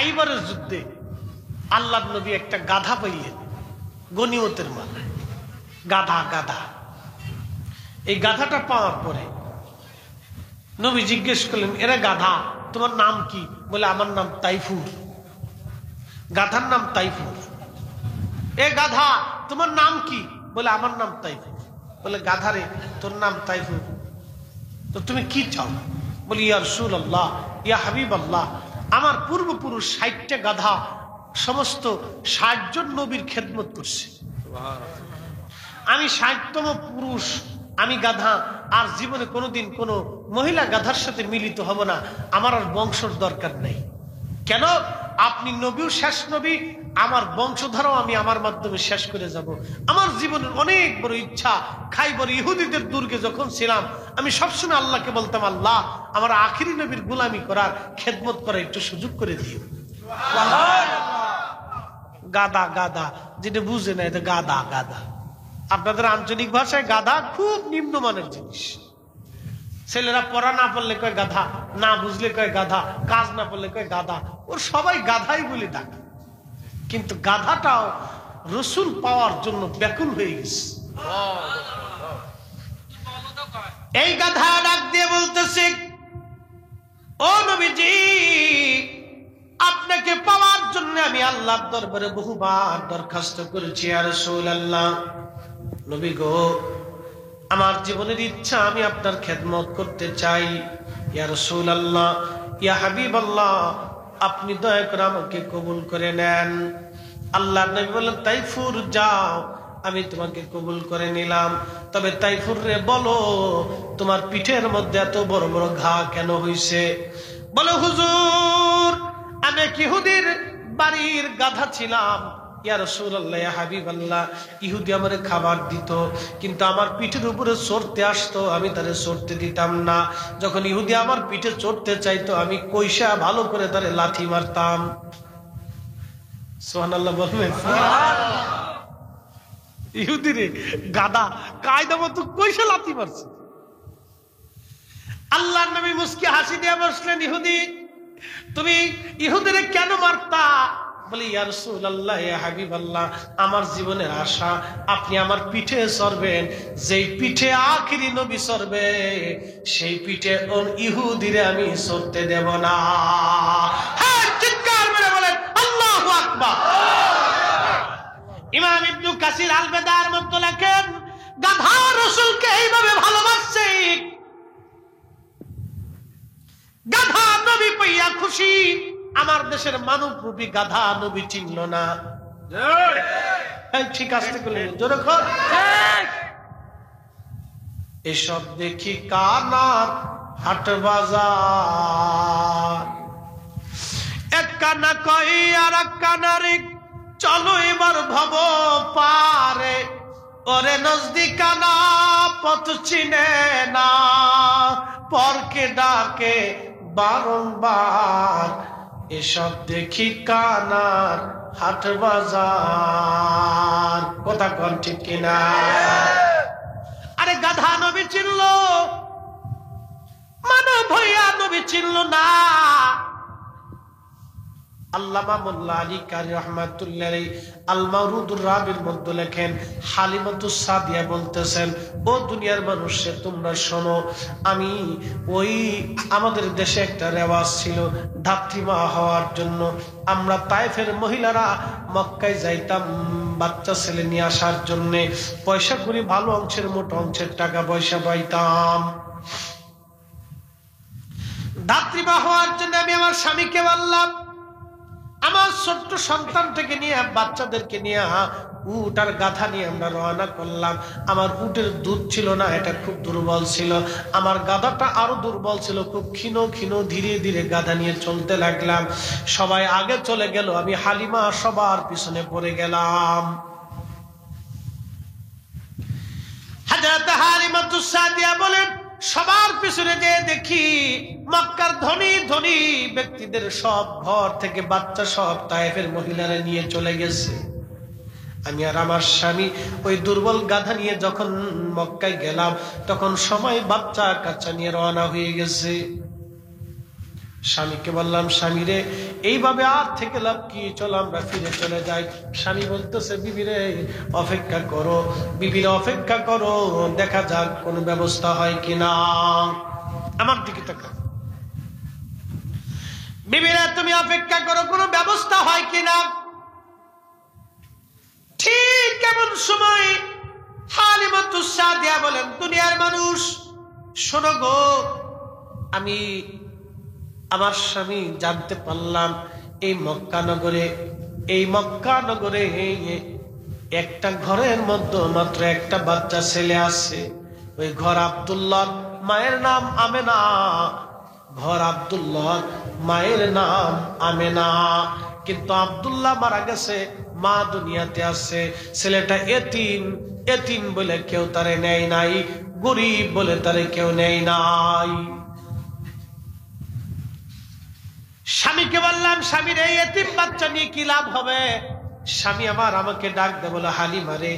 খাইবারের যুদ্ধে আল্লাহর নবী একটা গাধা পাইলেন গনিমতের মাল। গাধা এই গাধাটা পাওয়ার পরে নবী জিজ্ঞেস করলেন, এরা গাধা, তোমার নাম কি? বলে, আমার নাম তাইফুর। গাধার নাম তাইফুর। এ গাধা, তোমার নাম কি? বলে, আমার নাম তাইফুর। বলে, গাধারে, তোর নাম তাইফুর, তো তুমি কি চাও? বলি, ইয়া রাসূলুল্লাহ, ইয়া হাবিবাল্লাহ, আমার পূর্বপুরুষ 60টা গাধা সমস্ত 60 জন নবীর খেদমত করছে। আমি 60তম পুরুষ, আমি গাধা, আর জীবনে কোনোদিন কোনো মহিলা গাধার সাথে মিলিত হব না। আমার আর বংশর দরকার নাই। কেন? আপনি নবীও শেষ নবী, আমার বংশধারাও আমি আমার মাধ্যমে শেষ করে যাব। আমার জীবনের অনেক বড় ইচ্ছা, খাইবার ইহুদিদের দুর্গে যখন ছিলাম, আমি সবসময় আল্লাহকে বলতাম, আল্লাহ, আমার আখিরি নবীর গোলামি করার, খেদমত করার একটু সুযোগ করে দিও। গাধা যেটা বুঝে না, এটা গাধা। আপনাদের আঞ্চলিক ভাষায় গাধা খুব নিম্নমানের জিনিস। ছেলেরা পড়া না পড়লে কয় গাধা, না বুঝলে কয় গাধা, কাজ না পড়লে কয় গাধা। ওর সবাই গাধাই বলে ডাকে। কিন্তু গাধাটাও রসুল পাওয়ার জন্য ব্যাকুল হয়ে গেছে। এই গাধা ডাক দিয়ে বলতেছে, ও নবীজি, আপনাকে পাওয়ার জন্য আমি আল্লাহর দরবারে বহুবার দরখাস্ত করেছি। ইয়া রাসূলুল্লাহ, নবী গো, আমার জীবনের ইচ্ছা, আমি আপনার খেদমত করতে চাই। ইয়া রাসূলুল্লাহ, ইয়া হাবিবাল্লাহ, আপনি দয়া করে আমাকে কবুল করে নেন। আল্লাহর নবী বললেন, তাইফুর, যাও, আমি তোমাকে কবুল করে নিলাম। তবে তাইফুর রে, বলো, তোমার পিঠের মধ্যে এত বড় বড় ঘা কেন হইছে? বলে, হুজুর, আমি এক ইহুদির বাড়ির গাধা ছিলাম। ইয়া রাসূলুল্লাহ, ইয়া হাবিবাল্লাহ, ইহুদি আমারে খাবার দিত, কিন্তু আমার পিঠের উপরে চড়তে আসতো, আমি তারে চড়তে দিতাম না। যখন ইহুদি আমার পিঠে চড়তে চাইতো, আমি কইসা ভালো করে তারে লাথি মারতাম। সুবহানাল্লাহ বলবেন? ইহুদি রে, গাধা, কায়দা মতো কইসা লাথি মারছে। আল্লাহর নবী মুস্কি হাসি দিয়ে বসলেন, ইহুদি, তুমি ইহুদিরে কেন মারতা? বলি, ইয়া রাসূলুল্লাহ, ইয়া হাবিবাল্লাহ, আমার জীবনের আশা আপনি আমার পিঠে চড়বেন। যেই পিঠে আখিরি নবী চড়বে, সেই পিঠে ইহুদিরে আমি চড়তে দেব না। হ্যাঁ, চিৎকার মেরে বলেন আল্লাহু আকবার। ইমাম ইবনে কাসির আল বেদার মধ্যে লেখেন, গাধা রাসূলকে এইভাবে ভালোবাসছে, গাধা নবী পাইয়া খুশি। আমার দেশের মানব রূপী গাধা নবী চিনল না। ঠিক আসতে করলেন, জোরে কর। এসব দেখি কানার হাট বাজার, এক কানা কই আর এক কানারে, চলো এবার ভব পারে। ওরে নজদিকানা, পথ চিনে না, পরকে ডাকে বারংবার। এসব দেখি কানার হাট বাজার। কথা কোন ঠিক কিনা? আরে গাধা নবী চিনল, মানব ভইয়া নবী চিনল না। আল্লামা মোল্লা আলী কারি রহমাতুল্লাহ আলাইহি আল মাওরুদুর রাবির মধ্যে লেখেন, হালিমাতুস সাদিয়া বলতেছেন, ও দুনিয়ার মানুষে তোমরা শোনো, আমি ওই আমাদের দেশে একটা রেওয়াজ ছিল ধাত্রীমা হওয়ার জন্য। আমরা তায়েফের মহিলারা মক্কায় যাইতাম বাচ্চা ছেলে নিয়ে আসার জন্য, পয়সা করি ভালো অংশের, মোটা অংশের টাকা পয়সা পাইতাম। ধাত্রীমা হওয়ার জন্য আমি আমার স্বামীকে বললাম, আমার ছোট্ট সন্তানটাকে নিয়ে, বাচ্চাদেরকে নিয়ে উট আর গাধা নিয়ে আমরা রওনা করলাম। আমার উটের দুধ ছিল না, এটা খুব দুর্বল ছিল। আমার গাধাটা আরো দুর্বল ছিল, খুব ক্ষীণ ক্ষীণ। ধীরে ধীরে গাধা নিয়ে চলতে লাগলাম। সবাই আগে চলে গেল, আমি হালিমা সবার পিছনে পড়ে গেলাম। হযরত হালিমাতুস সাদিয়া বলেন, সবার পিছনে যে দেখি মক্কার ধনী ধনী ব্যক্তিদের সব ঘর থেকে বাচ্চা সব তায়েফের মহিলারা নিয়ে চলে গেছে। আমি আর আমার স্বামী ওই দুর্বল গাধা নিয়ে যখন মক্কায় গেলাম, তখন সময় বাচ্চা কাচ্চা নিয়ে রওনা হয়ে গেছে। স্বামীকে বললাম, স্বামী রে এইভাবে আর থেকে লাভ কি, চলো আমরা ফিরে চলে যাই। স্বামী বলতেছে, বিবি রে অপেক্ষা করো, বিবির অপেক্ষা করো, দেখা যাক কোন ব্যবস্থা হয় কিনা। আমার দিকে তাকা, বিবি রে তুমি অপেক্ষা করো, কোনো ব্যবস্থা হয় কিনা। ঠিক কেমন সময় হালিমাতুস সাদিয়া বলেন, দুনিয়ার মানুষ শোনো গো, আমি আমার স্বামী জানতে পারলাম এই মক্কা নগরে একটা ঘরের মধ্যে মাত্র একটা বাচ্চা ছেলে আছে। ওই ঘর আব্দুল্লাহ, মায়ের নাম আমেনা। ঘর আব্দুল্লাহ, মায়ের নাম আমেনা। কিন্তু আব্দুল্লাহ মারা গেছে, মা দুনিয়াতে আছে। ছেলেটা এতিম বলে কেউ তারে নেয় নাই, গরিব বলে তারে কেউ নেয় নাই। স্বামীকে বললাম, স্বামীর এই এতিম বাচ্চা নিয়ে কি লাভ হবে? স্বামী আমার আমাকে ডাক দে, বলে হালিমা রে,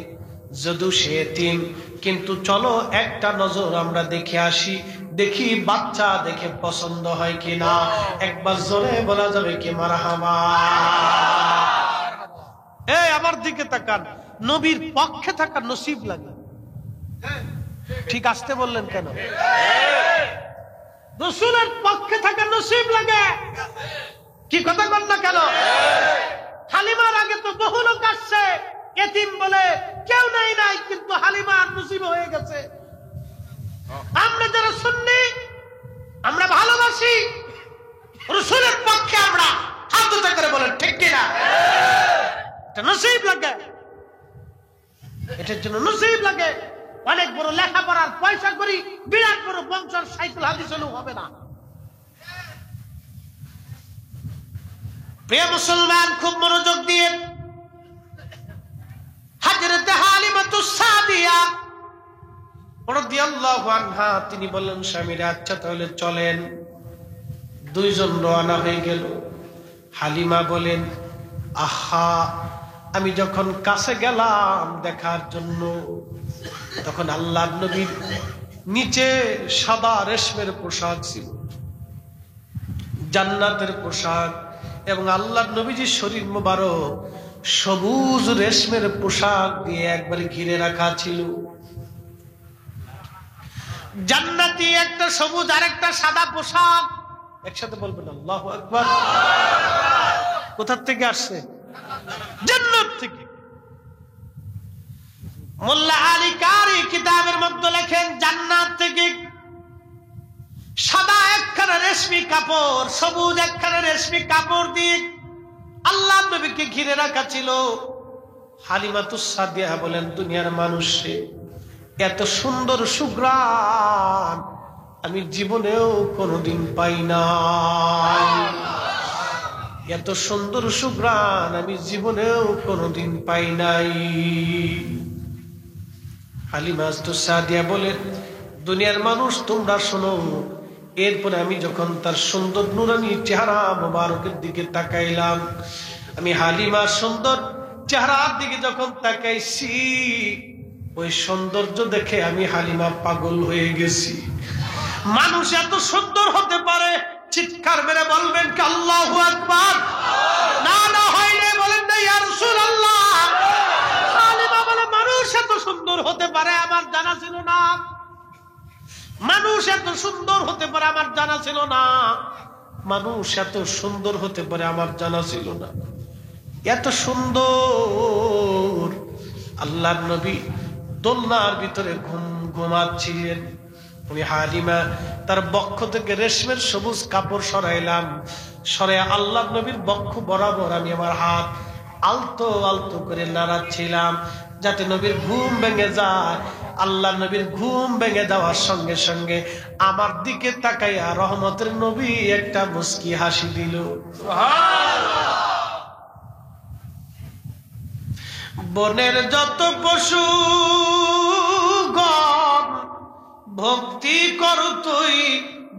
যদিও সে এতিম, কিন্তু চলো একটা নজর আমরা দেখে আসি, দেখি বাচ্চা দেখে পছন্দ হয় কিনা। একবার জোরে বলা যাবে কি মারহাবা? এই আমার দিকে তাকান, নবীর পক্ষে থাকা নসিব লাগে। ঠিক আসতে বললেন কেন? রাসূলের পক্ষে থাকা নসিব লাগে। কি কথা বল না কেন? হালিমার আগে তো বহু লোক আসছে, এতিম বলে কেউ নাই, কিন্তু হালিমার নসিব হয়ে গেছে। আমরা যারা সুন্নি, আমরা ভালোবাসি রাসূলের পক্ষে, আমরা হাত উঁচু করে বলেন ঠিক কিনা? এটা নসিব লাগে, এটার জন্য নসিব লাগে। অনেক বড় লেখাপড়ার পয়সা করি, বিরাট বড় বংশের সাইকেল হাদিস হলেও হবে না। প্রিয় মুসলমান, খুব মনোযোগ দিয়ে হযরত হালিমাতুস সাদিয়া রাদিয়াল্লাহু আনহা তিনি বললেন, স্বামীরা আচ্ছা তাহলে চলেন। দুইজন রওনা হয়ে গেল। হালিমা বলেন, আহা, আমি যখন কাছে গেলাম দেখার জন্য, তখন আল্লাহর নবীর নিচে সাদা রেশমের পোশাক ছিল, জান্নাতের পোশাক, এবং আল্লাহর নবীজির শরীর মোবারক সবুজ রেশমের পোশাক দিয়ে একবারে ঘিরে রাখা ছিল। জান্নাতি একটা সবুজ আর একটা সাদা পোশাক, একসাথে বলবেন আল্লাহু আকবার। কোথা থেকে আসছে? জান্নাত থেকে। মোল্লা আলী কারি কিতাবের মধ্যে লেখেন, জান্নাত থেকে সাদা একখানা রেশমি কাপড়, সবুজ একখানা রেশমি কাপড় দিয়ে আল্লাহ নবীকে ঘিরে রাখা ছিল। হালিমাতুস সাদিয়া বলেন, দুনিয়ার মানুষে এত সুন্দর সুঘ্রাণ আমি জীবনেও কোনোদিন পাই নাই, এত সুন্দর সুঘ্রাণ আমি জীবনেও কোনোদিন পাই নাই। হালিমাতুস সাদিয়া বলেন, দুনিয়ার মানুষ তোমরা শোনো। এরপরে আমি যখন তার সুন্দর নুরানি চেহারা মোবারকের দিকে তাকাইলাম, আমি হালিমার সুন্দর চেহারার দিকে যখন তাকাইছি, ওই সৌন্দর্য দেখে আমি হালিমা পাগল হয়ে গেছি। মানুষ এত সুন্দর হতে পারে? চিৎকার মেরে বলবেন কি আল্লাহু আকবার? না হয় না, বলেন না ইয়া রাসূলুল্লাহ। হালিমা বলে, মানুষ এত সুন্দর হতে পারে আমার জানা ছিল না, মানুষ এত সুন্দর হতে পারে আমার জানা ছিল না, মানুষ এত সুন্দর হতে পারে আমার জানা ছিল না। এত সুন্দর। আল্লাহর নবী দোলনার ভিতরে ঘুমাচ্ছিলেন। উনি হালিমা তার বক্ষ থেকে রেশমের সবুজ কাপড় সরাইলাম, সরাই আল্লাহর নবীর বক্ষ বরাবর আমি আমার হাত আলতো আলতো করে নাড়াচ্ছিলাম, যাতে নবীর ঘুম ভেঙে যায়। আল্লাহ নবীর ঘুম ভেঙে যাওয়ার সঙ্গে সঙ্গে আমার দিকে তাকাইয়া রহমতের নবী একটা মুস্কি হাসি দিল। বনের যত পশু গণ ভক্তি কর তুই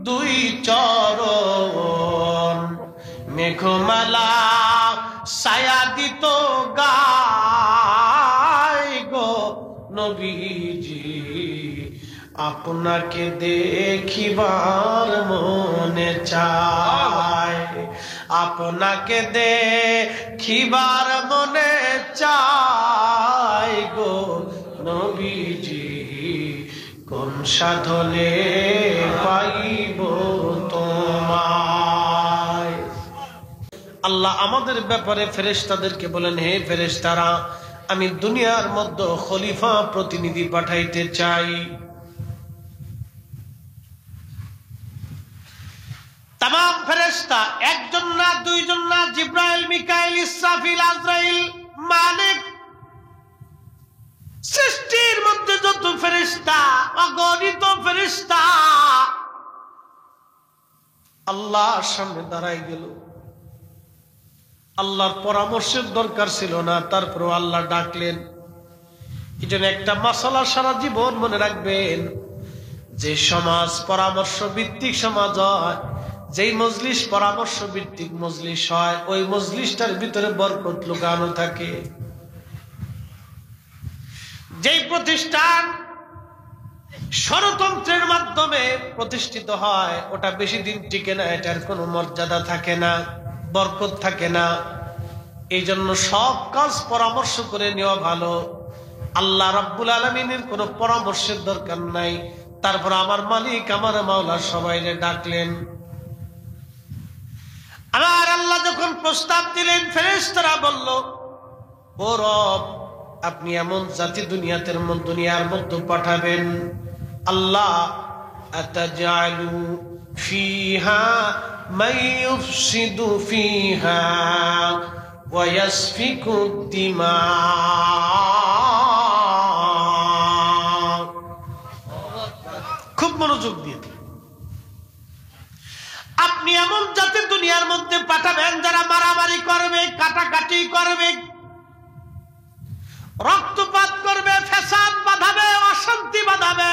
দুই চরণ, মেঘমালা ছায়া দিত গায় গো নবীজি আপনাকে দেখিবার মনে চায়, আপনাকে দেখিবার মনে চায় গো নবীজি, কোন সাধনে পাইব তোমায়। আল্লাহ আমাদের ব্যাপারে ফেরেশতাদেরকে বলেন, হে ফেরেশতারা, আমি দুনিয়ার মধ্যে খলিফা প্রতিনিধি পাঠাইতে চাই। तमाम ফেরেশতা, একজন না, দুইজন না, জিব্রাইল, মিকাইল, ইসরাফিল, আজরাইল, মালিক, সৃষ্টির মধ্যে যত ফেরেশতা, অগণিত ফেরেশতা আল্লাহর সামনে দাঁড়াই গেল। আল্লাহর পরামর্শের দরকার ছিল না, তারপরও আল্লাহ ডাকলেন। এই জন্য একটা মাসালা সারা জীবন মনে রাখবেন, যে সমাজ পরামর্শ ভিত্তিক সমাজ হয়, যেই মজলিস পরামর্শ ভিত্তিক মজলিস হয়, ওই মজলিসটার ভিতরে বরকত লুকানো থাকে। যেই প্রতিষ্ঠান ষড়যন্ত্রের মাধ্যমে প্রতিষ্ঠিত হয়, ওটা বেশি দিন টিকে না, এটার কোনো মর্যাদা থাকে না, বরকত থাকে না। এই জন্য সব কাজ পরামর্শ করে নেওয়া ভালো। আল্লাহ রাব্বুল আলামিনের কোনো পরামর্শের দরকার নাই। তারপর আমার মালিক, আমার মাওলা সবাইকে ডাকলেন। আমার আল্লাহ যখন প্রস্তাব দিলেন, ফেরেশতারা বলল, ও রব, আপনি এমন জাতি দুনিয়ার মধ্যে পাঠাবেন, আল্লাহ, আতাজালু ফিহা মান ইউফসিদু ফিহা ওয়া ইয়াসফিকু দিমা। খুব মনোযোগ দিয়ে, আপনি এমন জাতি দুনিয়ার মধ্যে পাঠাবেন যারা মারামারি করবে, কাটাকাটি করবে, রক্তপাত করবে, ফ্যাসাদ বাঁধাবে, অশান্তি বাঁধাবে।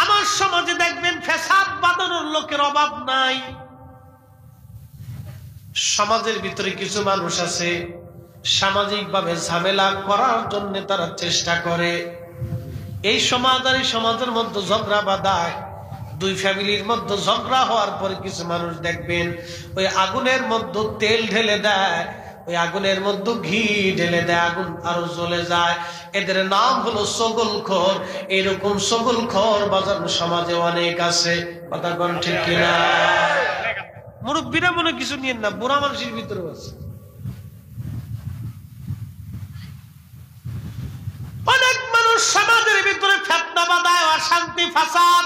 আমার সমাজে দেখবেন ফ্যাসাদ বাঁধানোর লোকের অভাব নাই। সমাজের ভিতরে কিছু মানুষ আছে, সামাজিক ভাবে ঝামেলা করার জন্য তারা চেষ্টা করে। এই সমাজ আর এই সমাজের মধ্যে ঝগড়া বাঁধায়। দুই ফ্যামিলির মধ্যে ঝগড়া হওয়ার পরে কিছু মানুষ দেখবেন ওই আগুনের মধ্যে তেল ঢেলে দেয়, ওই আগুনের মধ্যে ঘি ঢেলে দেয়, আগুন আরো জ্বলে যায়। এদের নাম হলো সগলখোর। এরকম সগলখোর বাজার সমাজে অনেক আছে। কথা কোন ঠিক কিনা? মুরব্বীরা মনে কিছু নিয়েন না, বুড়া মানুষের ভিতরেও আছে। অনেক মানুষ সমাজের ভিতরে ফিতনা বাঁধায়, অশান্তি, ফাসাদ।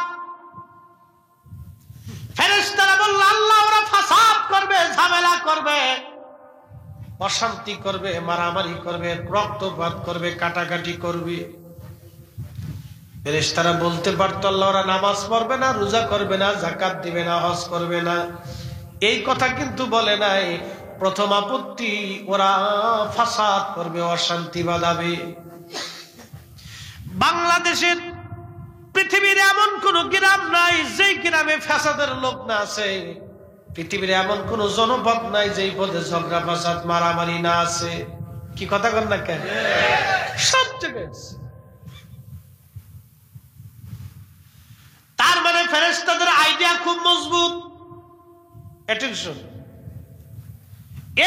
ফেরেশতারা বলল, আল্লাহ, ওরা ফাসাদ করবে, ঝামেলা করবে, অশান্তি করবে, মারামারি করবে, রক্তপাত করবে, কাটাকাটি করবে। ফেরেশতারা বলতে পারতো, আল্লাহ, ওরা নামাজ পড়বে না, রোজা করবে না, যাকাত দিবে না, হজ করবে না। এই কথা কিন্তু বলে নাই। প্রথম আপত্তি, ওরা ফাসাদ করবে, অশান্তি বাঁধাবে। বাংলাদেশের পৃথিবীর এমন কোন গ্রাম নাই যেই গ্রামে ফ্যাসাদের লোক না আছে। পৃথিবীর এমন কোন জনপদ নাই যেই পদে ঝগড়া, ফাসাদ, মারামারি না আছে। কি কথা কন না কেন? সব জায়গায়। তার মানে ফেরেশতাদের আইডিয়া খুব মজবুত। অ্যাটেনশন।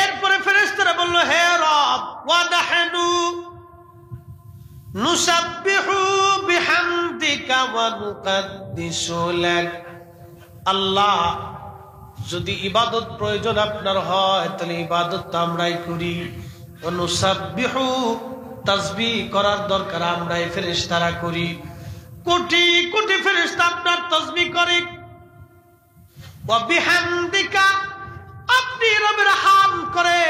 এরপরে ফেরেশতারা বলল, হে রব, ওয়া নাহনু নুসাব্বিহু বিহামদিকা ওয়া নুকাদ্দিসু লাক। আল্লাহ, যদি ইবাদত প্রয়োজন আপনার হয় তাহলে ইবাদত তো আমরাই করি। ওয়া নুসাব্বিহু, তাসবিহ করার দরকার আমরাই ফেরেশতারা করি। কোটি কোটি ফেরেশতা আপনার তাসবিহ করে। ওয়া বিহামদিকা, আপনি রবের হাম করে,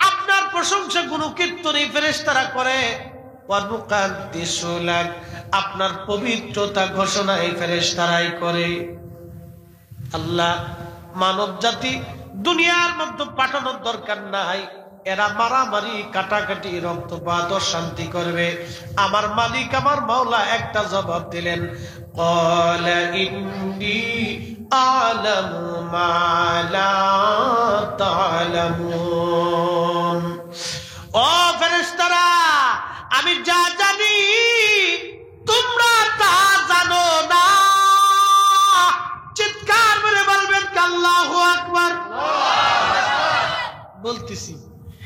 আপনার প্রশংসা গুণকীর্তন এই ফেরেশতারা করে। ওয়া নুকাদ্দিসু লাক, আপনার পবিত্রতা ঘোষণা এই ফেরেশতারাই করে। আল্লাহ, মানব জাতি দুনিয়ার মধ্যে পাঠানোর দরকার নাই। এরা মারামারি, কাটাকাটি, রক্তপাত, অশান্তি করবে। আমার মালিক, আমার মাওলা একটা জবাব দিলেন, ক্বালা ইন্নী আ'লামু মা লা তা'লামুন। ও ফেরেশতারা, আমি যা জানি তোমরা বলতেছি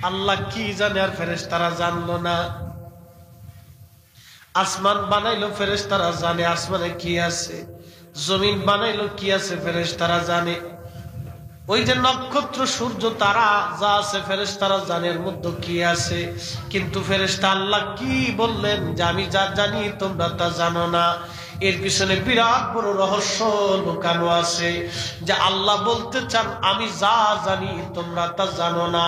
আল্লাহ কি জানে আর ফেরেশতারা জানলো না। আসমান বানাইলো ফেরেশতারা জানে আসমানে কি আছে, জমিন বানাইলো কি আছে ফেরেশতারা জানে, ওই যে নক্ষত্র সূর্য তারা যা আছে ফেরেশতারা জানে এর মধ্যে কি আছে। কিন্তু ফেরেশতা আল্লাহ কি বললেন যে আমি যা জানি তোমরা তা জানো না। এর পিছনে বিরাট বড় রহস্য লুকানো আছে, যে আল্লাহ বলতে চান আমি যা জানি তোমরা তা জানো না।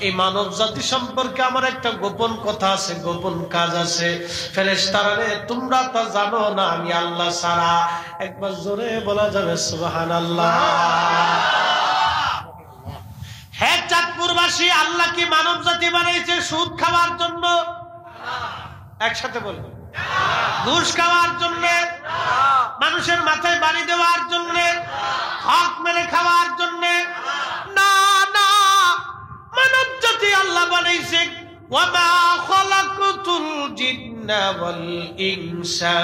এই মানব জাতি সম্পর্কে আমার একটা গোপন কথা আছে, গোপন কাজ আছে। ফেরেশতারা রে তোমরা তা জানো না আমি আল্লাহ ছাড়া। একবার জোরে বলা যাবে সুবহানাল্লাহ। হে চাঁদপুরবাসী, আল্লাহ কি মানব জাতি বানাইছে সুদ খাওয়ার জন্য? একসাথে বলবো, ঘুষ খাওয়ার জন্য, মানুষের মাথায় বাড়ি দেওয়ার জন্য, হক মেরে খাওয়ার জন্য? না না, মানব জাতি আল্লাহ বানাইছে ওয়ামা খালাকতুল জিন্না ওয়াল ইনসা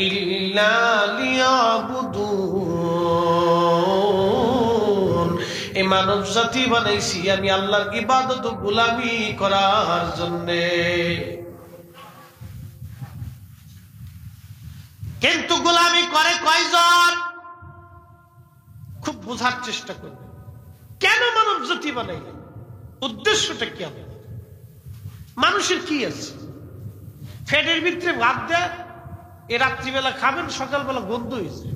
ইল্লা লিয়াবুদুন। এই মানব জাতি বানাইছি আমি আল্লাহর ইবাদত ও গোলামি করার জন্য। কিন্তু গোলামি করে কয়জন? খুব বোঝার চেষ্টা করবে কেন মানব জাতি বানাইলেন, উদ্দেশ্যটা কি হবে, মানুষের কি আছে? ফ্যাটের ভিতরে ভাত দেয়, এ রাত্রিবেলা খাবেন, সকালবেলা গন্ধ হয়েছে।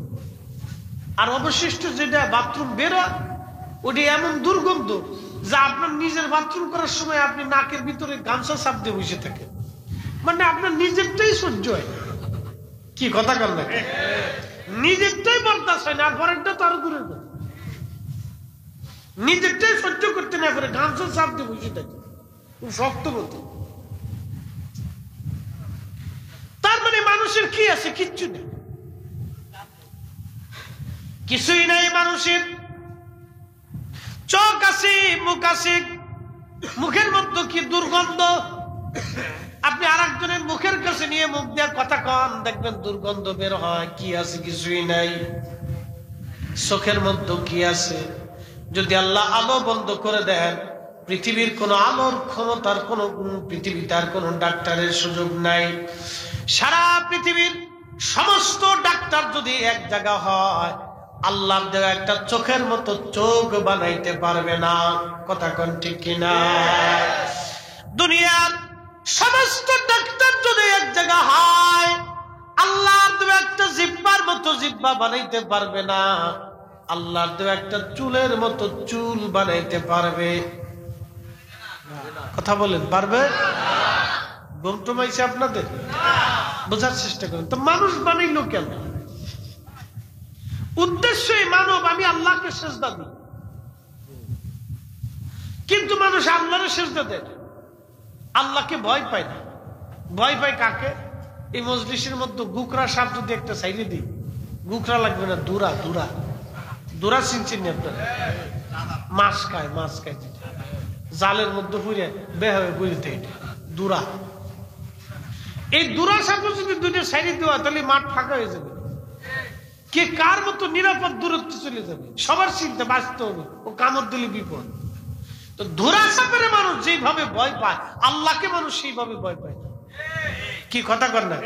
আর অবশিষ্ট যেটা বাথরুম বেরো ওটি এমন দুর্গন্ধ যে আপনার নিজের বাথরুম করার সময় আপনি নাকের ভিতরে গামছা চাপ দিয়ে বসে থাকেন, মানে আপনার নিজেরটাই সহ্য হয় না। কি কথা কর না, নিজেরটাই বরদাস্ত হয় না, আর পরেরটা তো আরো দূরের কথা। নিজেরটাই সহ্য করতে না পারে গামছা চাপ দিয়ে বসে থাকে, শক্ত মতো। তার মানে মানুষের কি আছে? কিচ্ছু নেই, কিছুই নাই মানুষের। চোখ আছে, মুখ আছে, মুখের মধ্যে কি দুর্গন্ধ। আপনি আর একজনের মুখের কাছে নিয়ে মুখ দিয়ে কথা কন, দেখবেন দুর্গন্ধ বের হয়। কি আছে? কিছুই নাই। চোখের মধ্যে কি আছে? যদি আল্লাহ আলো বন্ধ করে দেন, পৃথিবীর কোন আলোর ক্ষমতার কোন পৃথিবীতে আর কোন ডাক্তারের সুযোগ নাই। সারা পৃথিবীর সমস্ত ডাক্তার যদি এক জায়গা হয়, আল্লাহর দেওয়া একটা চোখের মতো চোখ বানাইতে পারবে না। কথা কোন ঠিক কিনা? দুনিয়ার সমস্ত ডাক্তার যদি এক জায়গা হয়, আল্লাহর দেওয়া একটা জিহ্বার মতো জিহ্বা বানাইতে পারবে না। আল্লাহর দেওয়া একটা চুলের মতো চুল বানাইতে পারবে? কথা বলেন, পারবে? ঘুম টুমাইছে আপনাদের? বোঝার চেষ্টা করেন তো, মানুষ বানাইলো কেন? উদ্দেশ্যই মানব আমি আল্লাহকে সেজদা দিই, কিন্তু মানুষ আল্লাহরে সেজদা দেয়, আল্লাহকে ভয় পায় না। ভয় পায় কাকে? এই মজলিসের মধ্যে গুকরা সাপ যদি একটা সাইডে দিই, গুকরা লাগবে না, দুরা। দুরা দুরা চিনছেন আপনার? মাছ খায়, মাছ খায়, জালের মধ্যে পুড়ে বেহাবে বুঝতে, দুরা। এই দুরা সাপ যদি দুইটা সাইডে দেওয়া, তাহলে মাঠ ফাঁকা হয়ে যাবে। কে কার মতো নিরাপদ দূরত্বে চলে যাবে, সবার চিন্তা বাঁচতে হবে, ও কামড় দিলে বিপদ। তো ধরা সাপের মানুষ যেভাবে ভয় পায়, আল্লাহকে মানুষ সেইভাবে ভয় পায় না। কি কথা কর না?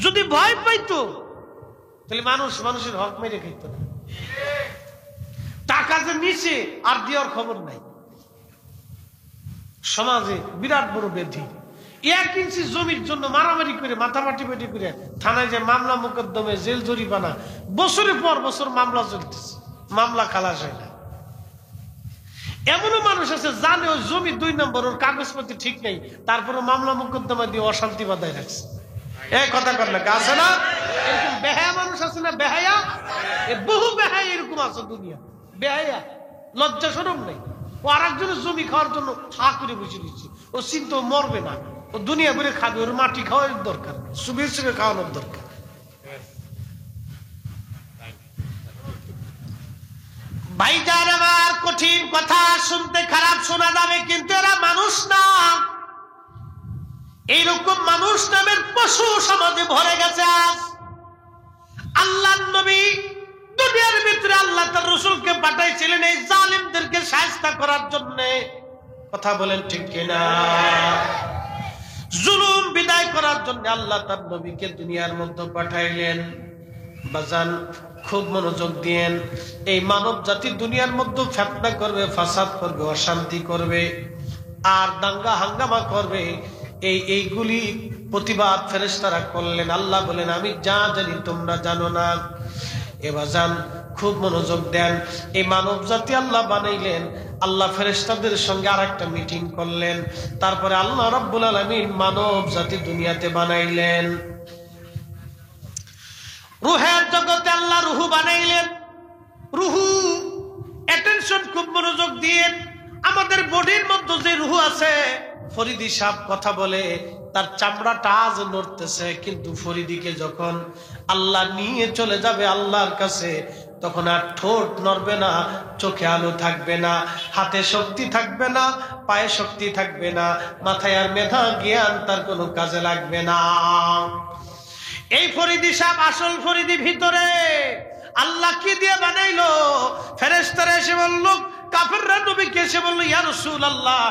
যদি ভয় পাইতো তাহলে মানুষ মানুষের হক মেরে খাইতো না। টাকা যে নিচে আর দেওয়ার খবর নাই। সমাজে বিরাট বড় ব্যাধি। 1 ইঞ্চি জমির জন্য মারামারি করে, মাথামাটি পেটি করে থানায় যে মামলা মোকদ্দমে, জেল জরিমানা, বছরের পর বছর মামলা চলতেছে, মামলা খালাস হয় না। এমনও মানুষ আছে জানে ওই জমি 2 নম্বর, ওর কাগজপত্র ঠিক নেই, তারপরে মামলা মোকদ্দমা দিয়ে অশান্তি বাধায় রাখছে। এই কথা কর না, আছে না? এরকম বেহায়া মানুষ আছে না? বেহায়া, বহু বেহায়া এরকম আছে দুনিয়া। বেহায়া, লজ্জা শরম নেই। ও আর একজনের জমি খাওয়ার জন্য হা করে বসে দিচ্ছে। ও চিন্তা মরবে না, ও দুনিয়া করে খাবে, ওর মাটি খাওয়ার দরকার, সুবে সুবে খাওয়ানোর দরকার। ভাইজান আমার, কঠিন কথা শুনতে খারাপ শোনা যাবে, কিন্তু এরা মানুষ না। এইরকম মানুষ নামের পশু সমাজে ভরে গেছে আজ। আল্লাহর নবী দুনিয়ার ভিতরে আল্লাহ তার রাসূলকে পাঠাইছিলেন এই জালিমদেরকে শায়েস্তা শায়েস্তা করার জন্য। কথা বলেন ঠিক কিনা? জুলুম বিদায় করার জন্য আল্লাহ তার নবীকে দুনিয়ার মধ্যে পাঠাইলেন। বাজান খুব মনোযোগ দিয়েন। এই মানব জাতি দুনিয়ার মধ্যে ফিতনা করবে, ফাসাদ করবে, অশান্তি করবে, আর দাঙ্গা হাঙ্গামা করবে। এইগুলি প্রতিবাদ ফেরেশতারা করলেন। আল্লাহ বলেন আমি যা জানি তোমরা জানো না। এবার যান খুব মনোযোগ দেন। এই মানব জাতি আল্লাহ বানাইলেন, আল্লাহ ফেরেশতাদের সঙ্গে আরেকটা মিটিং করলেন। তারপরে আল্লাহ রাব্বুল আলামিন মানব জাতি দুনিয়াতে বানাইলেন। রুহের জগতে আল্লাহ রুহু বানাইলেন। রুহু অ্যাটেনশন, খুব মনোযোগ দিয়ে। আমাদের বডির মধ্যে যে রুহু আছে, ফরিদি সাহেব কথা বলে তার চামড়াটা আজ নড়তেছে, কিন্তু ফরিদিকে যখন আল্লাহ নিয়ে চলে যাবে আল্লাহর কাছে, তখন আর ঠোঁট নড়বে না, চোখে আলো থাকবে না, হাতে শক্তি থাকবে না, পায়ে শক্তি থাকবে না, মাথায় আর মেধা জ্ঞান তার কোনো কাজে লাগবে না। এই ফরিদি সাহেব আসল ফরিদি ভিতরে আল্লাহ কি দিয়ে বানাইলো? ফেরেশতারা এসে বলল, কাফেররা নবীকে এসে বলল, ইয়া রাসূলুল্লাহ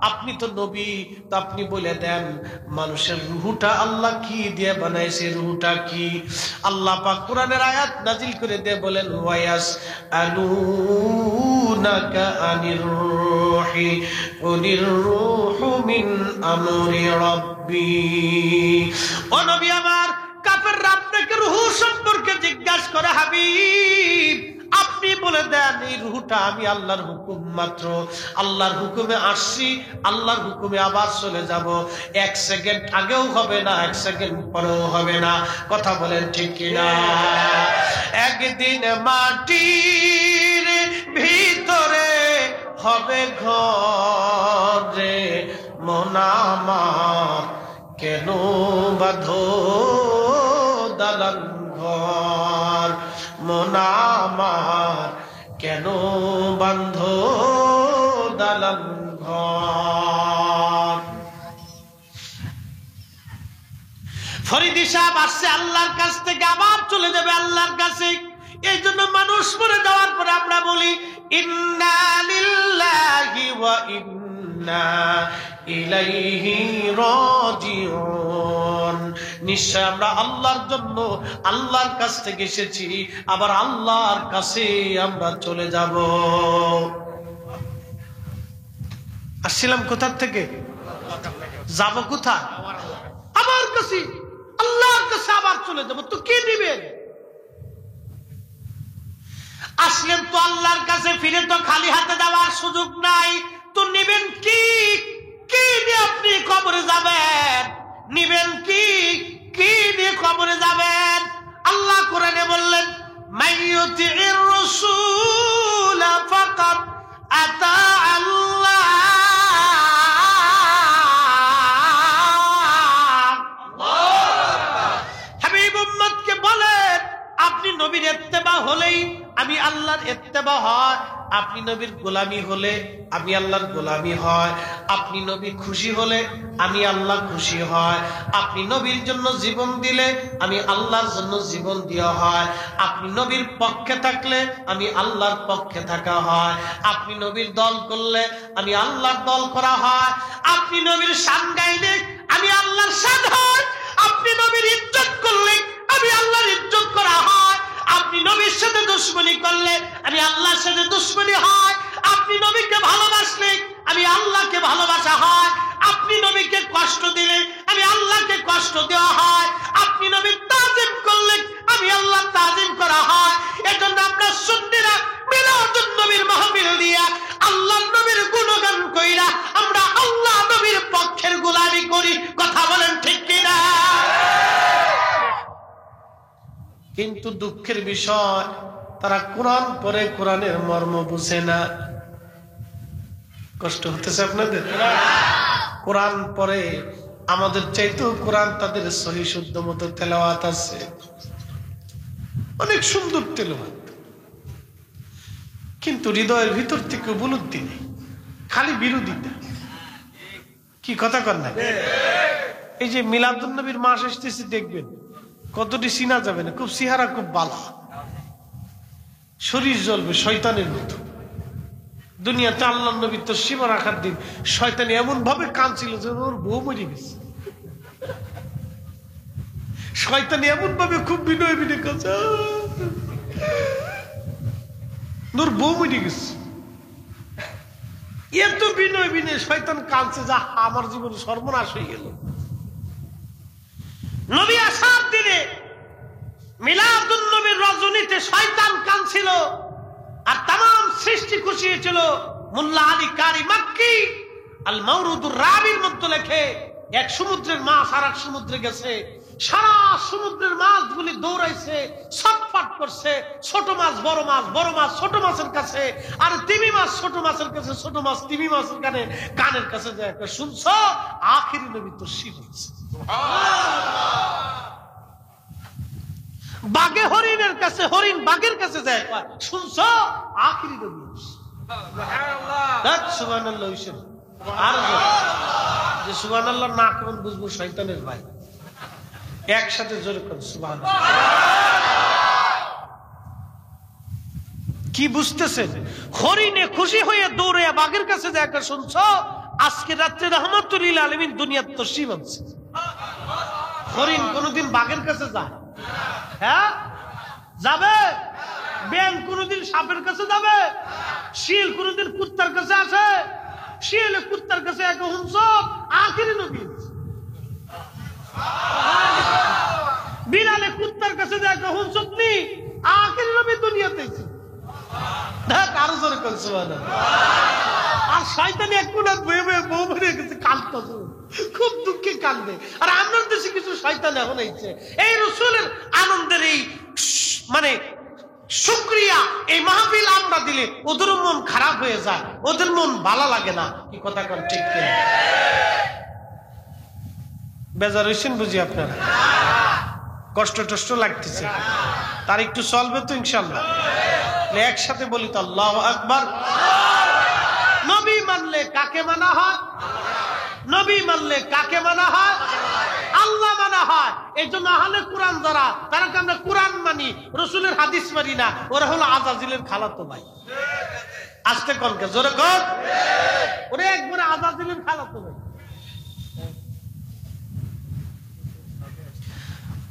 আপনি তো নবী, তো আপনি বলে দেন মানুষের রুহুটা আল্লাহ কি দিয়ে বানাইছে, রুহুটা কি? আল্লাহ পাক কোরআনের আয়াত নাজিল করে দিয়ে বলেন, ওয়ায়াস আলুনাকা আনির রূহি কুলির রূহু মিন আমরি রাব্বি। ও নবী আমার, কাফেররা আপনাকে রুহু সম্পর্কে জিজ্ঞাসা করে, হাবিব আপনি বলে দেন এই রুহটা আমি আল্লাহর হুকুম মাত্র, আল্লাহর হুকুমে আসছি, আল্লাহর হুকুমে আবার চলে যাব। 1 সেকেন্ড আগেও হবে না, 1 সেকেন্ড পরেও হবে না। কথা বলেন ঠিক কিনা? একদিন মাটির ভিতরে হবে ঘর রে, মন আমার কেন বাঁধো দালান ঘর, মন আমার কেন বান্ধ দালান ঘর। ফরিদি সাহেব আসছে আল্লাহর কাছ থেকে, আবার চলে যাবে আল্লাহর কাছে। এই জন্য মানুষ মরে যাওয়ার পরে আমরা বলি ইন্না লিল্লাহি ওয়া ইন্না ইলাইহি রাজিউন। নিশ্চয় আমরা আল্লাহর জন্য আল্লাহর কাছ থেকে এসেছি, আবার আল্লাহর কাছে আমরা চলে যাব। আসছিলাম কোথা থেকে, যাব কোথায়? আমার কাছে, আল্লাহর কাছে আবার চলে যাব। তো কি দিবেন? আসলেন তো আল্লাহর কাছে, ফিরে তো খালি হাতে যাওয়ার সুযোগ নাই। তো নিবেন কি? কি নিয়ে আপনি কবরে যাবেন? নিবেন কি? কি নিয়ে কবরে যাবেন? আল্লাহ কোরআনে বললেন, মাইয়ুতির রাসূল ফাকাদ আতা আল্লাহ। হাবিব উম্মতকে বলেন, আপনি নবীর ইত্তেবা হলেই আমি আল্লাহর ইত্তেবা হয়, আপনি নবীর গোলামি হলে আমি আল্লাহর গোলামি হয়, আপনি নবী খুশি হলে আমি আল্লাহ খুশি হয়, আপনি নবীর জন্য জীবন দিলে আমি আল্লাহর জন্য জীবন দেওয়া হয়, আপনি নবীর পক্ষে থাকলে আমি আল্লাহর পক্ষে থাকা হয়, আপনি নবীর দল করলে আমি আল্লাহর দল করা হয়, আপনি নবীর শান গাইলে আমি আল্লাহর শান হয়, আপনি নবীর ইজ্জত করলে আমি আল্লাহর ইজ্জত করা হয়, আপনি নবীর সাথে দুশমনি করলে আমি আল্লাহর সাথে দুশমনি হয়, আপনি নবীকে ভালোবাসলে আমি আল্লাহকে ভালোবাসা হয়, আপনি নবীকে কষ্ট দিলে আমি আল্লাহকে কষ্ট দেওয়া হয়, আপনি নবীর তাজিম করলে আমি আল্লাহ তাজিম করা হয়। এজন্য আমরা সুন্নিরা মিলাদুন নবীর মাহফিল দিয়া আল্লাহ নবীর গুণগান কইরা আমরা আল্লাহ নবীর পক্ষের গোলামি করি। কথা বলেন ঠিক কিনা? কিন্তু দুঃখের বিষয়, তারা কোরআন পড়ে কোরআনের মর্ম বুঝে না। কষ্ট হতেছে আপনাদের? কোরআন পড়ে, আমাদের চাইতেও কোরআন তাদের সহি শুদ্ধ মতো তেলাওয়াত আছে, অনেক সুন্দর তেলাওয়াত, কিন্তু হৃদয়ের ভিতর থেকে উপলব্ধি নেই, খালি বিরোধিতা। কি কথা কর না? এই যে মিলাদুন নবীর মাস আসতেছে, দেখবেন কতটি চিনা যাবে না, খুব চেহারা খুব বালা, শরীর জ্বলবে শয়তানের মতো, দুনিয়াতে আল্লাহ নবী তসলিমা রাখার দিন শয়তান এমন ভাবে কাঁদছিল যে ওর বউ মরে গেছে। শয়তান এমন ভাবে খুব বিনয় বিনয় কাঁদছে, ওর বউ মরে গেছে। এত বিনয় বিনয় শয়তান কাঁদছে, যা আমার জীবন সর্বনাশ হয়ে গেল। নবী আসার দিনে মিলাদুন নবীর রজনীতে শয়তান কাঁদছিল, আর তাম সৃষ্টি খুশি হয়েছিল। মোল্লা আলী কারি মাক্কি আল মাওরুদুর রাবির মধ্যে লেখে, এক সমুদ্রের মাছ আর এক সমুদ্রে গেছে, সারা সমুদ্রের মাছগুলি দৌড়াইছে, ছটফট করছে, ছোট মাছ বড় মাছ, বড় মাছ ছোট মাছের কাছে, আর তিমি মাছ ছোট মাছের কাছে, ছোট মাছ তিমি মাছের কানের কাছে যায়, শুনছো আখিরি নবী তো শিখছে। বাঘে হরিণের কাছে, হরিণ বাঘের কাছে যায়, শুনছো আখিরি নবী। সুবহানাল্লাহ। আর যে সুবহানাল্লাহ না কেমন বুঝবো শয়তানের ভাই, একসাথে জোরে কর সুবহানাল্লাহ। কি বুঝতেছেন? হরিণে খুশি হয়ে দৌড়ে বাঘের কাছে যায়, শুনছো আজকে রাত্রে রহমাতুল লিল আলামিন দুনিয়ার তশরিফ আনছে। হরিণ কোনদিন বাঘের কাছে যায়? হ্যাঁ যাবে? ব্যাং কোনদিন সাপের কাছে যাবে? শিয়াল কোনদিন কুত্তার কাছে আসে? শিয়ালে কুত্তার কাছে এক হুঁস আখিরি নবী। বিড়ালে কুত্তার কাছে দেখ হুঁস নি আখিরি নবী দুনিয়াতে। দেখ আরো জোরে কর সুবহানাল্লাহ। আর শয়তানি এক কোণে বয়ে বয়ে বউ ভরে গেছে, কাঁদতেছে, খুব দুঃখে কান্দে। আর আপনার দেশে কিছু শয়তান এখন হয়েছে, এই রাসূলের আনন্দের এই মানে শুকরিয়া এই মাহফিল আমরা দিলে ওদের মন খারাপ হয়ে যায়, ওদের মন ভালো লাগে না। কি কথা কন ঠিক কিনা? বেজার হয়েছেন বুঝি আপনারা? কষ্ট টষ্ট লাগতেছে? তার একটু চলবে তো ইনশাল্লাহ। একসাথে বলি তো আল্লাহু আকবার। নবী মানলে কাকে মানা হয়? নবী মানলে কাকে মানা হয়? আল্লাহ মানা হয়। এই জন্য আহলে কোরআন যারা, তারা আমরা কোরআন মানি, রাসূলের হাদিস মানি না। ওরা হলো আজাজিলের খালাতো ভাই। আস্তে কনকে জোরে কর, ওরে একবারে আজাজিলের খালাতো ভাই।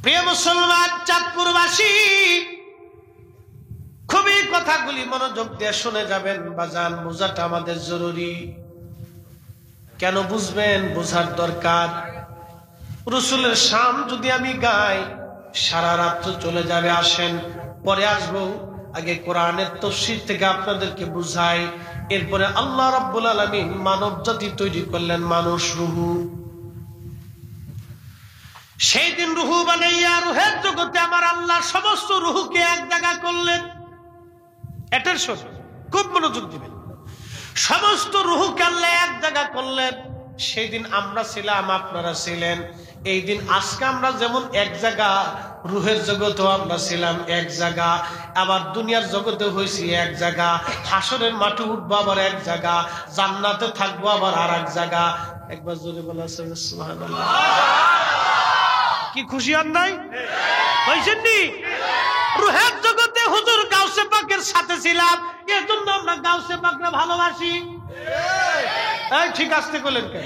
প্রিয় মুসলমান চাঁদপুরবাসী, খুবই কথাগুলি মনোযোগ দিয়ে শুনে যাবেন বাজান, বোঝাটা আমাদের জরুরি। কেন বুঝবেন? বোঝার দরকার। রাসূলের শান যদি আমি গাই সারা রাত চলে যাবে, আসেন পরে আসবো। আগে কোরআনের তাফসীর থেকে আপনাদেরকে বুঝাই, এরপরে আল্লাহ রাব্বুল আলামিন মানব জাতি তৈরি করলেন, মানুষ রুহু। সেই দিন রুহু বানাইয়া রুহের জগতে আমার আল্লাহ সমস্ত রুহুকে এক জায়গা করলেন। এটার সঙ্গে খুব মনোযোগ দিবেন। সমস্ত রুহুকে আল্লাহ এক জায়গা করলেন। সেই দিন আমরা ছিলাম, আপনারা ছিলেন। এই দিন আজকে আমরা যেমন এক জায়গা, রুহের জগতেও আমরা ছিলাম এক জায়গা, আবার দুনিয়ার জগতে হয়েছি এক জায়গা, হাসরের মাঠে উঠবো আবার এক জায়গা, জান্নাতে থাকবো আবার আর এক জায়গা। একবার জোরে বলা সুবহানাল্লাহ। কি খুশি আর নাই হয়েছেন নি? রুহের জগতে হুজুর গাউসে পাকের সাথে ছিলাম, এর জন্য আমরা গাউসে পাককে ভালোবাসি। এই ঠিক আসতে বলেন কেন?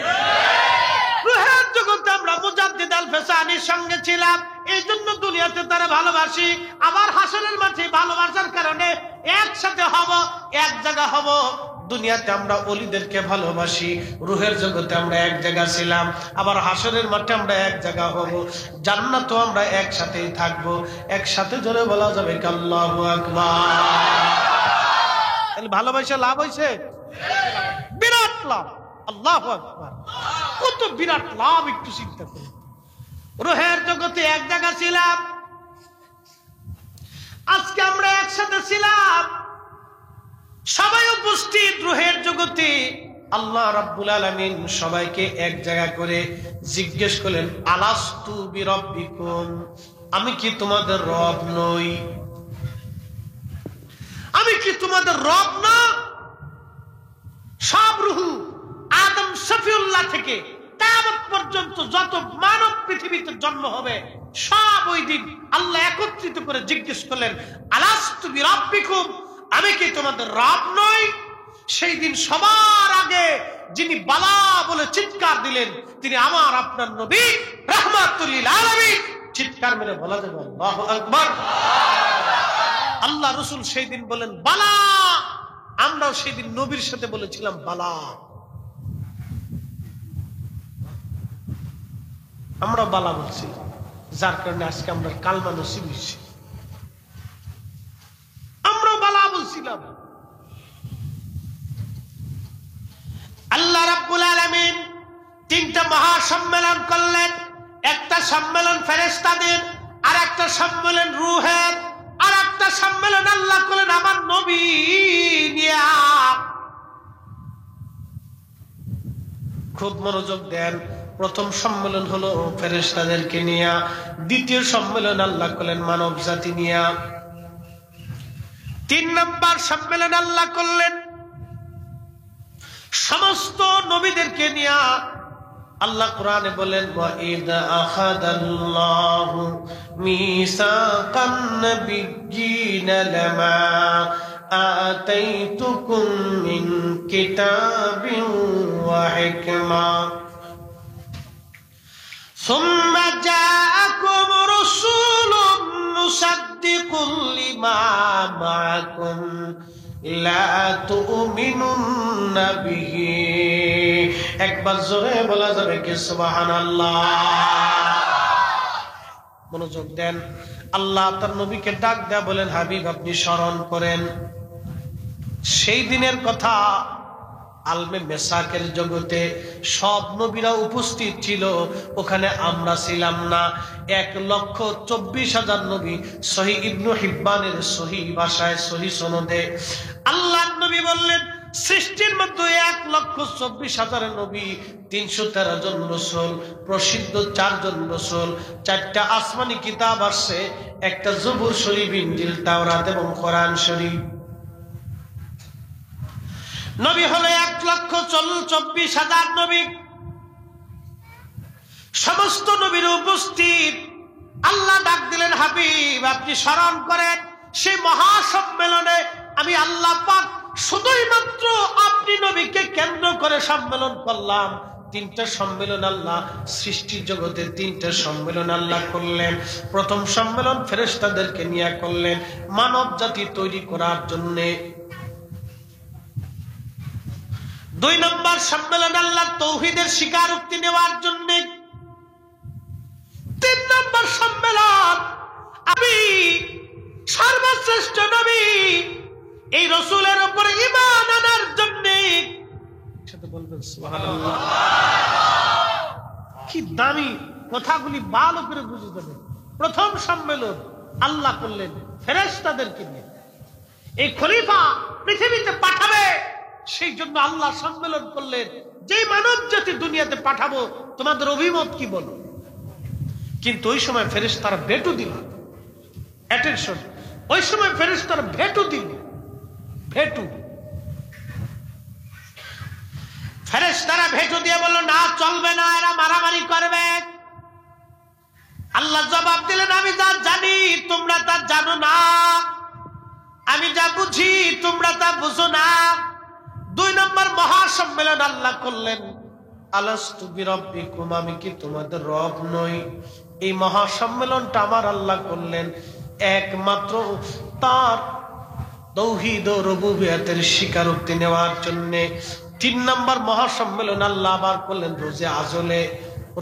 রুহের জগতে আমরা মুজাদ্দিদ আল ফেসানির সঙ্গে ছিলাম, এই জন্য দুনিয়াতে তারা ভালোবাসি। আবার হাসরের মাঠে ভালোবাসার কারণে একসাথে হব, এক জায়গা হব। দুনিয়াতে আমরা ওলিদেরকে ভালোবাসি, রুহের জগতে আমরা এক জায়গা ছিলাম, আবার হাসরের মাঠে আমরা এক জায়গা হব। জান্নাতেও আমরা একসাথেই থাকবো। একসাথে জোরে বলা যাবে আল্লাহু আকবার। ভালোবাসা লাভ হয়েছে, বিরাট লাভ। আল্লাহু আকবার, কত বিরাট লাভ একটু চিন্তা করুন। রুহের জগতে এক জায়গা ছিলাম, আজকে আমরা একসাথে ছিলাম, সবাই উপস্থিত রুহের জগতে। আল্লাহ রাব্বুল আলামিন সবাইকে এক জায়গা করে জিজ্ঞেস করলেন, আলাস্তু বিরাব্বিকুম, আমি কি তোমাদের রব নই? আমি কি তোমাদের রব না? সব রুহু আদম শফিউল্লাহ থেকে কিয়ামত পর্যন্ত যত মানব পৃথিবীতে জন্ম হবে, সব ওই দিন আল্লাহ একত্রিত করে জিজ্ঞেস করলেন, আলাস্তু বিরাব্বিকুম, আমি কি তোমাদের রব নই? সেই দিন সবার আগে যিনি বালা বলে চিৎকার দিলেন তিনি আমার আপনার নবী রাহমাতুল লিল আলামিন। চিৎকার মেরে বলা যাবে আল্লাহু আকবার। আল্লাহ রাসূল সেই দিন বলেন বালা। আমরাও সেই দিন নবীর সাথে বলেছিলাম বালা। আমরা বালা বলছি, যার কারণে আজকে আমরা কালমা নসিব হয়েছি। আমরা বালা বলছিলাম। আল্লাহ রাব্বুল আলামিন তিনটা মহা সম্মেলন করলেন। একটা সম্মেলন ফেরেশতাদের, আর একটা সম্মেলন রূহের, আর একটা সম্মেলন আল্লাহ করলেন আমার নবী নিয়া। খুব মনোযোগ দেন। প্রথম সম্মেলন হলো ফেরেশতাদেরকে নিয়া, দ্বিতীয় সম্মেলন আল্লাহ করলেন মানব জাতি নিয়া, 3 নম্বর সম্মেলন আল্লাহ করলেন সমস্ত নবীদেরকে নিয়া। আল্লাহ কোরআনে বলেন ওয়াইদ আখাযাল্লাহু মিসাকান নাবিয়্যিনা লামা আতাইতুকুম মিন কিতাবিন ওয়া হিকমা সুম্মা জাআকুম রাসূলুম মুসাদ্দিকুন লিমা মাআকুম লা তুমিনুন্না বিহি। একবার জোরে বলা যাবে কি সুবহানাল্লাহ। মনোযোগ দেন। আল্লাহ তার নবীকে ডাক দেয়া বলেন হাবিব আপনি স্মরণ করেন সেই দিনের কথা। আলমে মেসাকের জগতে সব নবীরা উপস্থিত ছিল, ওখানে আমরা ছিলাম না। 1,24,000 নবী। সহিহ ইবনে হিব্বানের সহিহ ভাষায় সহিহ সনদে আল্লাহর নবী বললেন সৃষ্টির মধ্যে 1,24,000 নবী, 313 জন রাসূল, প্রসিদ্ধ 4 জন রাসূল, 4টা আসমানি কিতাব আসছে, একটা জবুর শরীফ, ইনজিল, তাওরাত এবং কোরআন শরীফ। নবী হলো 1,24,000 নবী। সমস্ত নবীর উপস্থিত। আল্লাহ ডাক দিলেন হাবিব আপনি স্মরণ করেন সেই মহাসম্মেলনে আমি আল্লাহ পাক শুধুই মাত্র আপনি নবীকে কেন্দ্র করে সম্মেলন করলাম। 3টা সম্মেলন আল্লাহ সৃষ্টির জগতে 3টা সম্মেলন আল্লাহ করলেন। প্রথম সম্মেলন ফেরেশতাদেরকে নিয়ে করলেন মানব জাতি তৈরি করার জন্যে। 2 নম্বর সম্মেলন আল্লাহ তৌহিদের স্বীকারোক্তি নেওয়ার জন্য। 3 নম্বর সম্মেলন আমি সর্বশ্রেষ্ঠ নবী এই রাসূলের উপর ঈমান আনার জন্য। সাথে বলবেন সুবহানাল্লাহ। কি দামি কথাগুলি ভালো করে বুঝে যাবেন। প্রথম সম্মেলন আল্লাহ করলেন ফেরেশতাদেরকে নিয়ে। এই খলিফা পৃথিবীতে পাঠাবে সেই জন্য আল্লাহ সম্মেলন করলেন যে মানব জাতি দুনিয়াতে পাঠাবো তোমাদের অভিমত কি বলো। কিন্তু ওই সময় ফেরেশতারা ভেটো দিল। অ্যাটেনশন, ওই সময় ফেরেশতারা ভেটো দিল। ভেটো ফেরেশতারা ভেটো দিয়ে বলল না চলবে না, এরা মারামারি করবে। আল্লাহ জবাব দিলেন আমি যা জানি তোমরা তা জানো না, আমি যা বুঝি তোমরা তা বুঝো না। 2 নম্বর মহাসম্মেলন আল্লাহ করলেন আলাস্তু বিরাব্বিকুম আমি কি তোমাদের রব নই। এই মহাসম্মেলনটা আমার আল্লাহ করলেন একমাত্র তার তাওহীদ ও রুবুবিয়তের স্বীকারোক্তি নেওয়ার জন্য। 3 নম্বর মহাসম্মেলন আল্লাহ আবার করলেন রোজে আজলে।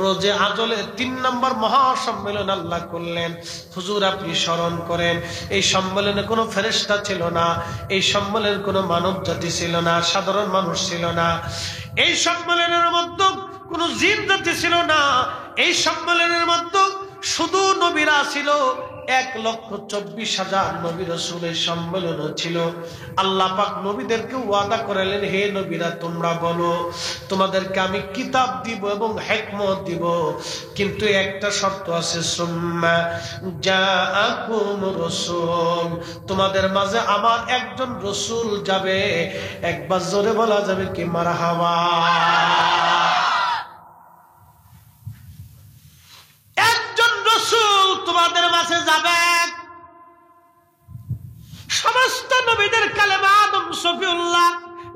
রোজে আজলে 3 নম্বর মহাসম্মেলন আল্লাহ করলেন। হুজুর আপনি স্মরণ করেন এই সম্মেলনে কোনো ফেরেশতা ছিল না, এই সম্মেলনে কোনো মানব জাতি ছিল না, সাধারণ মানুষ ছিল না, এই সম্মেলনের মধ্যে কোনো জিন জাতি ছিল না, এই সম্মেলনের মধ্যে শুধু নবীরা ছিল। 1,24,000 নবী রাসূলের সম্মেলন ছিল। আল্লাহ পাক নবীদেরকে ওয়াদা করালেন হে নবীরা তোমরা বলো তোমাদেরকে আমি কিতাব দিব এবং হিকমত দিব, কিন্তু একটা শর্ত আছে সুম্মা জাআকুম রাসূল, তোমাদের মাঝে আমার একজন রাসূল যাবে। একবার জোরে বলা যাবে কি মারহাবা। তোমাদের মাঝে যাবে। সমস্ত নবীদের কালেমা আদম, শফিউল্লাহ,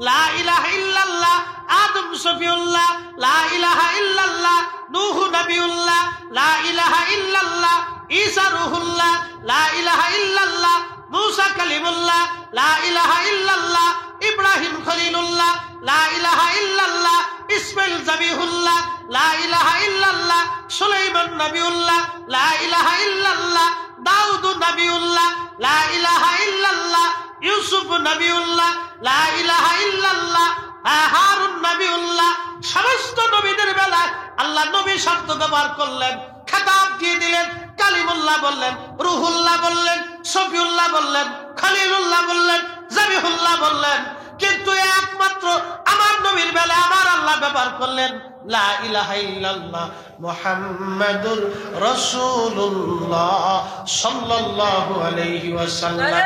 লা ইলাহা ইল্লাল্লাহ, আদম সফিউল্লাহ, লা ইলাহা ইল্লাল্লাহ, নূহ নবিউল্লাহ, লা ইলাহা ইল্লাল্লাহ, ঈসা রূহুল্লাহ, লা ইলাহা ইল্লাল্লাহ, মূসা কালিমুল্লাহ, লা ইলাহা ইল্লাল্লাহ, ইব্রাহিম খলিলুল্লাহ, লা ইলাহা ইল্লাল্লাহ, ইসমাইল যাবিহুল্লাহ, লা ইলাহা ইল্লাল্লাহ, সুলাইমান নবিউল্লাহ, লা ইলাহা ইল্লাল্লাহ, দাউদ নবিউল্লাহ, লা ইলাহা ইল্লাল্লাহ, ইউসুফ নবিউল্লাহ, লা ইলাহা ইল্লাল্লাহ, হারুন নবিউল্লাহ। সমস্ত নবীদের বেলায় আল্লাহ নবী শব্দ ব্যবহার করলেন, খেতাব দিয়ে দিলেন, কালিমুল্লাহ বললেন, রুহুল্লাহ বললেন, সফিউল্লাহ বললেন, খলিলুল্লাহ বললেন, জাবিহুল্লাহ বললেন। কিন্তু একমাত্র আমার নবীর বেলায় আমার আল্লাহ ব্যবহার করলেন লা ইলাহা ইল্লাল্লাহ মুহাম্মাদুর রাসূলুল্লাহ সাল্লাল্লাহু আলাইহি ওয়াসাল্লাম।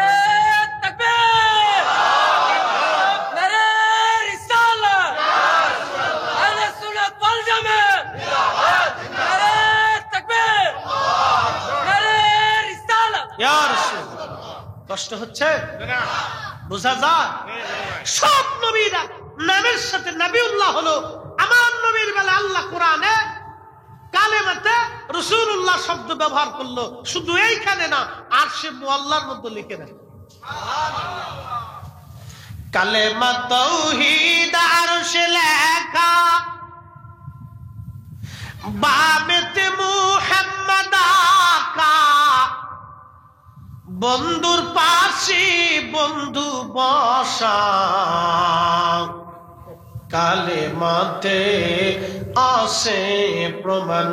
কষ্ট হচ্ছে বোঝা যায়? সব নবীরা নামের সাথে নবিউল্লাহ হলো, আমার নবীর বেলা আল্লাহ কোরআনে কালেমাতে রাসূলুল্লাহ শব্দ ব্যবহার করলো। শুধু এইখানে না, আরশে মুআল্লার মধ্যে লিখে রাখে কালেমা তাওহীদ আরশে লেখা, বাবেতে মুহাম্মদ আকা, বন্ধুর পাশে বন্ধু বসা, কালেমাতে আসে প্রমাণ,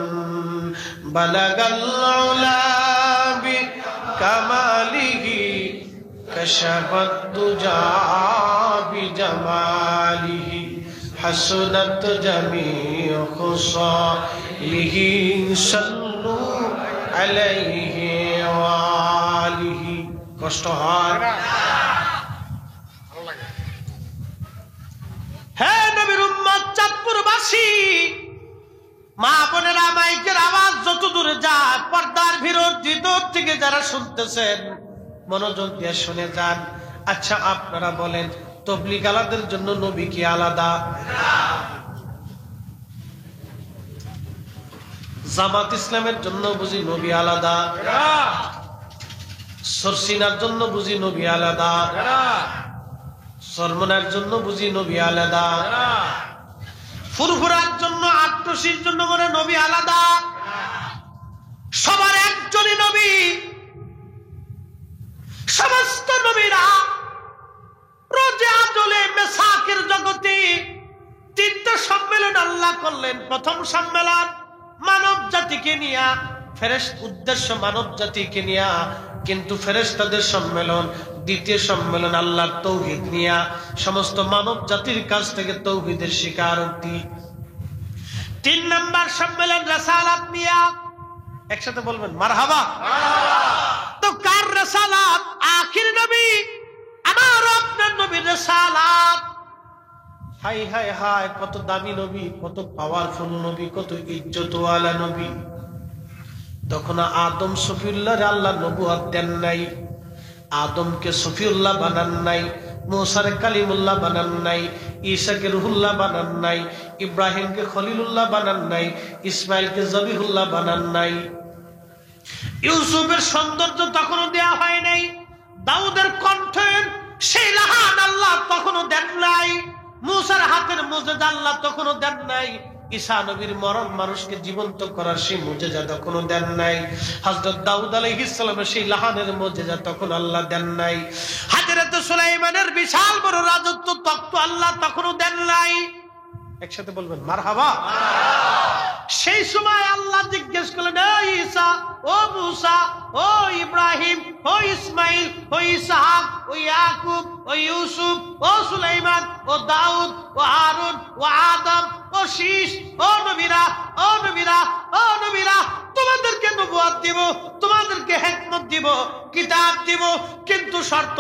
বালাগাল উলা বিকামালিহি কাশাফাত দুজা বিজামালিহি, হাসনাত জামিউ খুসালিহি, সাল্লু আলাইহি ওয়া আলিহি। কষ্ট হয়? হে নবীর উম্মত চাঁদপুরবাসী, মা বোনেরা, মাইকের আওয়াজ যত দূরে যায়, পর্দার ভিতর থেকে যারা শুনতেছেন মনোযোগ দিয়ে শুনে যান। আচ্ছা আপনারা বলেন, তবলিগ আলাদের জন্য নবী কি আলাদা? জামাত ইসলামের জন্য বুঝি নবী আলাদা? সরসিনার জন্য বুঝি নবী আলাদা? সরমনার জন্য বুঝি নবী আলাদা? ফুরফুরার জন্য, আট্টসির জন্য মনে নবী আলাদা? সবার একজনই নবী। সমস্ত নবীরা রোজে আজলে মেসাকের জগতে তিনটা সম্মেলন আল্লাহ করলেন। প্রথম সম্মেলন মানব জাতিকে নিয়া, উদ্দেশ্য মানব জাতিকে নিয়া, কিন্তু ফেরেশতাদের সম্মেলন। দ্বিতীয় সম্মেলন আল্লাহর তৌহিদ নিয়া, সমস্ত মানব জাতির কাছ থেকে তৌহিদের স্বীকারোক্তি। 3 নম্বর সম্মেলন রিসালাত নিয়া। একসাথে বলবেন মারহাবা। তো কার রিসালাত? আখির নবী আমার আপনার নবীর রিসালাত। হাই হাই হাই, কত দামি নবী, কত পাওয়ারফুল নবী, কত ইজ্জতওয়ালা নবী। তখন আদম সফিউল্লাহ আল্লাহ নবুয়ত দেন নাই, আদমকে সফিউল্লাহ বানান নাই, মুসারে কালিমুল্লাহ বানান নাই, ঈসাকে রুহুল্লাহ বানান নাই, ইব্রাহিমকে খলিলুল্লাহ বানান নাই, ইসমাইলকে জবিহুল্লাহ বানান নাই। ইউসুফের সৌন্দর্য তখনও দেয়া হয় নাই, দাউদের কণ্ঠের সেই লাহান আল্লাহ তখনও দেন নাই, মুসার হাতের মুজিজা আল্লাহ তখনও দেন নাই, ঈসা নবীর মরণ মানুষকে জীবন্ত করার সেই মুজিজা তখনও দেন নাই, হযরত দাউদ আলাইহিস সালামের সেই লাহানের মুজিজা তখন আল্লাহ দেন নাই, হযরত সুলাইমানের বিশাল বড় রাজত্ব তখ্ত আল্লাহ তখনও দেন নাই। একসাথে বলবেন মারহাবা। সেই সময় আল্লাহ জিজ্ঞেস করলেন, ও ঈসা, ও মুসা, ও ইব্রাহিম, ও ইসমাইল, ও ইসহাক, ও ইয়াকুব, ও ইউসুফ, ও সুলাইমান, ও দাউদ, ও হারুন, হারুন ও আদম ও শীষ, ও নবীরা, ও নবীরা, ও নবীরা, তোমাদেরকে নবুয়ত দিব, তোমাদেরকে হিকমত দিব, কিতাব দিব, কিন্তু শর্ত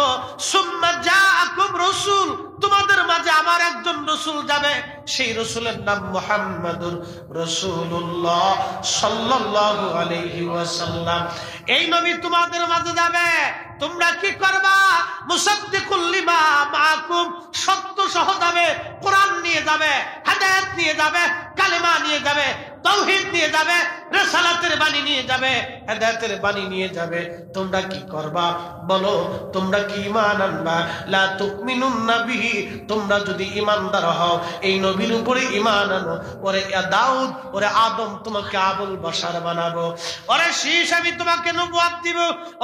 সুম্মা জাআকুম রাসূল, তোমাদের মাঝে আমার একজন রাসূল যাবে, সেই রাসূলের নাম মুহাম্মাদুর রাসূলুল্লাহ সাল্লাল্লাহু আলাইহি ওয়াসাল্লাম। এই নবী তোমাদের মাঝে যাবে, তোমরা কি করবা? মুসাদ্দিকুল লিমা মাআকুম, সত্য সহ যাবে, কোরআন নিয়ে যাবে, হেদায়েত নিয়ে যাবে, কালেমা নিয়ে যাবে, তাওহীদ নিয়ে যাবে, রিসালাতের বাণী নিয়ে যাবে, হেদায়েতের বাণী নিয়ে যাবে। তোমরা কি করবা বলো? তোমরা কি ঈমান আনবা? লা তুমিনুন্না বিহি, তোমরা যদি ঈমানদার হও, এই নবীর উপরে ঈমান আনো, ওরে দাউদ, ওরে আদম তোমাকে আবুল বাশার বানাবো, ওরে শীষ আমি তোমাকে নবুয়ত দিব,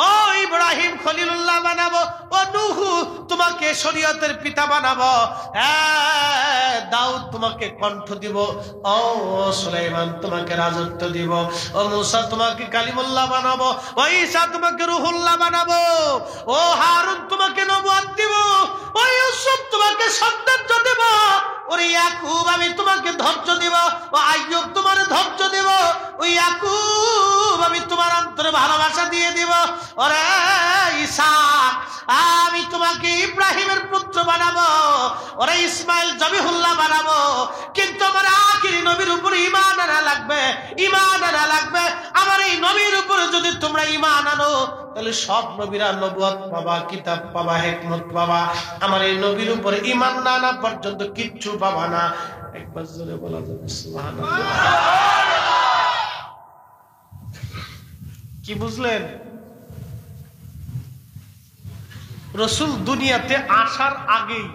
ও ইব্রাহিম খলিলুল্লাহ বানাবো, ও নূহ তোমাকে শরীয়তের পিতা বানাবো, দাউদ তোমাকে কণ্ঠ দিব, ও সুলাইমান তোমাকে রাজত্ব দিব, ও মুসা তোমাকে কালিমুল্লাহ বানাবো, ও ঈসা তোমাকে রূহুল্লাহ বানাবো, ও হারুন তোমাকে নবুয়ত দিব, ও ইউসুফ তোমাকে সৌন্দর্য দিব, ওরে ইয়াকুব আমি তোমাকে ধৈর্য দিব, ও আইয়ুব তোমার ধৈর্য দিব, ও ইয়াকুব আমি তোমার অন্তরে ভালোবাসা দিয়ে দিব, ওরে ইসহাক আমি তোমাকে ইব্রাহিমের পুত্র বানাবো, ওরে ইসমাইল জবিহুল্লাহ বানাবো। কিন্তু আমার আখিরি নবীর উপর ঈমান আনা লাগবে, ঈমান আনা লাগবে। আমার এই নবীর উপরে যদি তোমরা ঈমান আনো, তাহলে সব নবীরা নবুয়ত পাবা, কিতাব পাবা, হিকমত পাবা। আমার এই নবীর উপরে ঈমান না আনা পর্যন্ত কিচ্ছু পাবা না। একবার জোরে বলা যাবে সুবহানাল্লাহ। কি বুঝলেন? রাসূল দুনিয়াতে আসার আগেই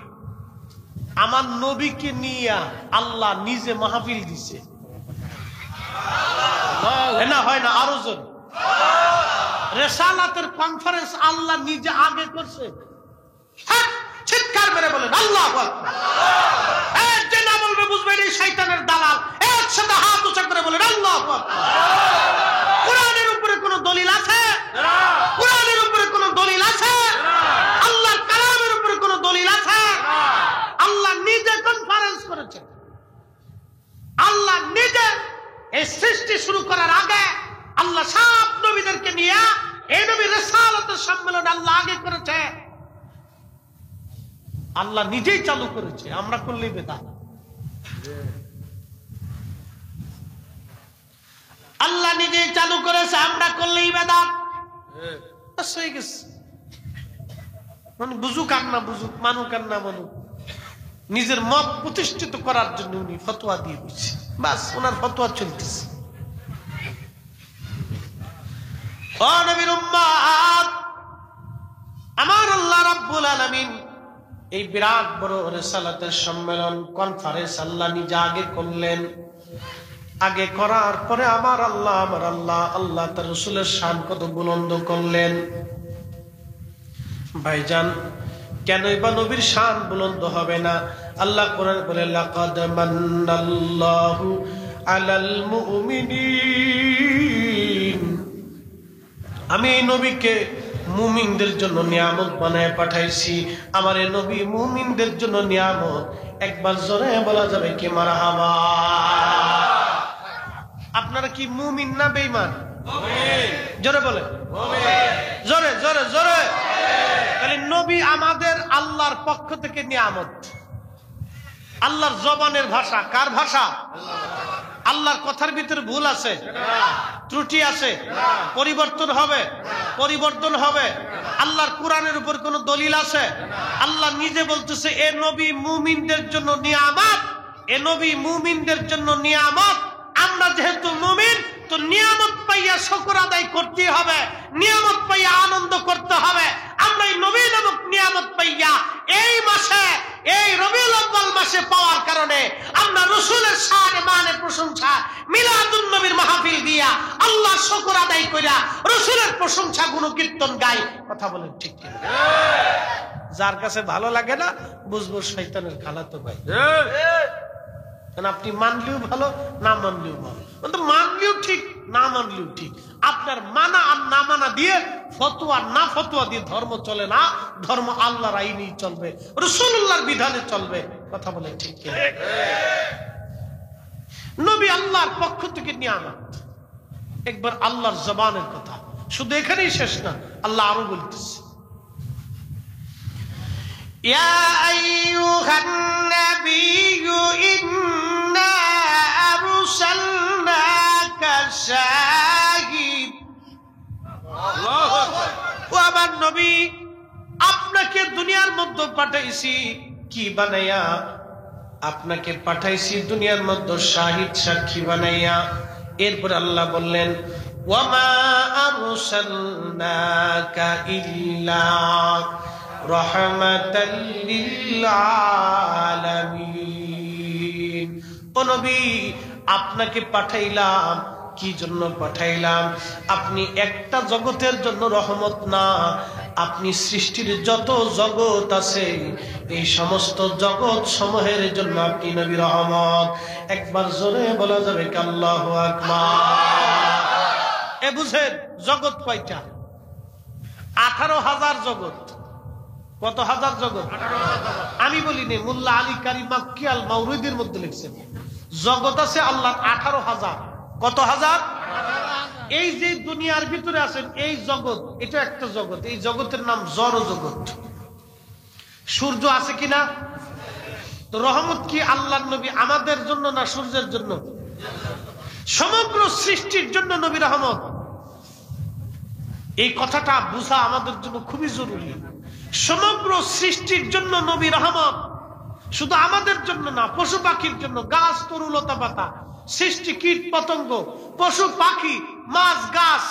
আমার নবীকে নিয়ে আল্লাহ নিজে মাহফিল দিছে, না হয় না? আরো জন রিসালাতের কনফারেন্স আল্লাহ নিজে আগে করছে। চিৎকার মেরে বলেন আল্লাহু আকবার। যে না বলবে বুঝবেন এই শয়তানের দালাল। একসাথে হাত উঁচা করে বলেন আল্লাহু আকবার। কোরআনের উপরে কোন দলিল আছে? কোরআনের উপরে কোন দলিল আছে? আল্লাহর কালামের উপরে কোন দলিল আছে? আল্লাহ নিজে কনফারেন্স করেছেন। আল্লাহ নিজে এই সৃষ্টি শুরু করার আগে আল্লাহ সব নবীদেরকে নিয়ে এই নবীর রিসালাতের সম্মেলন আল্লাহ আগে করেছে। আল্লাহ নিজেই চালু করেছে, আমরা করলেই বেদাত। আল্লাহ নিজেই চালু করেছে, আমরা করলেই বেদাত। হয়ে গেছে। মানে বুঝুক আর না বুঝুক, মানুক আর না মানুক, নিজের মত প্রতিষ্ঠিত করার জন্য উনি ফতোয়া দিয়ে দিচ্ছে, বাস ওনার ফতোয়া চলতেছে। ও নবীর উম্মত, আমার আল্লাহ রাব্বুল আলামিন এই বিরাট বড় রিসালাতের সম্মেলন কনফারেন্স আল্লাহ নিজে আগে করলেন। আগে করার পরে আমার আল্লাহ তার রাসূলের শান কত বুলন্দ করলেন। ভাইজান, কেনই বা নবীর শান বুলন্দ হবে না? আল্লাহ কোরআন বলে লাকাদ মান্নাল্লাহু আলাল মুমিনিন, আমি এই নবীকে মুমিনদের জন্য নিয়ামত বানায় পাঠাইছি। আমার এই নবী মুমিনদের জন্য নিয়ামত। একবার জোরে বলা যাবে কি মারহাবা? আপনারা কি মুমিন না বেঈমান? জোরে বলে, জোরে জোরে জোরে। তাহলে নবী আমাদের আল্লাহর পক্ষ থেকে নিয়ামত। আল্লাহর জবানের ভাষা কার ভাষা? আল্লাহর কথার ভিতরে ভুল আছে, ত্রুটি আছে, পরিবর্তন হবে, পরিবর্তন হবে। আল্লাহর কোরআনের উপর কোন দলিল আছে? আল্লাহ নিজে বলতেছে এ নবী মুমিনদের জন্য নিয়ামত, এ নবী মুমিনদের জন্য নিয়ামত। আমরা যেহেতু মুমিন, তো নিয়ামত পাইয়া শুকর আদায় করতে হবে, নিয়ামত পাইয়া আনন্দ করতে হবে। আমরা এই নবী নামক নিয়ামত পাইয়া এই মাসে, এই রবিউল আউয়াল মাসে পাওয়ার কারণে আমরা রাসূলের শানে মানে প্রশংসা মিলাদুন নবীর মাহফিল দিয়া আল্লাহ শুকর আদায় কইরা রাসূলের প্রশংসা গুণকীর্তন গাই। কথা বলেন ঠিক ঠিক? যার কাছে ভালো লাগে না বুঝবো শয়তানের খালাতো ভাই। আপনি মানলেও ভালো, না মানলেও ভালো। মানলেও ঠিক, না মানলেও ঠিক। আপনার মানা আর না মানা দিয়ে, ফতোয়া না ফতোয়া দিয়ে ধর্ম চলে না। ধর্ম আল্লাহর আইনেই চলবে, রাসূলুল্লাহর বিধানে চলবে। কথা বলে ঠিক কিনা? নবী আল্লাহর পক্ষ থেকে নিয়ামত। একবার আল্লাহর জবানের কথা, শুধু এখানেই শেষ না, আল্লাহ আরো বলতেছে, ইয়া আইয়ুহান নাবিয়্যু ইন্না আরসালনাকা শাহিদ। ও আমার নবী, আপনাকে দুনিয়ার মধ্যে পাঠাইছি কি বানাইয়া? আপনাকে পাঠাইছি দুনিয়ার মধ্যে শাহিদ, সাক্ষী বানাইয়া। এরপর আল্লাহ বললেন, ওয়ামা আরসালনাকা ইল্লা রাহমাতাল লিল আলামিন। ও নবী, আপনাকে পাঠাইলাম কি জন্য পাঠাইলাম? আপনি একটা জগতের জন্য রহমত না, আপনি সৃষ্টির যত জগৎ আছে এই সমস্ত জগৎ সমূহের জন্য আপনি নবী রহমত। একবার জোরে বলা যাবে কি আল্লাহু আকবার? এ বুঝেন জগৎ কয়টা? 18,000 জগৎ। কত হাজার জগৎ? আমি বলিনি, মোল্লা আলী কারি মাক্কি আল মাউরিদির মধ্যে লিখছেন জগৎ আছে আল্লাহ 18,000। কত হাজার? এই যে দুনিয়ার ভিতরে আছেন এই জগৎ, এটা একটা জগৎ। এই জগতের নাম জড় জগৎ। সূর্য আছে কিনা? তো রহমত কি আল্লাহর নবী আমাদের জন্য না সূর্যের জন্য? সমগ্র সৃষ্টির জন্য নবী রহমত। এই কথাটা বুঝা আমাদের জন্য খুবই জরুরি। সমগ্র সৃষ্টির জন্য নবী রহমত, শুধু আমাদের জন্য না, পশু পাখির জন্য, গাছ তরুলতা পাতা, সৃষ্টি কীট পতঙ্গ, পশু পাখি, মাছ, গাছ,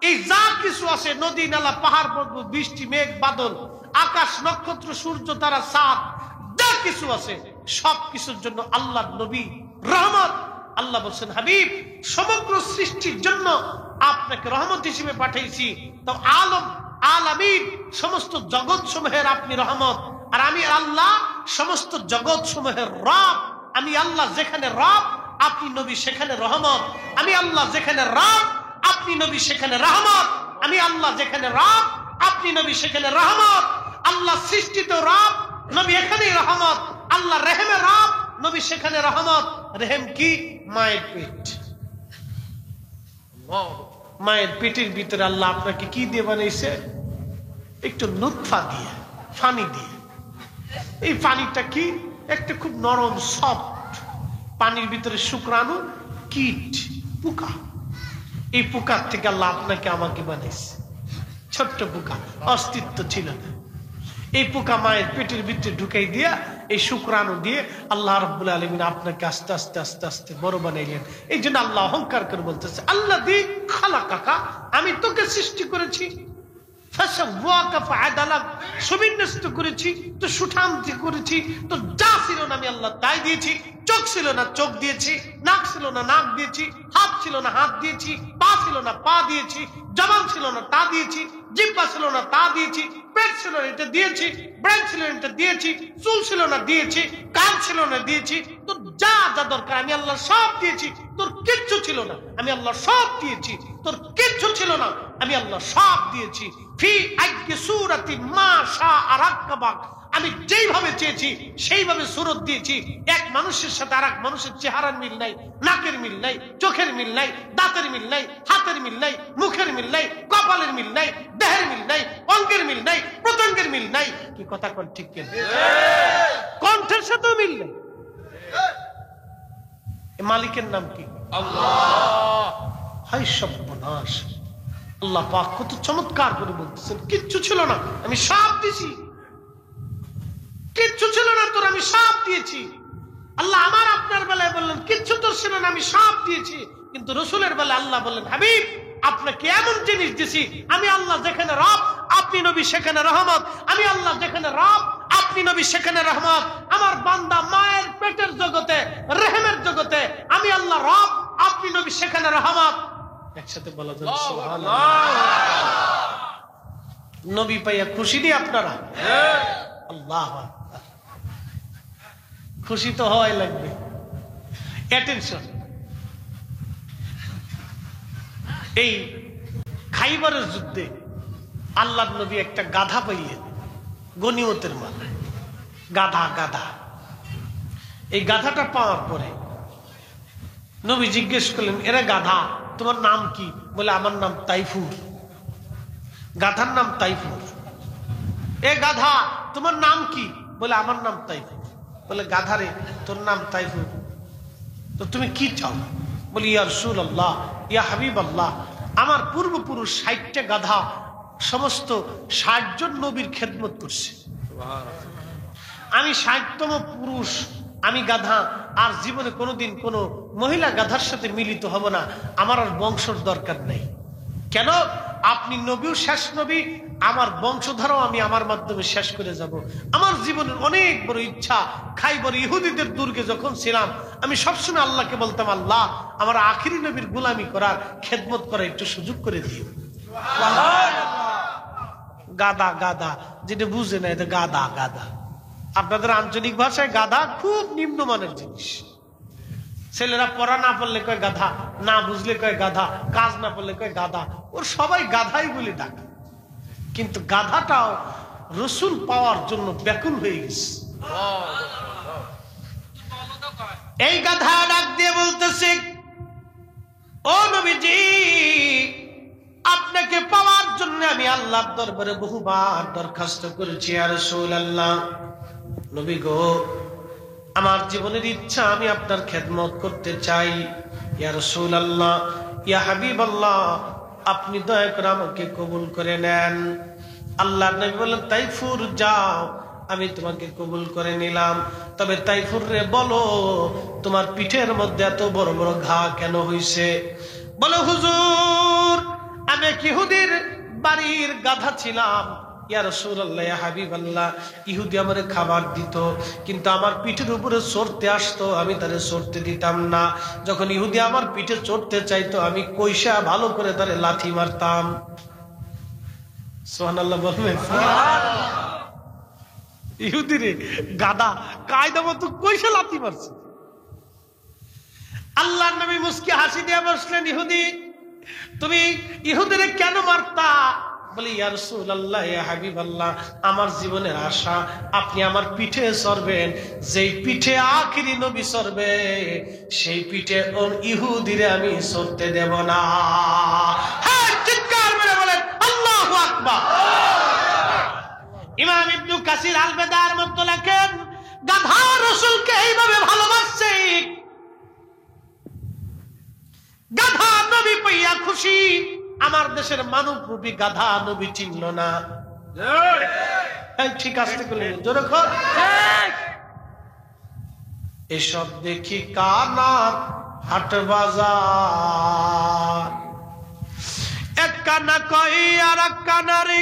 এই যা কিছু আছে, নদী নালা, পাহাড় পর্বত, বৃষ্টি, মেঘ, বাদল, আকাশ, নক্ষত্র, সূর্য, তারা, চাঁদ, যা কিছু আছে সব কিছুর জন্য আল্লাহ নবী রহমত। আল্লাহ বলছেন, হাবিব, সমগ্র সৃষ্টির জন্য আপনাকে রহমত হিসেবে পাঠাইছি। তো আলম আলামিন, সমস্ত জগৎ সমূহের আপনি রহমত। আর আমি আল্লাহ সমস্ত জগৎ সমূহের রব। আমি আল্লাহ যেখানে রব, আপনি নবী সেখানে রহমত। আমি আল্লাহ যেখানে রব, আপনি নবী সেখানে রহমত। আমি আল্লাহ যেখানে রব, আপনি নবী সেখানে রহমত। আল্লাহ সৃষ্টিত রব, নবী এখানেই রহমত। আল্লাহ রেহেমে রব, নবী সেখানে রহমত। রেহেম কি? মায়ের পেট। মায়ের পেটের ভিতরে আল্লাহ আপনাকে কি দিয়ে বানাইছে? একটু নুতফা দিয়ে, পানি দিয়ে। এই পানিটা কি? একটা খুব নরম সফট পানির ভিতরে শুক্রাণু, কীট, পোকা। এই পোকার থেকে আল্লাহ আপনাকে আমাকে বানাইছে। ছোট্ট পোকা, অস্তিত্ব ছিল না। এই পোকা মায়ের পেটের ভিতরে ঢুকাই দিয়া, এই শুক্রাণু দিয়ে আল্লাহ রাব্বুল আলামিন আপনাকে আস্তে আস্তে আস্তে আস্তে বড় বানাইলেন। এই জন্য আল্লাহ অহংকার করে বলতেছে, আল্লাহ দি খালাকাকা, আমি তোকে সৃষ্টি করেছি, সুবিন্যস্ত করেছি, তো সুঠামতি করেছি, তো যা ছিল না আমি আল্লাহ তাই দিয়েছি। চোখ ছিল না চোখ দিয়েছি, নাক ছিল না নাক দিয়েছি, হাত ছিল না হাত দিয়েছি, পা ছিল না পা দিয়েছি, জবান ছিল না তা দিয়েছি, জিহ্বা ছিল না তা দিয়েছি, পেট ছিল না এটা দিয়েছি, ব্রেন ছিল না এটা দিয়েছি, চুল ছিল না দিয়েছি, কান ছিল না দিয়েছি। তোর যা যা দরকার আমি আল্লাহ সব দিয়েছি। তোর কিচ্ছু ছিল না, আমি আল্লাহ সব দিয়েছি। তোর কিচ্ছু ছিল না, আমি আল্লাহ সব দিয়েছি। ফি আইয়ি সূরাতি মা শাআ রাক্কাবাক, আমি যেইভাবে চেয়েছি সেইভাবে সূরত দিয়েছি। এক মানুষের সাথে আরেক মানুষের চেহারার মিল নাই, নাকের মিল নাই, চোখের মিল নাই, দাঁতের মিল নাই, হাতের মিল নাই, মুখের মিল নাই, কপালের মিল নাই, দেহের মিল নাই, অঙ্গের মিল নাই, প্রত্যঙ্গের মিল নাই। কি কথা কোন ঠিক কেন? কণ্ঠের সাথেও মিল নাই। মালিকের নাম কি? আল্লাহ। হায় সর্বনাশ! আল্লাহ পাক কত চমৎকার করে বলতেছেন, কিচ্ছু ছিল না আমি সব দিয়েছি। কিচ্ছু ছিল না তোর, আমি সব দিয়েছি। আল্লাহ আমার আপনার বেলায় বললেন কিচ্ছু তোর ছিল না, আমি সব দিয়েছি। কিন্তু রসুলের বেলায় আল্লাহ বললেন, হাবিব আপনাকে এমন জিনিস দিছি, আমি আল্লাহ যেখানে রব, আপনি নবী সেখানে রহমত। আমি আল্লাহ যেখানে রব, আপনি নবী সেখানে রহমত। আমার বান্দা মায়ের পেটের জগতে, রেহেমের জগতে, আমি আল্লাহ রব, আপনি নবী সেখানে রহমত। একসাথে বলা যায় সুবহানাল্লাহ। নবী পাইয়া খুশি নি আপনারা? আল্লাহ আকবার। খুশি তো হওয়াই লাগবে। অ্যাটেনশন। এই খাইবারের যুদ্ধে আল্লাহর নবী একটা গাধা পাইলেন, গনিমতের মাল। গাধা গাধা এই গাধাটা পাওয়ার পরে নবী জিজ্ঞেস করলেন, এরা গাধা, তোমার নাম কি? বলে, আমার নাম তাইফুর। গাধার নাম তাইফুর। এ গাধা, তোমার নাম কি? বলে, আমার নাম তাইফুর। বলে, গাধারে, তোর নাম তাইফুর, তো তুমি কি চাও? বলি, ইয়া রাসূলুল্লাহ, ইয়া হাবিবাল্লাহ, আমার পূর্বপুরুষ 60টা গাধা সমস্ত 60 জন নবীর খেদমত করছে। আমি 60তম পুরুষ, আমি গাধা, আর জীবনে কোনোদিন কোনো মহিলা গাধার সাথে মিলিত হব না। আমার আর বংশর দরকার নেই। কেন? আপনি নবীও শেষ নবী, আমার বংশধারও আমি আমার মাধ্যমে শেষ করে যাব। আমার জীবনের অনেক বড় ইচ্ছা, খাইবার ইহুদিদের দুর্গে যখন ছিলাম, আমি সবসময় আল্লাহকে বলতাম, আল্লাহ, আমার আখিরি নবীর গোলামি করার, খেদমত করার একটু সুযোগ করে দিও। গাদা গাদা, যেটা বুঝে না, এটা গাদা গাদা। আপনাদের আঞ্চলিক ভাষায় গাধা খুব নিম্নমানের জিনিস। ছেলেরা পড়া না পড়লে কয় গাধা, না বুঝলে কয় গাধা, কাজ না পড়লে কয় গাধা। ওর সবাই গাধাই বলে ডাকে। কিন্তু গাধাটাও রসুল পাওয়ার জন্য ব্যাকুল হয়ে গেছে। এই গাধা ডাক দিয়ে বলতেছে, ও নবীজি, আপনাকে পাওয়ার জন্য আমি আল্লাহর দরবারে বহুবার দরখাস্ত করেছি। ইয়া রাসূলুল্লাহ, নবী গো, আমার জীবনের ইচ্ছা, আমি আপনার খেদমত করতে চাই। ইয়া রাসূলুল্লাহ, ইয়া হাবিবাল্লাহ, আপনি দয়া করে আমাকে কবুল করে নেন। আল্লাহর নবী বললেন, তাইফুর, যাও, আমি তোমাকে কবুল করে নিলাম। তবে তাইফুর রে, বলো, তোমার পিঠের মধ্যে এত বড় বড় ঘা কেন হইছে? বলো, হুজুর, আমি এক ইহুদির বাড়ির গাধা ছিলাম। ইয়া রাসূলুল্লাহ, ইয়া হাবিবাল্লাহ, ইহুদি আমারে খাবার দিত, কিন্তু আমার পিঠের উপরে চড়তে আসতো, আমি তারে চড়তে দিতাম না। যখন ইহুদি আমার পিঠে চড়তে চাইতো, আমি কইসা ভালো করে তারে লাথি মারতাম। সুবহানাল্লাহ বলবেন? ইহুদিরে গাদা কায়দা মতো কইসা লাথি মারছে। আল্লাহর নবী মুস্কি হাসি দিয়ে বসলেন, ইহুদি, তুমি ইহুদিরে কেন মারতা? বলি, ইয়া রাসূলুল্লাহ, ইয়া হাবিবাল্লাহ, আমার জীবনের আশা আপনি আমার পিঠে চড়বেন। যেই পিঠে আখিরি নবী চড়বে, সেই পিঠে ওর ইহুদিরে আমি চড়তে দেব না। হ্যাঁ, চিৎকার মেরে বলেন আল্লাহু আকবার। ইমাম ইবনে কাসির আল বেদার মধ্যে লেখেন, গাধা রাসূলকে এইভাবে ভালোবাসছে, গাধা নবী পাইয়া খুশি, আমার দেশের মানব রূপী গাধা নবী চিনল না। ঠিক আসতে করলেন, জোরে কর। এসব দেখি কানার হাট বাজার, এক কানা কই আর এক কানারে,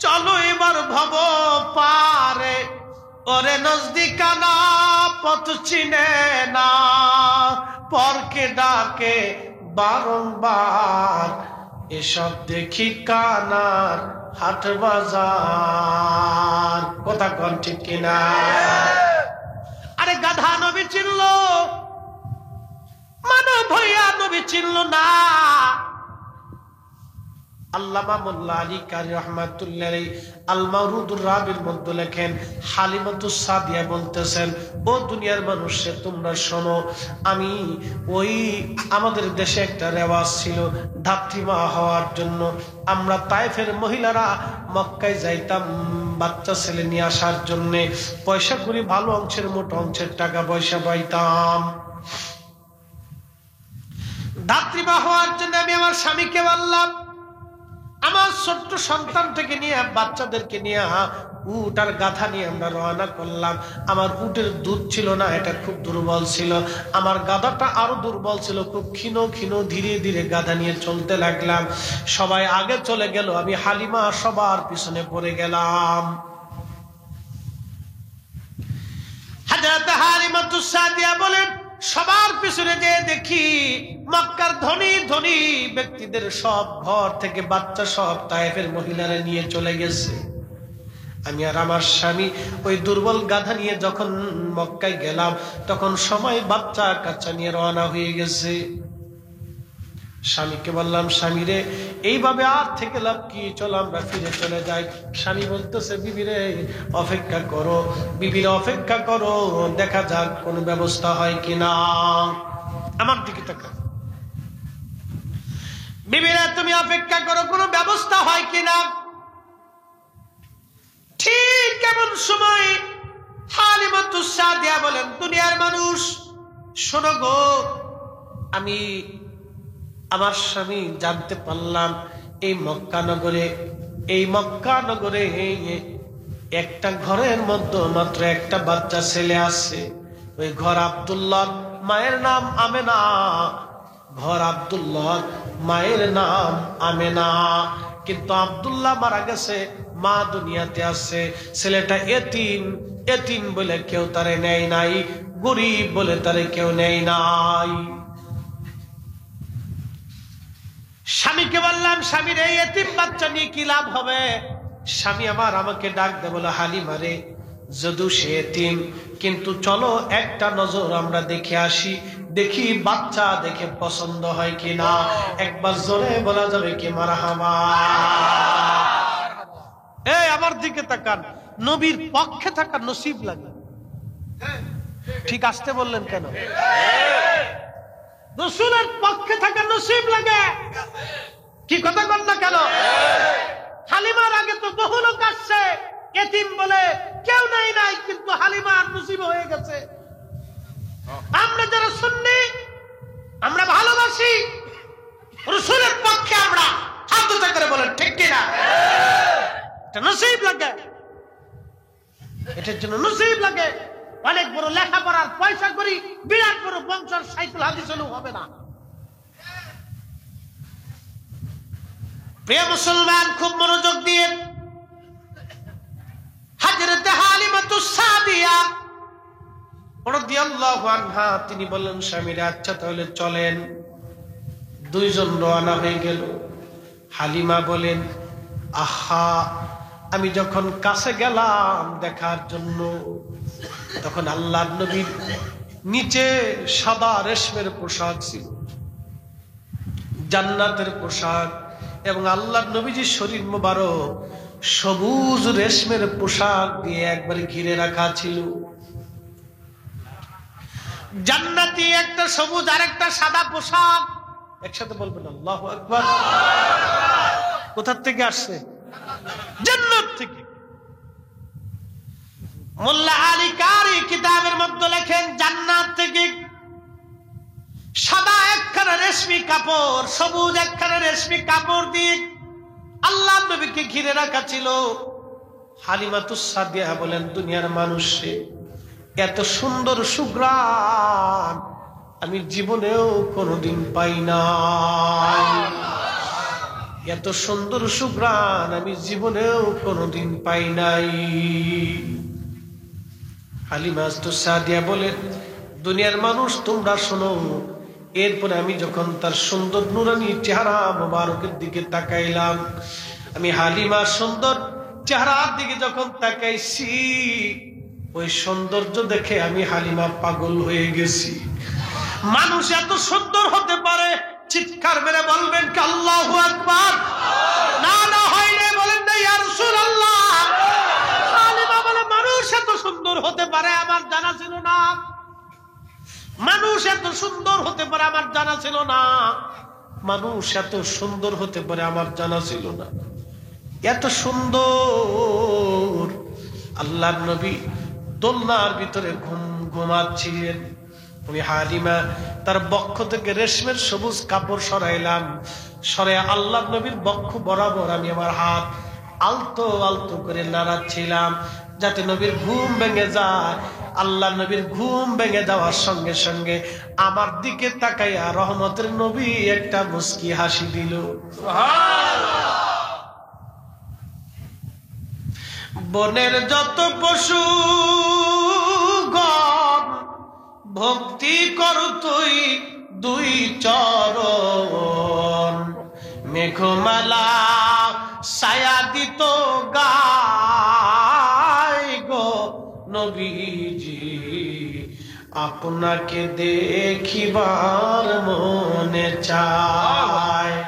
চলো এবার ভব পারে। ওরে নজদিকানা, পথ চিনে না, পরকে ডাকে বারংবার। এসব দেখি কানার হাট বাজার। কথা কন ঠিক কিনা? আরে গাধা নবী চিনল, মানব ভইয়া নবী চিনল না। আল্লামা মোল্লা আলী কারি রহমাতুল্লাহ আলাইহি আল মাওরুদুর রাবির মধ্যে লেখেন, হালিমাতুস সাদিয়া বলতেছেন, ও দুনিয়ার মানুষে তোমরা শোনো, আমি ওই আমাদের দেশে একটা রেওয়াজ ছিল ধাত্রীমা হওয়ার জন্য। আমরা তায়েফের মহিলারা মক্কায় যাইতাম বাচ্চা ছেলে নিয়ে আসার জন্য, পয়সা করি ভালো অংশের, মোটা অংশের টাকা পয়সা পাইতাম। ধাত্রীমা হওয়ার জন্য আমি আমার স্বামীকে বললাম, আমার ছোট্ট সন্তান থেকে নিয়ে বাচ্চাদেরকে নিয়ে উট আর গাধা নিয়ে আমরা রওনা করলাম। আমার উটের দুধ ছিল না, এটা খুব দুর্বল ছিল। আমার গাধাটা আরো দুর্বল ছিল, খুব ক্ষীণ ক্ষীণ। ধীরে ধীরে গাধা নিয়ে চলতে লাগলাম। সবাই আগে চলে গেল, আমি হালিমা সবার পিছনে পড়ে গেলাম। হযরত হালিমাতুস সাদিয়া বলেন, সবার পিছনে যে দেখি মক্কার ধনী ধনী ব্যক্তিদের সব ঘর থেকে বাচ্চা সব তায়েফের মহিলারা নিয়ে চলে গেছে। আমি আর আমার স্বামী ওই দুর্বল গাধা নিয়ে যখন মক্কায় গেলাম, তখন সময় বাচ্চা কাচ্চা নিয়ে রওনা হয়ে গেছে। স্বামীকে বললাম, স্বামী রে এইভাবে আর থেকে লাভ কি, চলো আমরা ফিরে চলে যাই। স্বামী বলতেছে, বিবি রে অপেক্ষা করো, বিবির অপেক্ষা করো, দেখা যাক কোন ব্যবস্থা হয় কিনা। আমার দিকে তাকা, বিবি রে তুমি অপেক্ষা করো, কোন ব্যবস্থা হয় কিনা। ঠিক এমন সময় হালিমাতুস সাদিয়া বলেন, দুনিয়ার মানুষ শোনো গো, আমি আমার স্বামী জানতে পারলাম এই মক্কা নগরে একটা ঘরের মধ্যে মাত্র একটা বাচ্চা ছেলে আছে। ওই ঘর আব্দুল্লাহ, মায়ের নাম আমেনা। ঘর আব্দুল্লাহ, মায়ের নাম আমেনা। কিন্তু আব্দুল্লাহ মারা গেছে, মা দুনিয়াতে আছে। ছেলেটা এতিম বলে কেউ তারে নেয় নাই, গরিব বলে তারে কেউ নেয় নাই। স্বামীকে বললাম, স্বামীর এই এতিম বাচ্চা নিয়ে কি লাভ হবে? স্বামী আমার আমাকে ডাক দে, বলে হালিমা রে, যদিও সে এতিম, কিন্তু চলো একটা নজর আমরা দেখে আসি, দেখি বাচ্চা দেখে পছন্দ হয় কিনা। একবার জোরে বলা যাবে কি মারহাবা? এই আমার দিকে তাকান, নবীর পক্ষে থাকা নসিব লাগে। ঠিক আসতে বললেন কেন? রাসূলের পক্ষে থাকা নসিব লাগে। কি কথা বল না কেন? হালিমার আগে তো বহু লোক আসছে, এতিম বলে কেউ নাই, কিন্তু হালিমার নসিব হয়ে গেছে। আমরা যারা সুন্নি, আমরা ভালোবাসি রাসূলের পক্ষে, আমরা হাত উঁচা করে বলেন ঠিক কিনা? এটা নসিব লাগে, এটার জন্য নসিব লাগে। অনেক বড় লেখাপড়ার পয়সা করি, বিরাট বড় বংশের সাইকেল হাদিস হলেও হবে না। প্রিয় মুসলমান, খুব মনোযোগ দিয়ে হযরত হালিমাতুস সাদিয়া রাদিয়াল্লাহু আনহা তিনি বললেন, স্বামীরা আচ্ছা তাহলে চলেন। দুইজন রওনা হয়ে গেল। হালিমা বলেন, আহা, আমি যখন কাছে গেলাম দেখার জন্য, তখন আল্লাহর নবীর নিচে সাদা রেশমের পোশাক ছিল, জান্নাতের পোশাক, এবং আল্লাহর নবীজির শরীর মোবারক সবুজ রেশমের পোশাক দিয়ে একবারে ঘিরে রাখা ছিল। জান্নাতি একটা সবুজ আর একটা সাদা পোশাক, একসাথে বলবেন আল্লাহু আকবার। কোথা থেকে আসছে? জান্নাত থেকে। মোল্লা আলী কারি কিতাবের মধ্যে লেখেন, জান্নাত থেকে সাদা একখানা রেশমি কাপড়, সবুজ একখানা রেশমি কাপড় দিয়ে আল্লাহর নবীকে ঘিরে রাখা ছিল। হালিমাতুস সাদিয়া বলেন, দুনিয়ার মানুষে এত সুন্দর সুঘ্রাণ আমি জীবনেও কোনোদিন পাই নাই, এত সুন্দর সুঘ্রাণ আমি জীবনেও কোনোদিন পাই নাই। হালিমাতুস সাদিয়া বলেন, দুনিয়ার মানুষ তোমরা শোনো। এরপরে আমি যখন তার সুন্দর নুরানি চেহারা মোবারকের দিকে তাকাইলাম, আমি হালিমার সুন্দর চেহারার দিকে যখন তাকাইছি, ওই সৌন্দর্য দেখে আমি হালিমা পাগল হয়ে গেছি। মানুষ এত সুন্দর হতে পারে? চিৎকার মেরে বলবেন কি আল্লাহু আকবার? না হয় না, বলেন না ইয়া রাসূলুল্লাহ। হালিমা বলে, মানুষ এত সুন্দর হতে পারে আমার জানা ছিল না, মানুষ এত সুন্দর হতে পারে আমার জানা ছিল না, মানুষ এত সুন্দর হতে পারে আমার জানা ছিল না। এত সুন্দর। আল্লাহর নবী দোলনার ভিতরে ঘুমাচ্ছিলেন। আমি হালিমা তার বক্ষ থেকে রেশমের সবুজ কাপড় সরাইলাম, সরাই আল্লাহর নবীর বক্ষ বরাবর আমি আমার হাত আলতো আলতো করে নাড়াচ্ছিলাম, যাতে নবীর ঘুম ভেঙে যায়। আল্লাহ নবীর ঘুম ভেঙে যাওয়ার সঙ্গে সঙ্গে আমার দিকে তাকাইয়া রহমতের নবী একটা মুস্কি হাসি দিল। বনের যত পশু গণ ভক্তি কর তুই দুই চরণ, মেঘমালা ছায়া দিত গায় গো নবীজি আপনাকে দেখিবার মনে চায়,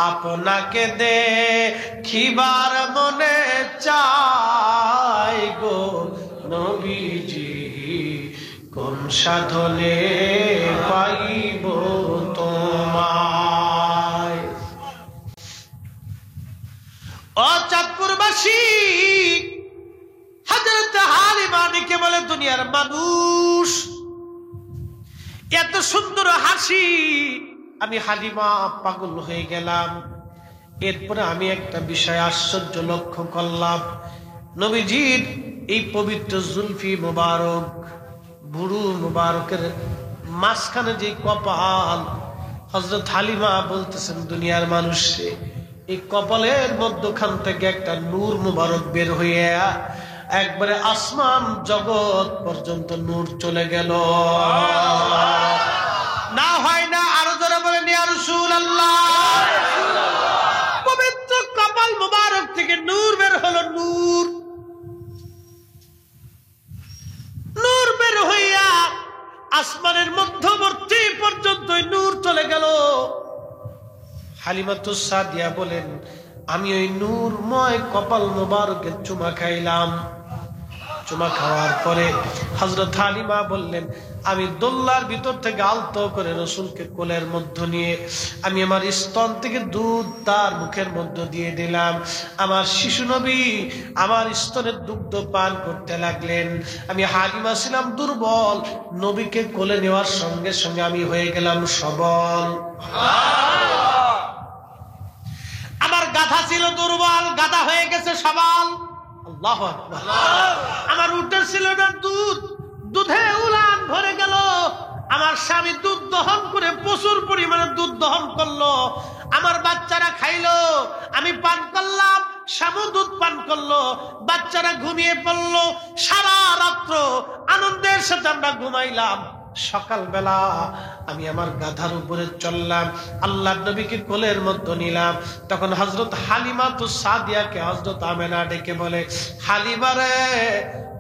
আপনাকে দেখিবার মনে চায় গো নবীজি, কোন সাধনে পাইব তোমায়। ও চাঁদপুরবাসী, হযরত হালিমা ডেকে বলে, দুনিয়ার মানুষ, এত সুন্দর হাসি, আমি হালিমা পাগল হয়ে গেলাম। এরপরে আমি একটা বিষয় আশ্চর্য লক্ষ্য করলাম, নবীজির এই পবিত্র জুলফি মুবারক, ভুরু মুবারকের মাঝখানে যে কপাল, হযরত হালিমা বলতেছেন, দুনিয়ার মানুষ, এই কপালের মধ্যখান থেকে একটা নূর মুবারক বের হইয়া একবারে আসমান জগৎ পর্যন্ত নূর চলে গেল। না হয় না, আরো যারা বলেন ইয়া রাসূলুল্লাহ, পবিত্র কপাল মুবারক থেকে নূর বের হলো, নূর, নূর বের হইয়া আসমানের মধ্যবর্তী পর্যন্ত নূর চলে গেল। হালিমাতুস সাদিয়া বলেন, আমি ওই নূরময় কপাল মুবারকের চুমা খাইলাম। চুমা খাওয়ার পরে হযরত হালিমা বললেন, আমি দোল্লার ভিতর থেকে আলতো করে রসুলকে কোলের মধ্যে নিয়ে আমি আমার স্তন থেকে দুধ তার মুখের মধ্যে দিয়ে দিলাম। আমার শিশু নবী আমার স্তনের দুগ্ধ পান করতে লাগলেন। আমি হালিমা ছিলাম দুর্বল, নবীকে কোলে নেওয়ার সঙ্গে সঙ্গে আমি হয়ে গেলাম সবল। আমার গাধা ছিল দুর্বল, গাধা হয়ে গেছে সবল। আল্লাহু আকবার। আমার উটের ছিল না দুধ, দুধে উলান ভরে গেল। আমার স্বামী দুধ দহন করে প্রচুর পরিমাণে দুধ দহন করলো, আমার বাচ্চারা খাইলো, আমি পান করলাম, স্বামী দুধ পান করলো, বাচ্চারা ঘুমিয়ে পড়লো। সারা রাত্র আনন্দের সাথে আমরা ঘুমাইলাম। সকালবেলা আমি আমার গাধার উপরে চললাম, আল্লাহর নবীকে কোলের মধ্যে নিলাম। তখন হযরত হালিমাতুস সাদিয়াকে হযরত আমেনা ডেকে বলে, হালিমা রে,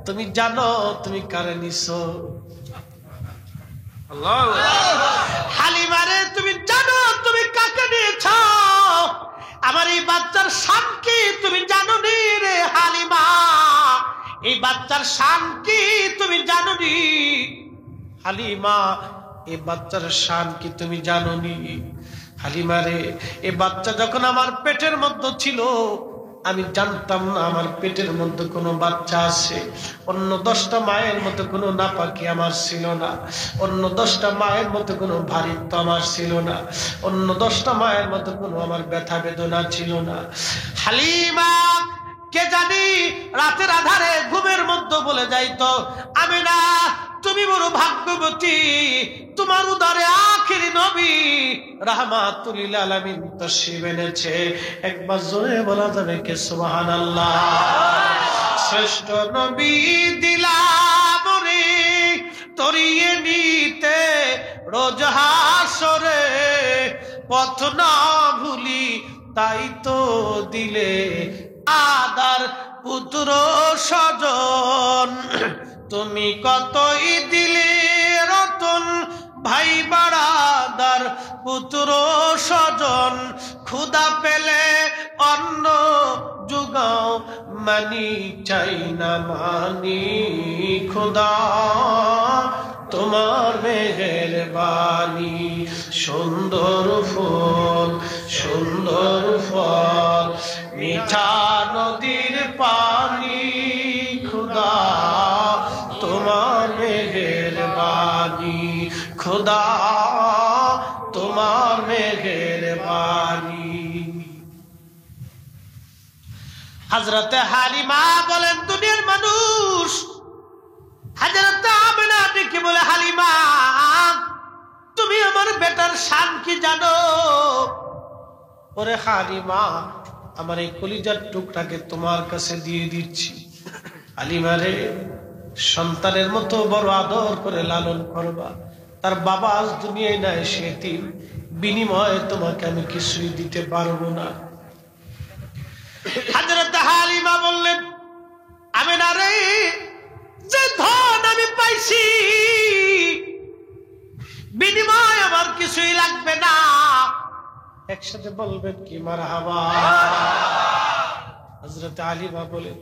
তুমি জানো তুমি কারে নিছো? হালিমা রে, তুমি জানো তুমি কাকে নিয়েছ? আমার এই বাচ্চার শান কি তুমি জানো নি রে হালিমা? এই বাচ্চার শান কি তুমি জানো নি হালিমা? এই বাচ্চার শান কি তুমি জানো নি? হালিমা রে, এই বাচ্চা যখন আমার পেটের মধ্যে ছিল, আমি জানতাম না আমার পেটের মধ্যে কোনো বাচ্চা আছে। অন্য 10টা মায়ের মতো কোনো নাপাকি আমার ছিল না, অন্য 10টা মায়ের মতো কোনো ভারিত্ব আমার ছিল না, অন্য 10টা মায়ের মতো কোনো আমার ব্যথা বেদনা ছিল না। হালিমা কে জানি রাতের আধারে ঘুমের মধ্যে বলে যাইতো, আমিনা তুমি বড় ভাগ্যবতী, তোমার উদরে আখিরি নবী রাহমাতুল লিল আলামিন তাশরীফ এনেছে। একবার জোরে বলা যাবে কি সুবহানাল্লাহ। শ্রেষ্ঠ নবী দিলাম রে তরিয়ে নিতে রোজ হাসরে, পথ না ভুলি তাই তো দিলে আদার পুত্র স্বজন। তুমি কতই দিলে রতন ভাই বাড়াদার পুত্র স্বজন, ক্ষুধা পেলে অন্ন জুগাও মানি চাই না মানি, খোদা তোমার মেহেরবানি। সুন্দর ফুল সুন্দর ফল মিঠা নদীর পানি, খোদা তোমার মেহেরবানি, খোদা তোমার মেহেরবানি। হযরতে হালিমা বলেন, দুনিয়ার মানুষ, হযরতে আমেনা ডেকে বলে, হালিমা তুমি আমার বেটার শান কি জানো? ওরে হালিমা, আমার এই কলিজার টুকরাকে তোমার কাছে দিয়ে দিচ্ছি। হালিমা রে, সন্তানের মতো বড় আদর করে লালন করবা। তার বাবা আজ দুনিয়ায় নাই, সে এতিম, বিনিময়ে তোমাকে আমি কিছুই দিতে পারবো না। হযরত হালিমা বললেন, আমেনা রে, যে ধন আমি পাইছি কিছুই লাগবে না। একসাথে বলবেন কি মারহাবা। হযরত আলী মা বলেন,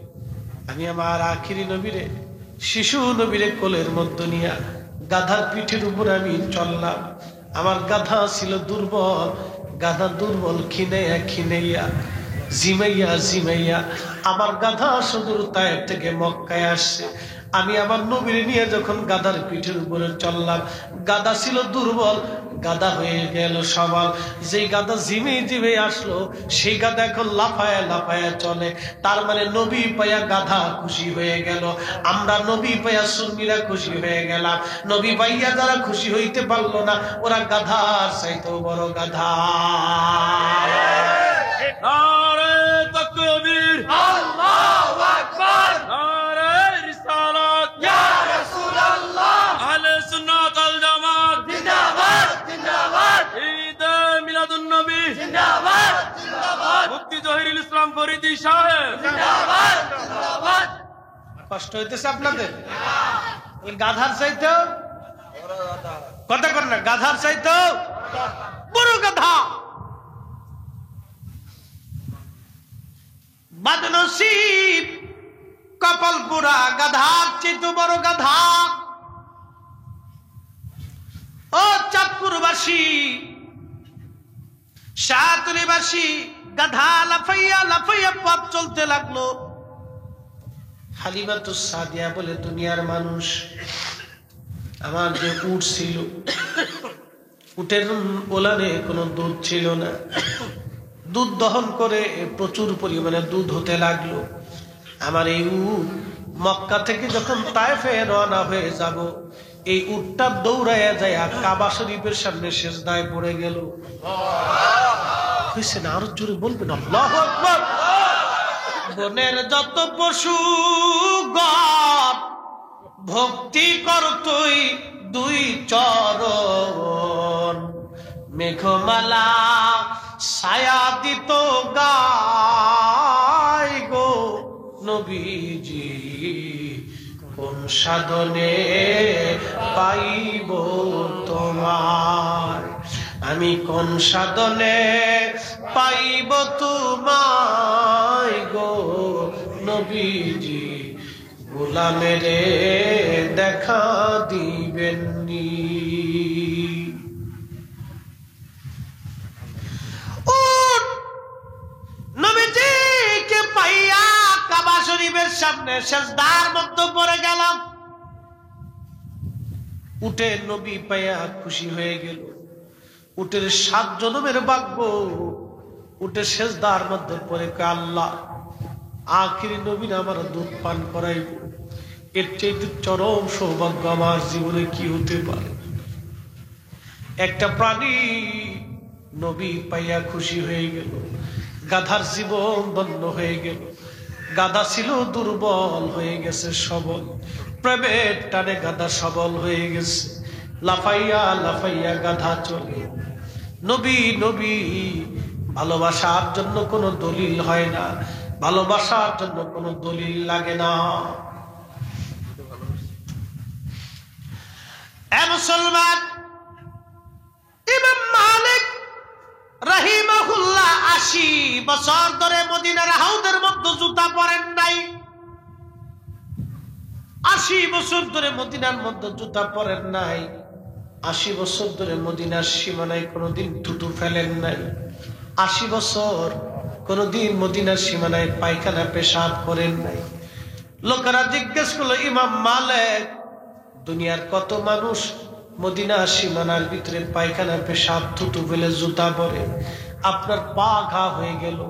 আমি আমার আখিরি নবীরে, শিশু নবীরে কোলের মধ্যে নিয়ে গাধার পিঠের উপর আমি চললাম। আমার গাধা ছিল দুর্বল, গাধা দুর্বল, খিনাইয়া খিনাইয়া জিমাইয়া জিমাইয়া আমার গাধা সুদূর তায়েফ থেকে মক্কায় আসছে। আমি আমার নবীর নিয়ে যখন গাধার পিঠের উপরে চললাম, গাধা ছিল দুর্বল, গাধা হয়ে গেল সবল। যেই গাধা জিমে জিমে আসলো, সেই গাধা এখন লাফায়া লাফায়া চলে। তার মানে নবী পাইয়া গাধা খুশি হয়ে গেল, আমরা নবী পাইয়া সুন্নিরা খুশি হয়ে গেলাম। নবী পাইয়া যারা খুশি হইতে পারলো না, ওরা গাধার চাইতেও বড় গাধা। নারে তাকবীর, আল্লাহু আকবার, নারে রিসালাত, ইয়া রাসূলুল্লাহ, আহলে সুন্নাত ওয়াল জামাত জিন্দাবাদ জিন্দাবাদ, ঈদ মিলাদুন নবী জিন্দাবাদ জিন্দাবাদ, মুফতি জহিরুল ইসলাম ফরিদী সাহেব জিন্দাবাদ জিন্দাবাদ। কষ্ট হইতেছে আপনাদের? গাধার চাইতেও কথা কর না, গাধার চাইতেও বড় গাধা। বদনসিব কপাল পুরা গাধার চেয়ে বড় গাধা। ও চাঁদপুরবাসী, শাহতলীবাসী, গাধা লাফাইয়া লাফাইয়া পথ চলতে লাগলো। হালিমাতুস সাদিয়া বলে, দুনিয়ার মানুষ, আমার যে উট ছিল, উটের ওলানে কোনো দুধ ছিল না। দুধ দহন করে প্রচুর পরিমাণে দুধ হতে লাগলো। আমার এই উট মক্কা থেকে যখন তায়েফে রওনা হয়ে যাব, এই উটটা দৌড়াইয়া যায় কাবা শরীফের সামনে সিজদায় পড়ে গেল। হয়েছে না? আরো জোরে বলবেন আল্লাহু আকবার। বনের যত পশু গণ ভক্তি কর তুই দুই চরণ, মেঘমালা ছায়া দিত গায় গো নবীজি, কোন সাধনে পাইব তোমার, আমি কোন সাধনে পাইব তোমায় গো নবীজি, গোলামেরে দেখা দিবেননি। নবীজিকে পাইয়া কাবা শরীফের সামনে সিজদার মধ্যে পড়ে গেলাম। উঠে নবী পাইয়া খুশি হয়ে গেল। উটের 7 জনমের ভাগ্য, উঠে সিজদার মধ্যে পড়ে কয়, আল্লাহ আখিরি নবী আমার দুধ পান করাইব, এর চাইতে চরম সৌভাগ্য আমার জীবনে কি হতে পারে। একটা প্রাণী নবী পাইয়া খুশি হয়ে গেল, গাধার জীবন ধন্য হয়ে গেল। গাধা ছিল দুর্বল, হয়ে গেছে সবল। প্রেমের টানে গাধা সবল হয়ে গেছে। লাফাইয়া লাফাইয়া গাধা চলে। নবী নবী, ভালোবাসার জন্য কোনো দলিল হয় না, ভালোবাসার জন্য কোনো দলিল লাগে না। এ মুসলমান, ইমাম মালিক রাহিমাহুল্লাহ 80 বছর ধরে মদিনার হাউদের মধ্যে জুতা পরেন নাই। 80 বছর ধরে মদিনার মধ্যে জুতা পরেন নাই। 80 বছর ধরে মদিনার সীমানায় কোনোদিন থুতু ফেলেন নাই। 80 বছর কোনোদিন মদিনার সীমানায় পায়খানা পেশাব করেন নাই। লোকেরা জিজ্ঞেস করলো, ইমাম মালিক, দুনিয়ার কত মানুষ মদিনার সীমানার ভিতরে পায়খানা পেশাব থুতু ফেলে জুতা পরে, আপনার পা ঘা হয়ে গেল,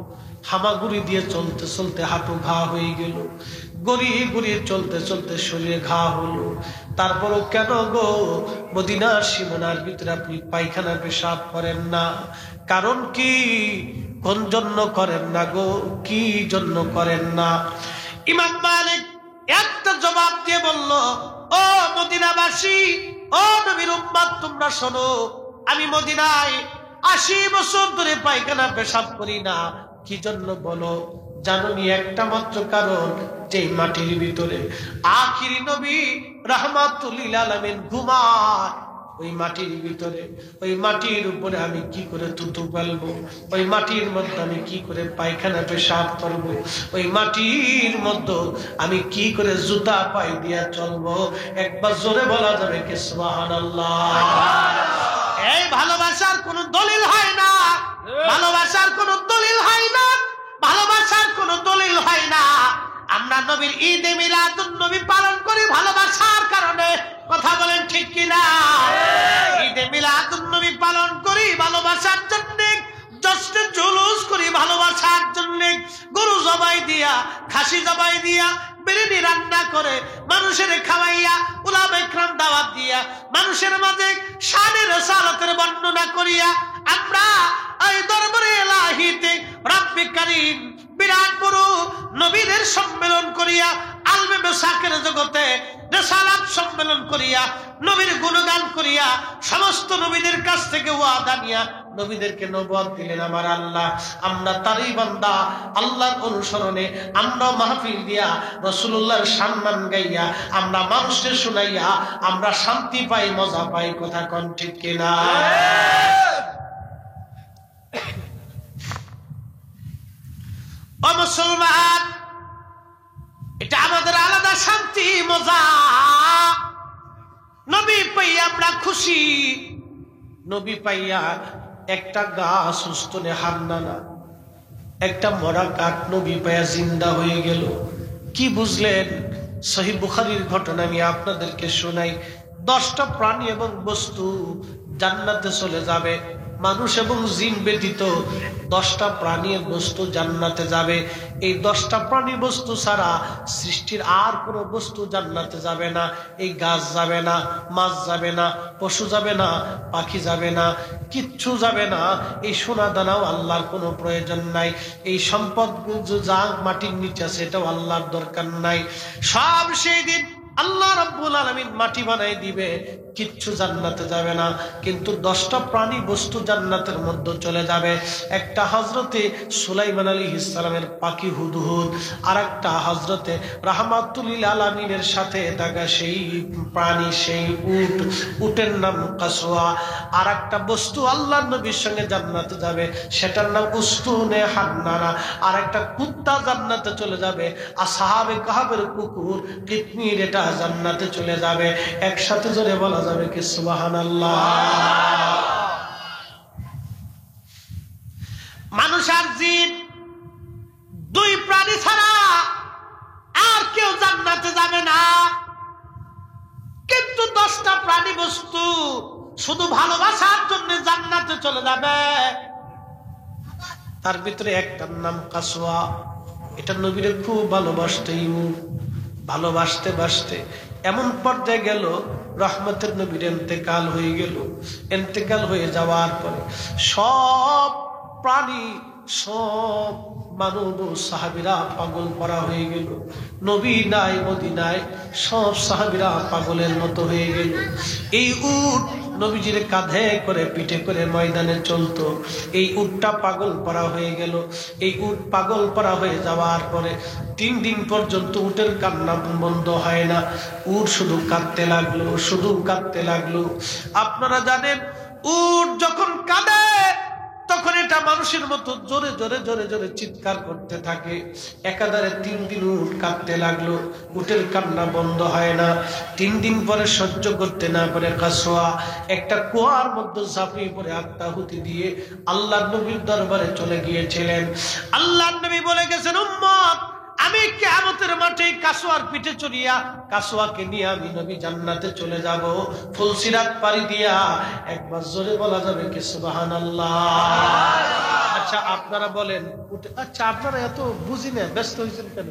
হামাগুড়ি দিয়ে চলতে চলতে হাঁটু ঘা হয়ে গেল, গড়িয়ে গড়িয়ে চলতে চলতে শরীরে ঘা হলো, তারপরও কেন গো মদিনার সীমানার ভিতরে আপনি পায়খানা পেশাব করেন না? কারণ কি? কোন জন্য করেন না গো? কি জন্য করেন না? ইমাম মালিক একটা জবাব দিয়ে বলল, ও মদিনাবাসী, ও নবীর উম্মত, তোমরা শোনো, আমি মদিনায় 80 বছর ধরে পায়খানা পেশাব করি না। কি জন্য বলো? জানুনি? একটা মাত্র কারণ, যে মাটির ভিতরে আখিরি নবী রাহমাতুল লিল আলামিন ঘুমায়, ওই মাটির ভিতরে, ওই মাটির উপরে আমি কি করে থুতু ফেলবো, ওই মাটির মধ্যে আমি কি করে পায়খানা পেশাব করবো, ওই মাটির মধ্যে আমি কি করে জুতা পাই দিয়া চলবো। একবার জোরে বলা যাবে কি সুবহানাল্লাহ। এই ভালোবাসার কোন দলিল হয় না, ভালোবাসার কোন দলিল হয় না, ভালোবাসার কোন দলিল হয় না। আমরা নবীর ঈদে মিলাদুন নবী পালন করি ভালোবাসার কারণে। কথা বলেন ঠিক কিনা? ঈদে মিলাদুন নবী পালন করি ভালোবাসার জন্য, জশ্নে জুলুস করি ভালোবাসার জন্য। গরু জবাই দিয়া, খাসি জবাই দিয়া, বিরিয়ানি রান্না করে মানুষের খাওয়াইয়া, উলামা ইকরাম দাওয়াত দিয়া, মানুষের মাঝে শানে রিসালাতের বর্ণনা করিয়া আমরা এই দরবারে ইলাহিতে রব্বে কারীম বিরাট বড় নবীদের সম্মেলন করিয়া, আলমে মেসাকের জগতে রিসালাত সম্মেলন করিয়া, নবীর গুণগান করিয়া, সমস্ত নবীদের কাছ থেকে ওয়াদা নিয়া নবীদেরকে নবুয়ত দিলেন আমার আল্লাহ। আমরা তারই বান্দা, আল্লাহর অনুসরণে আমরা মাহফিল দিয়া রাসূলুল্লাহর সম্মান গাইয়া, আমরা মানুষকে শুনাইয়া আমরা শান্তি পাই, মজা পাই। কথা কোন ঠিক কিনা? ও মুসলমান, এটা আমাদের আলাদা শান্তি, মজা। নবী পাইয়া আমরা খুশি, নবী পাইয়া একটা গাছ সুস্থ নে হান্নানা, একটা মরা কাঠ নবী পাইয়া জিন্দা হয়ে গেল। কি বুঝলেন? সহিহ বুখারীর ঘটনা আমি আপনাদেরকে শোনাই। 10টা প্রাণী এবং বস্তু জান্নাতে চলে যাবে, মানুষ এবং জিন ব্যতীত 10টা প্রাণী বস্তু জান্নাতে যাবে। এই 10টা প্রাণী বস্তু ছাড়া সৃষ্টির আর কোনো বস্তু জান্নাতে যাবে না। এই গাছ যাবে না, মাছ যাবে না, পশু যাবে না, পাখি যাবে না, কিচ্ছু যাবে না। এই সোনা দানাও আল্লাহর কোনো প্রয়োজন নাই। এই সম্পদ যা মাটির নিচে আছে এটাও আল্লাহর দরকার নাই। সব সেই দিন আল্লাহ রাব্বুল আলামিন মাটি বানাই দিবে, কিচ্ছু জান্নাতে যাবে না। কিন্তু 10টা প্রাণী বস্তু জান্নাতের মধ্যে চলে যাবে। একটা হযরতে সুলাইমান আলাইহিস সালামের পাখি হুদহুদ, আর একটা হযরতে রাহমাতুল লিল আলামিনের সাথে থাকা সেই প্রাণী, সেই উট, উটের নাম কাসওয়া। আর একটা বস্তু আল্লাহর নবীর সঙ্গে জান্নাতে যাবে, সেটার নাম উস্তুনে হান্নানা। আর একটা কুত্তা জান্নাতে চলে যাবে, আসহাবে কাহাবের কুকুর কিতমির, এটা জান্নাতে চলে যাবে। একসাথে জোরে বলা যাবে কি সুবহানাল্লাহ। মানুষ আর জিন, 2 প্রাণী ছাড়া আর কেউ জান্নাতে যাবে না। কিন্তু 10টা প্রাণী বস্তু শুধু ভালোবাসার জন্য জান্নাতে চলে যাবে। তার ভিতরে একটার নাম কাসওয়া। এটা নবীরে খুব ভালোবাসতেই, ভালোবাসতে বাসতে এমন পর্যায়ে গেল, রহমতের নবীর ইন্তেকাল হয়ে গেল। ইন্তেকাল হয়ে যাওয়ার পরে সব প্রাণী, সব মানব সাহাবীরা পাগল করা হয়ে গেল। নবী নাই মদিনায়, সব সাহাবীরা পাগলের মতো হয়ে গেল। এই উট নবীজির কাঁধে করে পিঠে করে ময়দানে চলতো। এই উটটা পাগল করা হয়ে গেল। এই উট পাগল করা হয়ে যাওয়ার পরে 3 দিন পর্যন্ত উটের কান্না বন্ধ হয় না। উট শুধু কাঁদতে লাগলো, শুধু কাঁদতে লাগলো। আপনারা জানেন, উট যখন কাঁদে তখন এটা মানুষের মতো জোরে জোরে জোরে জোরে চিৎকার করতে থাকে। একাধারে 3 দিন উট কাঁদতে লাগলো, উটের কান্না বন্ধ হয় না। 3 দিন পরে সহ্য করতে না পারে কাসওয়া একটা কুয়ার মধ্যে ঝাঁপিয়ে পড়ে আত্মাহুতি দিয়ে আল্লাহর নবীর দরবারে চলে গিয়েছিলেন। আল্লাহর নবী বলে গেছেন, উম্মত, আমি কিয়ামতের মাঠে কাসওয়ার পিঠে চড়িয়া কাসওয়াকে নিয়ে আমি নবী জান্নাতে চলে যাব, ফুলসিরাত পাড়ি দিয়া। একবার জোরে বলা যাবে কি সুবহানাল্লাহ। আচ্ছা আপনারা বলেন, আচ্ছা আপনারা এত বুঝি না, ব্যস্ত হয়েছেন কেন?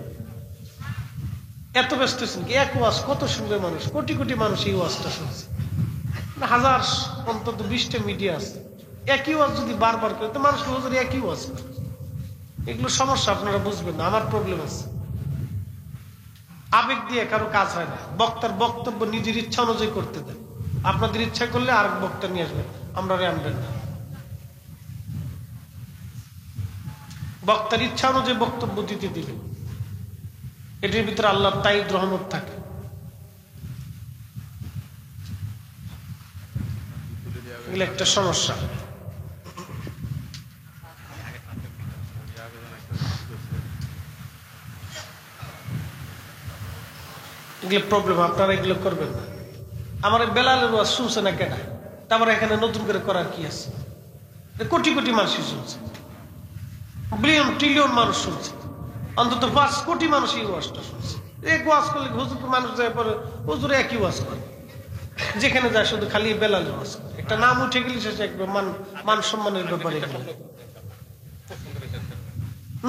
এত ব্যস্ত হয়েছেন কি? এক ওয়াজ কত শুনবে মানুষ, কোটি কোটি মানুষ এই ওয়াজটা শুনছে। হাজার অন্তত 20টা মিডিয়া আছে। একই ওয়াজ যদি বারবার করে তো মানুষ একই ওয়াজ করে। এগুলো সমস্যা, আপনারা বুঝবেন না। আমার প্রবলেম আছে, আবেগ দিয়ে কারো কাজ হয় না। বক্তার বক্তব্য নিজের ইচ্ছা অনুযায়ী করতে দেন। আপনাদের ইচ্ছা করলে আরেক বক্তা নিয়ে আসবেন, আমরা আনবেন না। বক্তার ইচ্ছা অনুযায়ী বক্তব্য দিতে দিবেন। এটির ভিতরে আল্লাহর তাইদ রহমত থাকে। এগুলো একটা সমস্যা। এগুলো প্রবলেম, আপনারা এগুলো করবেন না। আমার বেলালের ওয়াজ শুনছে না কেন? তারপরে এখানে নতুন করে করার কি আছে? কোটি কোটি মানুষই শুনছে, বিলিয়ন ট্রিলিয়ন মানুষ শুনছে, অন্তত 5 কোটি মানুষ এই ওয়াজটা শুনছে। এক ওয়াজ করলে হুজুর মানুষ যায় পরে হুজুরে একই ওয়াজ করে, যেখানে যায় শুধু খালি বেলালের ওয়াজ করে। একটা নাম উঠে গেলে শেষে একবার মান সম্মানের ব্যাপারে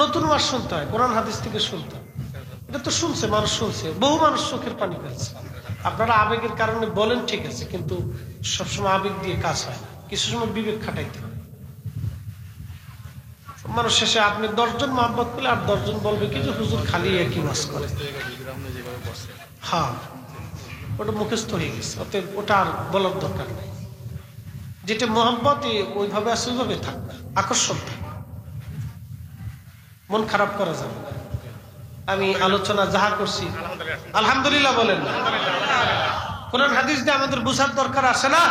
নতুন ওয়াজ শুনতে হয়, কোরআন হাদিস থেকে শুনতে হয়। এটা তো শুনছে, মানুষ শুনছে, বহু মানুষ চোখের পানি ফেলছে। আপনারা আবেগের কারণে বলেন ঠিক আছে, কিন্তু সবসময় আবেগ দিয়ে কাজ হয় না, কিছু সময় বিবেক খাটাইতে হয়। মানুষ শেষে আপনি 10 জন মহব্বত করলে আর 10 জন বলবে কি যে হুজুর খালি একই ওয়াজ করে। হ্যাঁ, ওটা মুখস্থ হয়ে গেছে, অতএব ওটা আর বলার দরকার নেই। যেটা মহব্বত ওইভাবে আছে ওইভাবে থাকবে, আকর্ষণ থাকবে, মন খারাপ করা যাবে না। আমি আলোচনা যাহা করছি আলহামদুলিল্লাহ বলেন না? কোরআন হাদিস দিয়ে আমাদের বোঝার দরকার আছে না?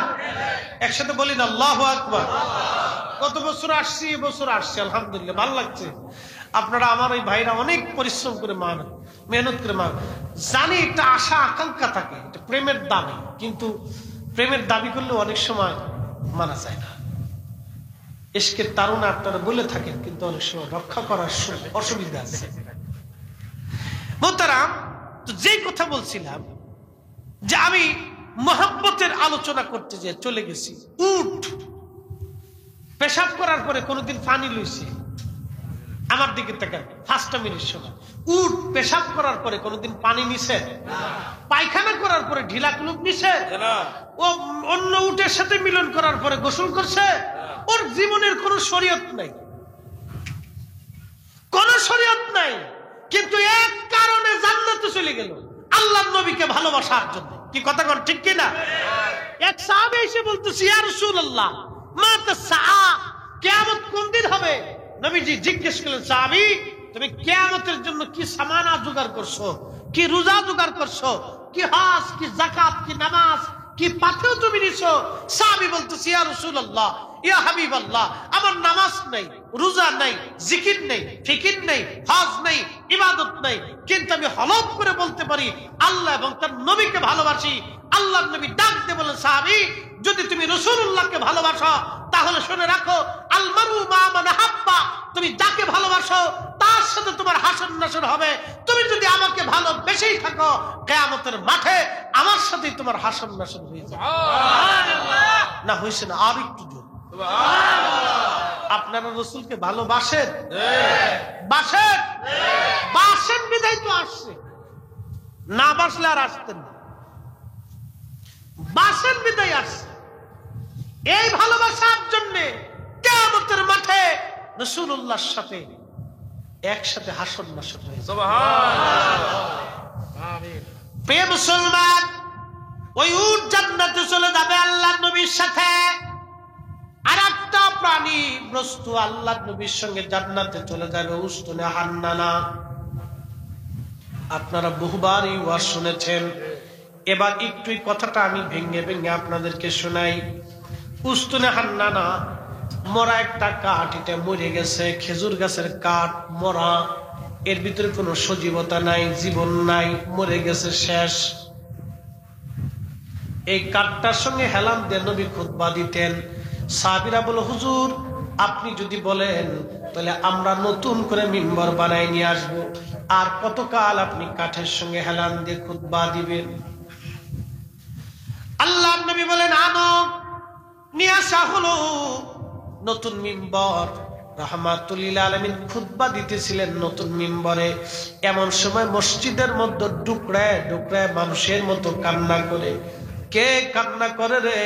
একসাথে বলি না আল্লাহু আকবার। গত বছর আসছি, এবছর আসছি, আলহামদুলিল্লাহ ভালো লাগছে। আপনারা আমার ওই ভাইরা অনেক পরিশ্রম করে মেহনত করে জানি একটা আশা আকাঙ্ক্ষা থাকে, এটা প্রেমের দাবি, কিন্তু প্রেমের দাবি করলে অনেক সময় মানা যায় না। ইশকের তারুণা আপনারা বলে থাকেন, কিন্তু অনেক সময় রক্ষা করার অসুবিধা আছে। মোহতারাম, তো যেই কথা বলছিলাম যে আমি মহব্বতের আলোচনা করতে যে চলে গেছি। উট পেশাব করার পরে কোনোদিন পানি লইছে? আমার দিকে তাকান, 5টা মিনিট সময়। উট পেশাব করার পরে কোনোদিন পানি নিছে? পায়খানা করার পরে ঢিলা কুলুপ নিছে? ও অন্য উটের সাথে মিলন করার পরে গোসল করছে? ওর জীবনের কোন শরীয়ত নাই, কোন শরীয়ত নাই, কিন্তু এক কারণে জান্নাতে চলে গেল, আল্লাহর নবীকে ভালোবাসার জন্য। কি কথা বল ঠিক কিনা? এক সাহাবী এসে বলতেছে, ইয়া রাসূলুল্লাহ মা তাসআ, কিয়ামত কোন দিন হবে? নবীজি জিজ্ঞেস করলেন, সাহাবী তুমি কিয়ামতের জন্য কি সামানা জোগাড় করছো, কি রোজা জোগাড় করছো, কি হজ, কি যাকাত, কি নামাজ, কি পাথেও তুমি নিছো? সাহাবী বলতেছে, ইয়া রাসূলুল্লাহ, ইয়া হাবিবাল্লাহ, আমার নামাজ নাই, রোজা নাই, জিকির নেই, ফিকির নেই, হজ নেই, ইবাদত নেই, কিন্তু আমি হলফ করে বলতে পারি আল্লাহ এবং তার নবীকে ভালোবাসি। আল্লাহর নবী ডাক দিয়ে বলেন, সাহাবী যদি তুমি রাসূলুল্লাহকে ভালোবাসো তাহলে শুনে রাখো, আল মারু মা মান হাব্বা, তুমি যাকে ভালোবাসো তার সাথে তোমার হাসর নাসর হবে। তুমি যদি আমাকে ভালোবেসেই থাকো, কিয়ামতের মাঠে আমার সাথেই তোমার হাসর নাসর হয়ে যাবে। সুবহানাল্লাহ। না হইছে না? আর একটু জোর। সুবহানাল্লাহ। আপনারা রাসূলকে ভালোবাসেন? বাসেন? বাসেন বিধাই তো আসছে, না বাসলে আর আসতেন না। বাসেন বিধাই আসছে। এই ভালোবাসার জন্য কিয়ামতের মাঠে রাসূলুল্লাহর সাথে একসাথে হাসর নাসর হয়ে যাবে। সুবহানাল্লাহ। আমিন। প্রিয় মুসলমান, ওই উট জান্নাতে চলে যাবে আল্লাহর নবীর সাথে। আর একটা প্রাণী বস্তু আল্লাহর নবীর সঙ্গে জান্নাতে চলে যাবে, উস্তুনে হান্নানা। আপনারা বহুবার এই ওয়াজ শুনেছেন, এবার একটু এই কথাটা আমি ভেঙে ভেঙে আপনাদেরকে শোনাই। উস্তুনে হান্নানা মরা একটা কাঠ, এটা মরে গেছে, খেজুর গাছের কাঠ মরা, এর ভিতরে কোনো সজীবতা নাই, জীবন নাই, মরে গেছে, শেষ। এই কাঠটার সঙ্গে হেলান দিয়ে নবী খুতবা দিতেন। সাহাবীরা বলে, হুজুর আপনি যদি বলেন তাহলে আমরা নতুন করে মিম্বর বানাই নিয়ে আসবো, আর কতকাল আপনি কাঠের সঙ্গে হেলান দিয়ে খুতবা দিবেন? আল্লাহর নবী বলেন, আনো। নিয়ে আসা হলো নতুন মিম্বর। রাহমাতুল লিল আলামিন খুতবা দিতেছিলেন নতুন মিম্বরে। এমন সময় মসজিদের মধ্যে ডুকরায় ডুকরায় মানুষের মতো কান্না করে। কে কান্না করে রে?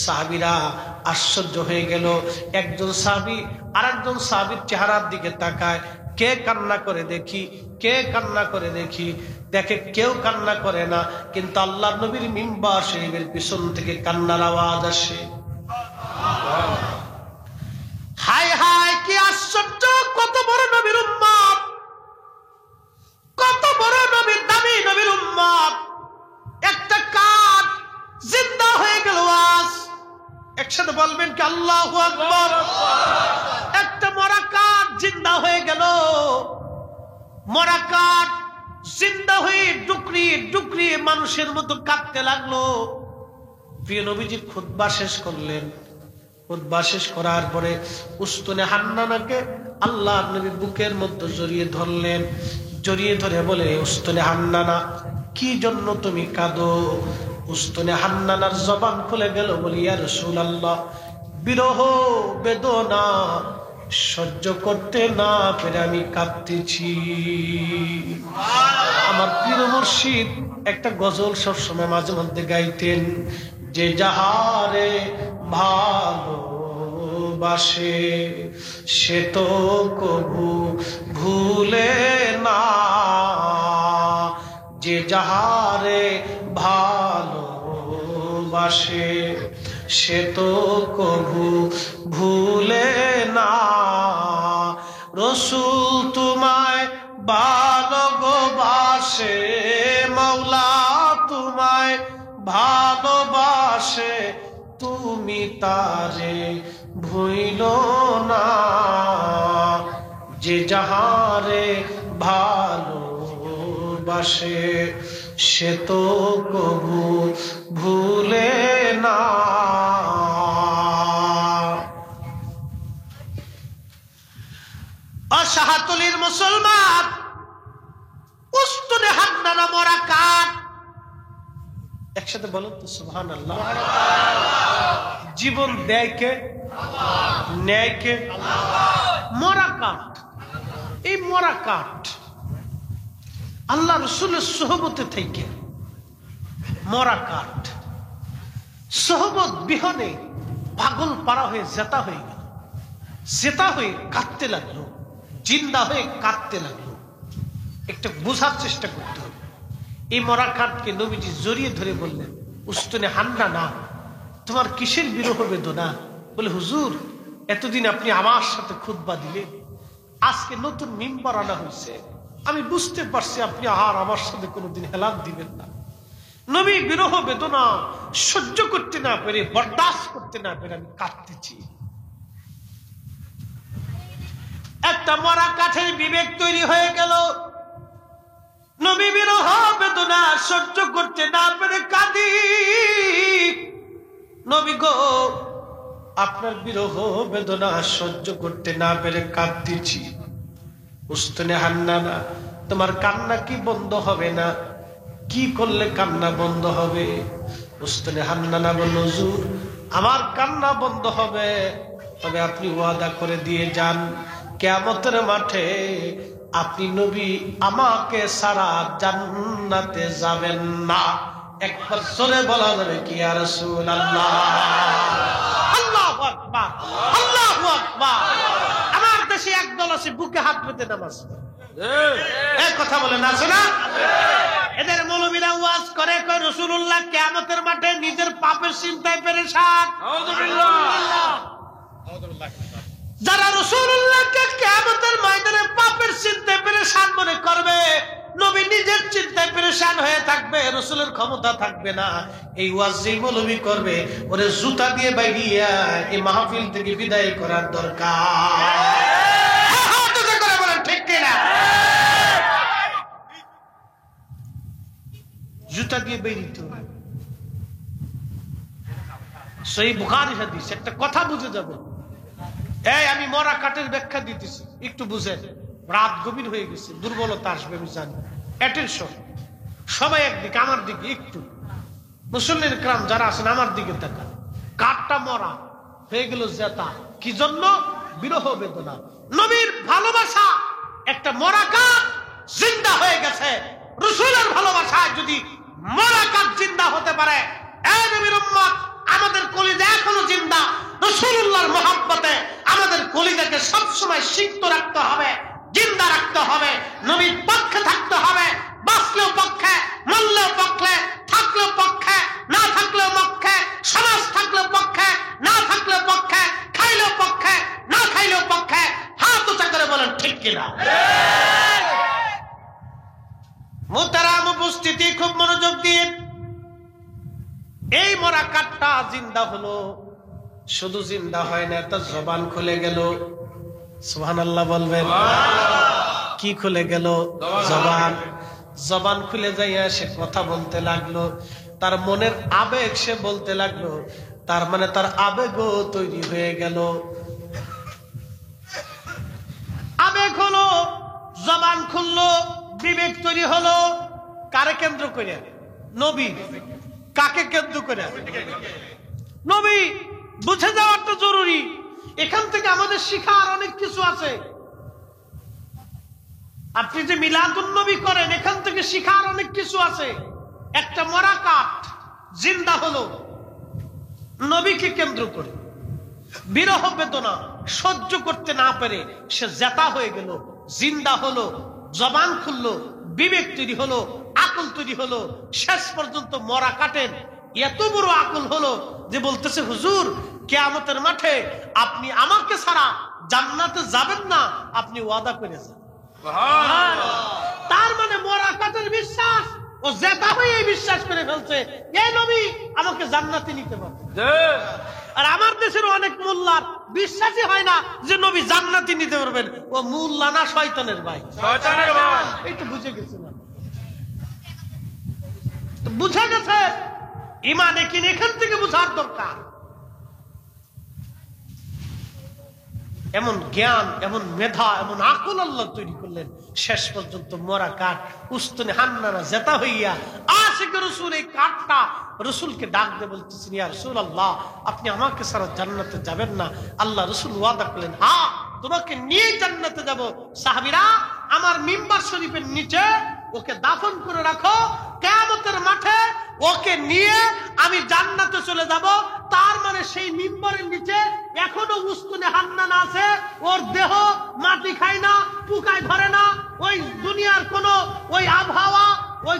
সাহাবীরা আশ্চর্য হয়ে গেল। একজন সাহাবী আরেকজন সাহাবীর চেহারার দিকে তাকায়, কে কান্না করে দেখি, কে কান্না করে দেখি। দেখে কেউ কান্না করে না, কিন্তু আল্লাহর নবীর মিম্বার শরীফের পিছন থেকে কান্নার আওয়াজ আসে। হায় হায়, কি আশ্চর্য! কত বড় নবীর উম্মত, কত বড় নবীর দামি নবীর উম্মত। একটা কাঠ জিন্দা হয়ে গেল। আজ একসাথে বলবেন কি আল্লাহু আকবার। একটা মরা কাঠ জিন্দা হয়ে গেল, মরা কাঠ জিন্দা হয়ে ডুকরিয়ে ডুকরিয়ে মানুষের মতো কাঁদতে লাগলো। প্রিয় নবীজি খুতবা শেষ করলেন। খুতবা শেষ করার পরে উস্তুনে হান্নানাকে আল্লাহর নবী বুকের মধ্যে জড়িয়ে ধরলেন। জড়িয়ে ধরে বলে, উস্তুনে হান্নানা, কি জন্য তুমি কাঁদো? উস্তুনে হান্নানার জবান খুলে গেল, বলি ইয়া রাসূলুল্লাহ, বিরহ বেদনা সহ্য করতে না পেরে আমি কাঁদতেছি। আমার প্রিয় মুর্শিদ একটা গজল সবসময় মাঝে মধ্যে গাইতেন, যে যাহারে ভালোবাসে সে তো কবু ভুলে না, যে যাহারে ভালোবাসে সে তো কবু ভুলে না। রসূল তোমায় ভালোবাসে, মওলা তোমায় ভালোবাসে, তুমি তারে ভুইলো না। যে যাহারে ভালোবাসে সে তো কবু ভুলে না। শাহাতুলির মুসলমান, উস্তুনে হান্নানা মরা কাঠ। একসাথে বলুন তো সুবহানাল্লাহ। জীবন দেয় কে? নেয় কে? মরা কাঠ। এই মরা কাঠ আল্লাহ রাসূলের সোহবতে থেকে মরা কাঠ, সোহবত বিহনে পাগল পারা হয়ে জেতা হয়ে গেল। জেতা হয়ে কাঁদতে লাগলো, জিন্দা হয়ে কাঁদতে লাগলো। একটা বোঝার চেষ্টা করতে হবে। এই মরা কাঠকে নবীজি জড়িয়ে ধরে বললেন, উস্তুনে হান্নানা, তোমার কিসের বিরহ বেদনা? বলে, হুজুর, এতদিন আপনি আমার সাথে খুতবা দিলেন, আজকে নতুন মিম্বার আনা হয়েছে, আমি বুঝতে পারছি আপনি আর আমার সাথে কোনোদিন হেলান দিবেন না। নবী বিরহ বেদনা সহ্য করতে না পেরে, বরদাস্ত করতে না পেরে আমি কাঁদতেছি। একটা মরা কাঠের বিবেক তৈরি হয়ে গেল। নবী বিরহ বেদনা সহ্য করতে না পেরে কাঁদি। নবী গো, আপনার বিরহ বেদনা সহ্য করতে না পেরে কাঁদতেছি। উস্তুনে হান্নানা, তোমার কান্না কি বন্ধ হবে না? কি করলে কান্না বন্ধ হবে? উস্তুনে হান্নানা বলল, হুজুর, আমার কান্না বন্ধ হবে, তবে আপনি ওয়াদা করে দিয়ে যান, কিয়ামতের মাঠে আপনি নবী আমাকে সারা জান্নাতে যাবেন না। একবার জোরে বলা যাবে কি ইয়া রাসূলুল্লাহ? আল্লাহু আকবার, আল্লাহু আকবার। আমার দেশে একদল আছে বুকে হাত পেতে নামাজ পড়ে। এই কথা বলে না, শোনা? এদের মৌলবীরা ওয়াজ করে, কয় রাসূলুল্লাহ কিয়ামতের মাঠে নিজের পাপের চিন্তায় পেরেশান। আউযুবিল্লাহ। যারা রাসূলুল্লাহকে কিয়ামতের ময়দানে পাপের চিন্তায় পেরেশান মনে করবে, নবী নিজের চিন্তায় পেরেশান হয়ে থাকবে, রাসূলের ক্ষমতা থাকবে না, এই ওয়াজ যেই মৌলবী করবে, ওরে জুতা দিয়ে বাইরিয়া এই মাহফিল থেকে বিদায় করার দরকার। ঠিক কিনা? জুতা দিয়ে বেরিয়ে হবে। সহিহ বুখারী হাদিস, একটা কথা বুঝে যাবে। এই আমি মরা কাঠের ব্যাখ্যা দিতেছি, একটু বুঝেন। রাত গভীর হয়ে গেছে, দুর্বলতা আসবে আমি জানি। অ্যাটেনশন, সবাই একদিকে, আমার দিকে একটু। মুসল্লির کرام যারা আছেন আমার দিকে তাকান। কাঠটা মরা হয়ে গেল জেতা, কি জন্য? বিরহ বেদনা। নবীর ভালোবাসা একটা মরা কাঠ জিন্দা হয়ে গেছে। রাসূলের ভালোবাসায় যদি মরা কাঠ জিন্দা হতে পারে, এই নবীর উম্মত, আমাদের কলিজা এখনো জিন্দা। রাসূলুল্লাহর মহব্বতে আমাদের কলিজাকে সবসময় সিক্ত রাখতে হবে, জিন্দা রাখতে হবে, নবীর পক্ষে থাকতে হবে। বাঁচলেও পক্ষে, মরলেও পক্ষে, থাকলেও পক্ষে, না থাকলেও পক্ষে, সমাজ থাকলেও পক্ষে, না থাকলেও পক্ষে, খাইলেও পক্ষে, না খাইলেও পক্ষে। হাত উঁচা করে বলেন ঠিক কিনা? মুহতারাম উপস্থিতি, খুব মনোযোগ দিয়ে। এই মরা কাঠটা জিন্দা হলো, শুধু জিন্দা হয় না, তার জবান খুলে গেল। সুবহানাল্লাহ বলবেন। কি খুলে গেল? জবান। জবান খুলে যাইয়া সে কথা বলতে লাগলো, তার মনের আবেগ সে বলতে লাগলো, তার মানে তার আবেগও তৈরি হয়ে গেল। আবেগ হলো, জবান খুললো, বিবেক তৈরি হলো। কারে কেন্দ্র করে? নবী। কাকে কেন্দ্র করে? নবী। বুঝে যাওয়াটা জরুরি। এখান থেকে আমাদের শিখার অনেক কিছু আছে। আপনি যে মিলাদুন নবী করেন, এখান থেকে শিখার অনেক কিছু আছে। একটা মরা কাঠ জিন্দা হলো নবীকে কেন্দ্র করে। বিরহ বেদনা সহ্য করতে না পেরে সে জেতা হয়ে গেল, জিন্দা হলো, জবান খুললো, বিবেক তৈরি হলো, আকল তৈরি হলো। শেষ পর্যন্ত মরা কাটেন এত বড় আকল হলো যে বলতেছে, হুজুর কিয়ামতের মাঠে আপনি আমাকে ছাড়া জান্নাতে যাবেন না, আপনি ওয়াদা করেছেন। তার মানে মরা কাটের বিশ্বাস ও জেতা হয়ে বিশ্বাস করে ফেলছে, এই নবী আমাকে জান্নাতে নিতে পারবে। আর আমার দেশের অনেক মোল্লার বিশ্বাসই হয় না যে নবী জান্নাতে নিতে পারবেন। ও মোল্লা না শয়তানের ভাই। এই তো বুঝে গেছে না? বুঝে গেছে ইমানে কিনে এখান থেকে বুঝার দরকার। এমন জ্ঞান, এমন মেধা, এমন আকল আল্লাহ তৈরি করলেন। শেষ পর্যন্ত মরা কাঠ উস্তুনে হান্নানা জেতা হইয়া আশিক রাসূল এই কাঠটা রাসূলকে ডাক দিয়ে বলতেছেন, ইয়া রাসূলুল্লাহ আপনি আমাকে ছাড়া জান্নাতে যাবেন না। আল্লাহ রাসূল ওয়াদা করলেন, হ্যাঁ তোমাকে নিয়ে জান্নাতে যাব। সাহাবীরা আমার মিম্বার শরীফের নিচে ওকে দাফন করে রাখো, কিয়ামতের মাঠে ওকে নিয়ে আমি জান্নাতে চলে যাব। তার মানে সেই মিম্বরের নিচে এখনো উস্তুনে হান্নানা আছে, ওর দেহ মাটি খায় না, পোকায় ধরে না। ওই দুনিয়ার কোন ওই আবহাওয়া, ওই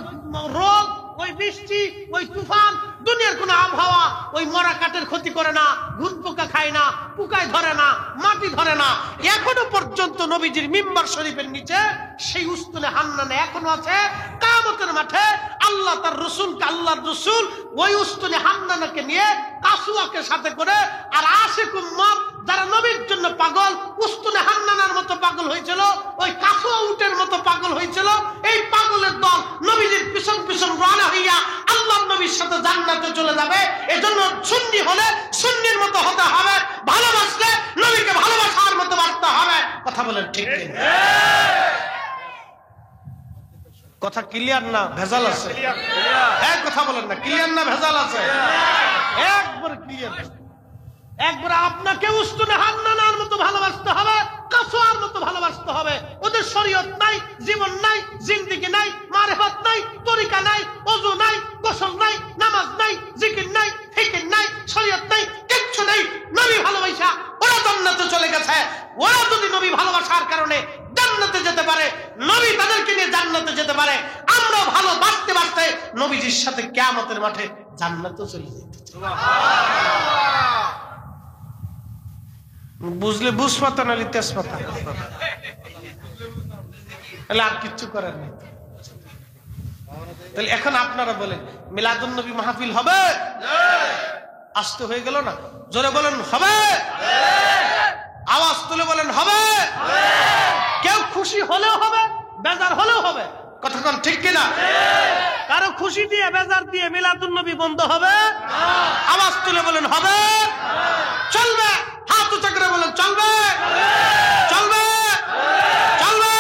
রোগ, ওই বৃষ্টি, ওই তুফান, দুনিয়ার কোন আবহাওয়া ওই মরা কাঠের ক্ষতি করে না, ঘুন পোকা খায় না, পোকায় ধরে না, মাটি ধরে না। এখনো পর্যন্ত নবীজির মিম্বার শরীফের নিচে সেই উস্তুনে হান্নানা এখনো আছে। কিয়ামতের মাঠে আল্লাহ তার রাসূলকে, আল্লাহর রাসূল ওই উস্তুনে হান্নানাকে নিয়ে কাসুয়াকে সাথে করে, আর আশিক উম্মত যারা নবীর জন্য পাগল, উস্তুনে হান্নানার মতো পাগল হয়েছিল, ওই কাসুয়া উটের মতো পাগল হয়েছিল, এই পাগলের দল নবীজির পিছন পিছন রওনা হইয়া আল্লাহর নবীর সাথে জান্নাতে চলে যাবে। এজন্য সুন্নি হলে সুন্নির মতো হতে হবে, ভালোবাসলে নবীকে ভালোবাসার মতো বাঁচতে হবে। কথা বলেন ঠিক কিনা? কথা ক্লিয়ার না ভেজাল আছে? এক কথা বলেন না, ক্লিয়ার না ভেজাল আছে? একবার ক্লিয়ার। একবার আপনাকে উস্তুনে হান্নানার মতো ভালোবাসতে হবে, কাসওয়ার মতো ভালোবাসতে হবে। ওদের শরীয়ত নাই, জীবন নাই, জিন্দেগি নাই, মারিফত নাই, তরিকা নাই, ওযু নাই, গোসল নাই, নামাজ নাই, জিকির নাই, ফিকির নাই, শরীয়ত নাই, কিচ্ছু নাই। নবী ভালোবাসা ওরা জান্নাতে চলে গেছে। ওরা যদি নবী ভালোবাসার কারণে জান্নাতে যেতে পারে, নবী তাদেরকে নিয়ে জান্নাতে যেতে পারে, আমরা ভালোবাসতে বাসতে নবীজির সাথে কিয়ামতের মাঠে জান্নাতে চলে যেতে। বুঝলে বুঝপাতা নালি তেজপাতা, তাহলে আর কিচ্ছু করার নেই। তাহলে এখন আপনারা বলেন মিলাদুন নবী মাহফিল হবে? আসতে হয়ে গেল না? জোরে বলেন হবে? আওয়াজ তুলে বলেন হবে? কেউ খুশি হলেও হবে, বেজার হলেও হবে। কথা কোন ঠিক কিনা? কারো খুশি দিয়ে বেজার দিয়ে মিলাদুন নবী বন্ধ হবে? আওয়াজ তুলে বলেন হবে? চলবে? হাত উঁচা করে বলেন চলবে? চলবে? চলবে?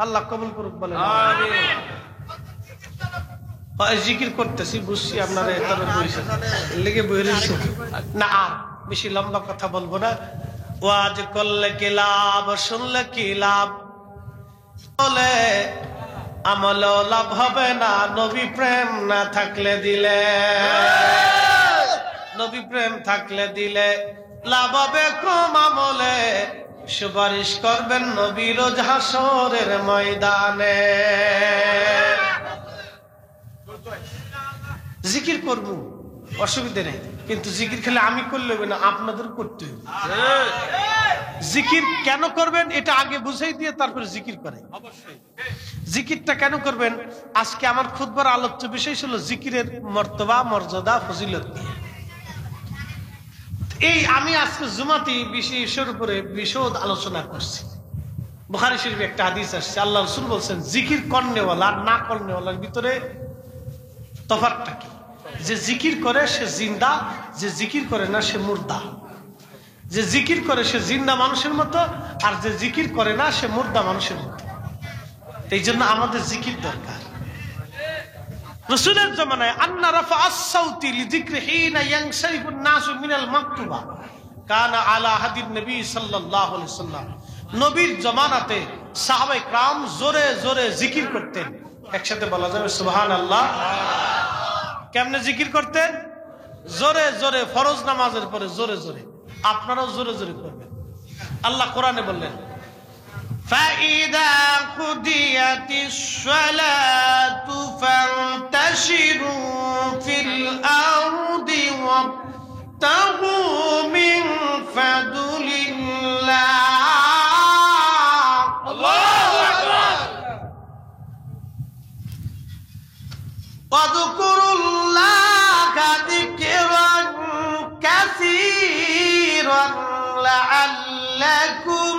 আল্লাহ কবুল করুক বলেন আমিন। জিকির করতেছি, বুঝছি আপনারা এত বইছেন, লেগে বইরেছি না। আর বেশি লম্বা কথা বলবো না। ওয়াজ করলে কি লাভ, শুনলে কি লাভ, বলে আমল লাভ হবে না নবী প্রেম না থাকলে দিলে। নবী প্রেম থাকলে দিলে লাভ হবে কম আমলে, সুপারিশ করবেন নবী রোজ হাসরের ময়দানে। জিকির করবো অসুবিধা নেই, কিন্তু জিকির খেলে আমি করলে হবে না, আপনাদের করতে হবে। জিকির কেন করবেন এটা আগে বুঝাই দিয়ে তারপরে জিকির করে। জিকিরটা কেন করবেন? আজকে আমার খুতবার আলোচ্য বিষয় ছিল জিকিরের মর্তবা, মর্যাদা, ফজিলত নিয়ে। এই আমি আজকে জুমাতে বিষয়ের উপরে বিশদ আলোচনা করছি। বুখারী শরীফে একটা হাদিস আসছে, আল্লাহ রাসূল বলছেন জিকির করনেওয়ালা আর না করনেওয়ালার ভিতরে তফাৎটা কি? যে জিকির করে সে জিন্দা, যে জিকির করে না সে মুর্দা। যে জিকির করে সে জিন্দা মানুষের মতো, আর যে জিকির করে না সে মুর্দা মানুষের মতো। এই জন্য আমাদের জিকির দরকার। রাসূলের জামানায় আন্না রাফা আস-সাউতি লিযিকরি হিনা ইয়ানশারিফুন নাসু মিনাল মাকতুবা কানা আলা হাদিন নবী সাল্লাল্লাহু আলাইহি ওয়াসাল্লাম। নবীর জামানাতে সাহাবায়ে کرام জোরে জোরে জিকির করতেন। একসাথে বলা যাবে সুবহানাল্লাহ। কেমনে জিকির করতেন? জোরে জোরে, ফরজ নামাজের পরে জোরে জোরে। আপনারাও জোরে জোরে করবেন। আল্লাহ কোরআনে বললেন فَإِذَا قُضِيَتِ الصَّلَاةُ فَانتَشِرُوا فِي الْأَرْضِ وَابْتَغُوا مِنْ فَضْلِ اللَّهِ اللَّهُ أَكْبَرُ وَاذْكُرُوا اللَّهَ ذِكْرًا كَثِيرًا لَعَلَّكُمْ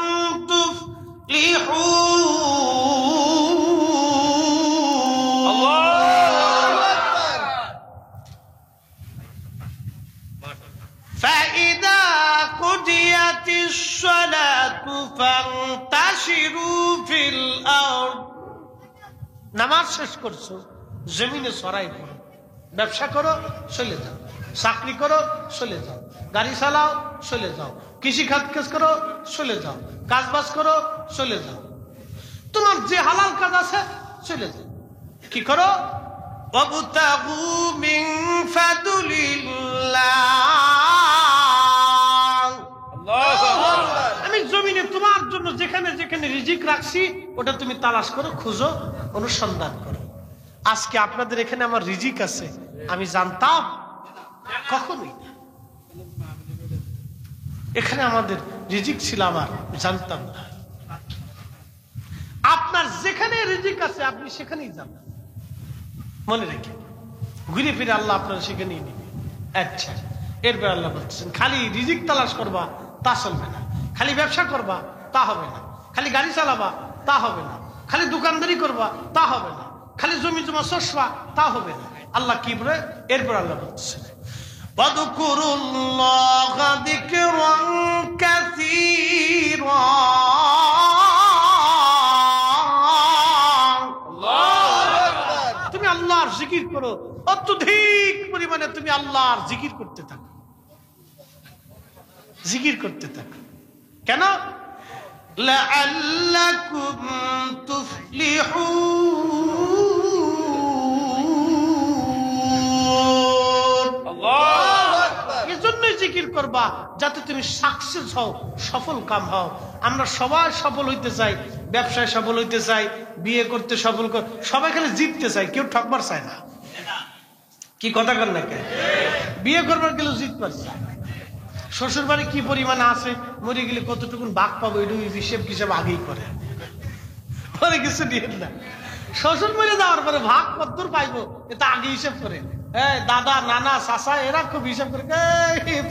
فإذا قضيت الصلاة فانتشروا في الأرض। নামাজ শেষ করছো, জমিনে ছড়াই পড়ো, ব্যবসা করো চলে যাও, চাকরি করো চলে যাও, গাড়ি চালাও চলে যাও, কৃষি খাত কাজ করো চলে যাও, কাজ বাজ করো চলে যাও, তোমার যে হালাল কাজ আছে চলে যাও। কি করো? ওয়াবতাগু মিন ফাদলিল্লাহ। আল্লাহু আকবার। আমি জমিনে তোমার জন্য যেখানে যেখানে রিজিক রাখছি ওটা তুমি তালাশ করো, খুঁজো, অনুসন্ধান করো। আজকে আপনাদের এখানে আমার রিজিক আছে আমি জানতাম? কখনোই না। এখানে আমাদের রিজিক ছিল আমার জানতাম না। আপনার যেখানে রিজিক আছে আপনি সেখানেই যাবেন, মনে রেখে। ঘুরে ফিরে আল্লাহ আপনার সেখানেই নিবে। আচ্ছা, এরপর আল্লাহ বলতেছেন খালি রিজিক তালাশ করবা তা চলবে না, খালি ব্যবসা করবা তা হবে না, খালি গাড়ি চালাবা তা হবে না, খালি দোকানদারি করবা তা হবে না, খালি জমি জমা চষবা তা হবে না। আল্লাহ কি বলে? এরপর আল্লাহ বলতেছেন واذكروا الله ذكرا كثيرا। তুমি আল্লাহর জিকির করো, অত্যধিক পরিমাণে তুমি আল্লাহর জিকির করতে থাকো, জিকির করতে থাকো। কেন? লাআল্লাকুম তুফলিহুন। এজন্যই জিকির করবা যাতে তুমি সাকসেস হও, সফল কাম হও। আমরা সবাই সফল হইতে চাই, ব্যবসায় সফল হইতে চাই, বিয়ে করতে সফল, সবাই খালি জিততে চাই, কেউ ঠকবার চায় না। কি কথা কর না? কে বিয়ে করবার গেলেও জিতবার চায়। শ্বশুর বাড়ি কি পরিমাণে আছে, মরে গেলে কতটুকু ভাগ পাবো এটা হিসেব কিসেব আগেই করে, পরে কিছু নিয়ে না। শ্বশুর মরে যাওয়ার পরে ভাগ কতদূর পাইবো এটা আগে হিসেব করে। দাদা, নানা, চাচা এরা খুব হিসাব করে,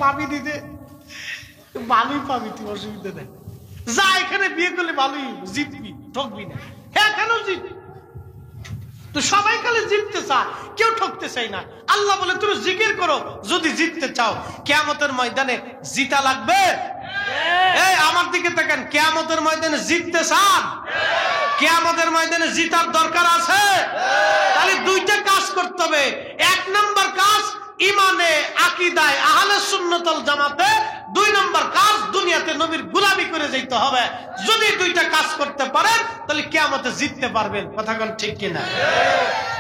পাবি দিতে ভালোই পাবি, তুই অসুবিধা নেই, যা এখানে বিয়ে করলে ভালোই জিতবি, ঠকবি না। হ্যাঁ, কেন জিতবি? তো সবাই খালি জিততে চায়, কেউ ঠকতে চাই না। আল্লাহ বলে তুমি জিকির করো যদি জিততে চাও। কিয়ামতের ময়দানে জিতা লাগবে। এই আমার দিকে তাকান, কিয়ামতের ময়দানে জিততে চান? কিয়ামতের ময়দানে জিতার দরকার আছে। তাহলে দুইটা কাজ করতে হবে। এক নম্বর কাজ ইমানে, আকীদায় আহলে সুন্নাত ওয়াল জামাতে। দুই নম্বর কাজ দুনিয়াতে নবীর গোলামি করে যেতে হবে। যদি দুইটা কাজ করতে পারেন তাহলে কিয়ামতে জিততে পারবেন। কথা কোন ঠিক কিনা?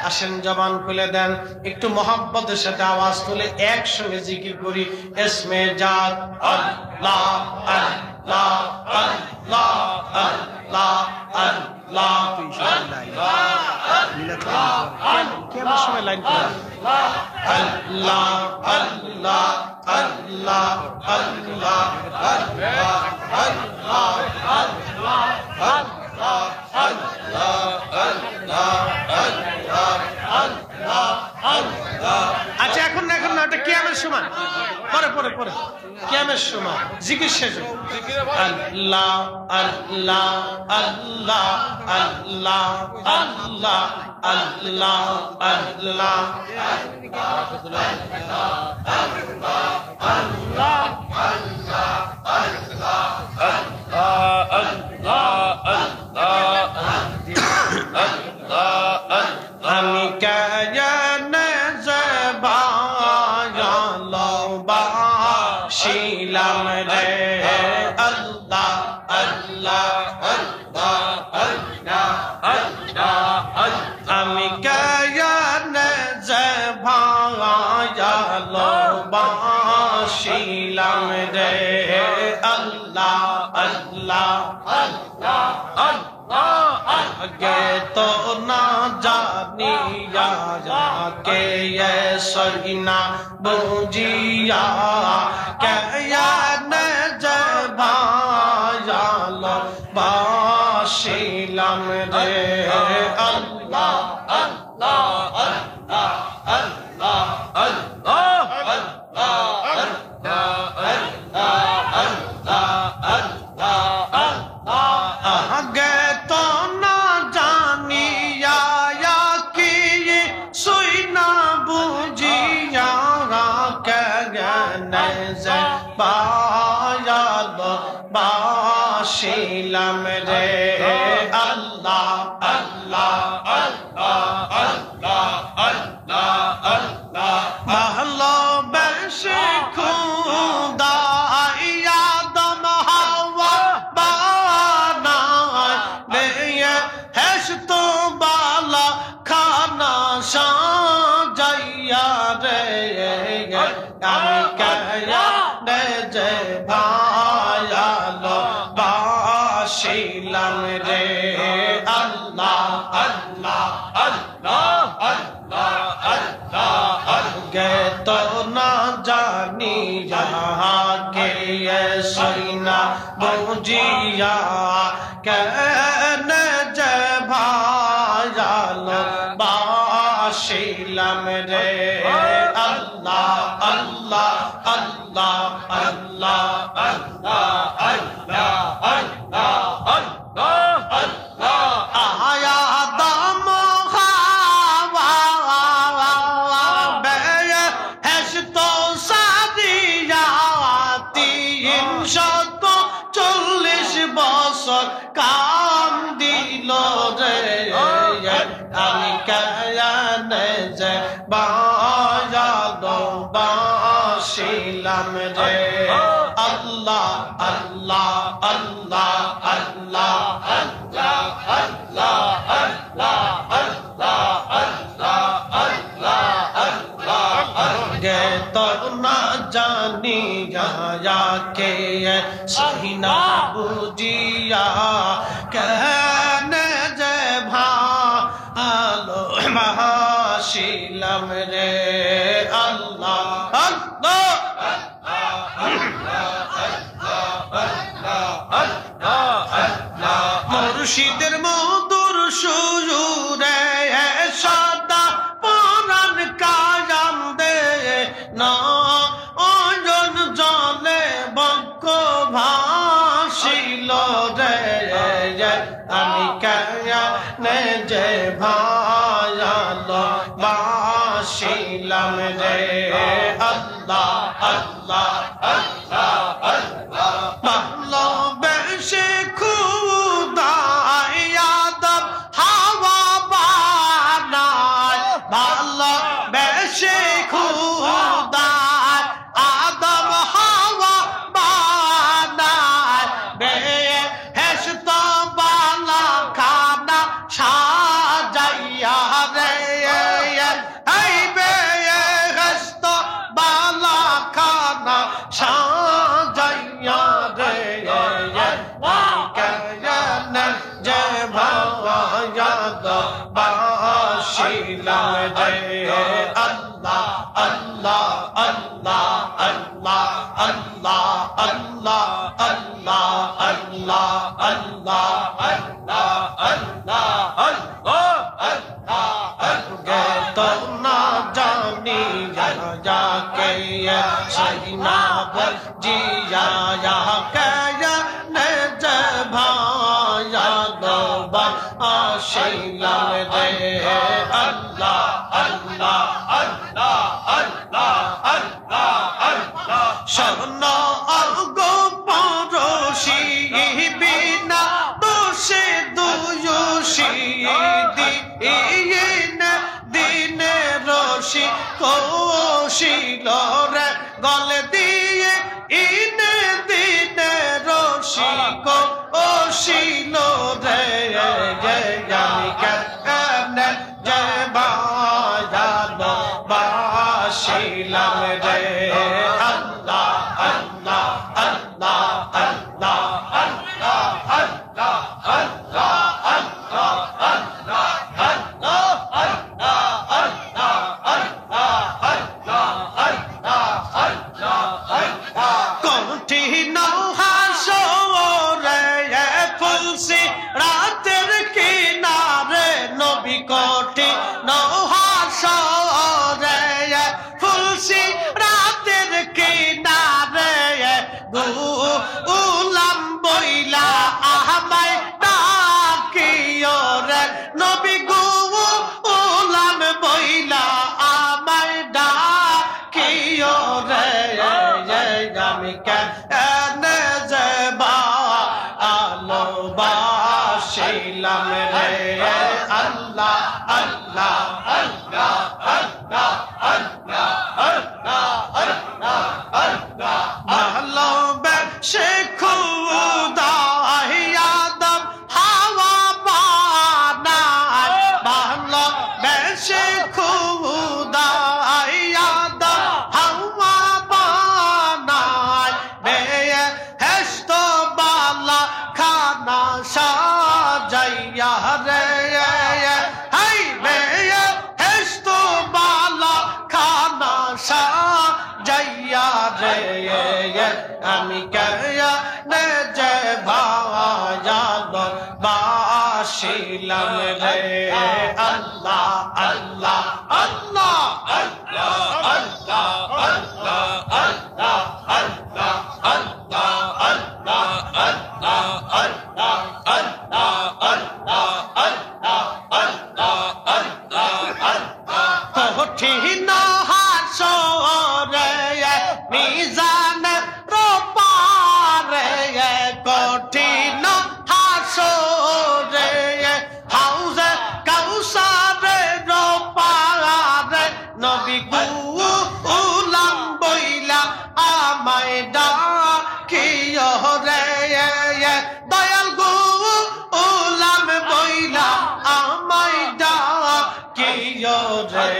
আসেন জবান খুলে দেন, একটু মহব্বতের সাথে আওয়াজ তুলে একসঙ্গে জিকির করি। ইসমে জাত আল্লাহ আল্লাহ আল্লাহ আল্লাহ আল্লাহ। কেমন সময় লাইন করে আল্লাহ আল্লাহ আল্লাহ আল্লাহ আল্লাহ আল্লাহ আল্লাহ আল্লাহ আল্লাহ আচ্ছা এখন না এটা কিয়ামের সময় পরে কিয়ামের সময় জিকির শেষ আল্লাহ আল্লাহ আল্লাহ আল্লাহ আল্লাহ আল্লাহ আল্লাহ আমি কায়ানে শিলাম রে আল্লাহ আল্লাহ আমি কায়ানে শিলাম রে আল্লাহ আল্লাহ আগে তো না জানিয়া কে সইনা বুঝিয়া কেয়ান জবায়াল বাসিলাম রে আল্লাহ আল্লাহ আল্লাহ আল্লাহ আল্লাহ আগে তো না জানিয়া কি সুইনা বুঝিয়া কেন পায়াল বাসিলাম রে আল্লাহ আল্লাহ আল্লাহ আল্লাহ আল্লাহ আল্লাহ ভালোবেসে খুদা আদম হাওয়া বানায় হেসতো বালা খানা সাজাইয়া রে আমি কায়ানে যে ভায়ালো বাসিলাম রে আল্লাহ আল্লাহ আল্লাহ আল্লাহ আল্লাহ গে তো না জানি কে সইনা বুঝিয়া কেন যে ভায়ালো বাসিলাম রে আল্লাহ আল্লাহ আল্লাহ আল্লাহ আল্লাহ আল্লাহ আল্লাহ আল্লাহ আল্লাহ আয়া দাম হাওয়া বে হেসতো সাদিয়া 340 বছর কাম দিল রে আমি কায়ানে যে বায়ালো বাসিলাম রে আল্লাহ আল্লাহ আল্লাহ আল্লাহ আল্লাহ আল্লাহ আল্লাহ আল্লাহ আল্লাহ আল্লাহ আল্লাহ গে তো না জানি কে সহিনা বুঝিয়া কেন যে ভালো বাসিলাম রে আল্লাহ আল্লাহ মুর্শিদের মধুর সুরে সদা পরাণ কায়াম দে না ওজন জলে বক্ষ ভাসিল রে আমি কায়ানে যে ভায়ালো বাসিলাম রে আল্লাহ আল্লাহ আল্লাহ আল্লাহ ভালোবেসে খুদা আদম হাওয়া বানায় ভালোবেসে খুদা আদম হাওয়া বানায় বেহেশত বালা খানা সাজাইয়া রে এই বেহেশত বালা খানা সাজাইয়া রে কেন যে ভায়াল বাসিলাম রে আল্লাহ আল্লাহ আল্লাহ আল্লাহ আল্লাহ আল্লাহ আল্লাহ আল্লাহ আল্লাহ আল্লাহ আল্লাহ আল্লাহ जाके ये सैना जिया के ने जभाया दोबा आशिलाम रे अल्लाह अल्लाह अल्लाह अल्लाह अल्लाह अल्लाह शरना अलगो परोशी बिना दोषे दुयोशी दिन दिन रोशी कोशिल रे गल दिए इन दिन रोशी कोशिल रे जानी कहने जबायानो बाशिलम रे अल्लाह अल्लाह अल्लाह अल्लाह अल्लाह अल्लाह अल्लाह अल्लाह अल्लाह আমি কয়া নে যে ভায়ালো বাশিলাম রে আল্লাহ আল্লাহ আল্লাহ আল্লাহ আল্লাহ আল্লাহ আল্লাহ আল্লাহ আল্লাহ আল্লাহ আল্লাহ আল্লাহ আল্লাহ আল্লাহ আল্লাহ আল্লাহ আল্লাহ আল্লাহ কঠিন হাসরে মিজান রোপারে কঠিন হাসরে হাউজে কাউসারে রোপারে নবী গুলাম বইলা আমায় ডাকিও রে দয়াল গুলাম বইলা আমায় ডাকিও রে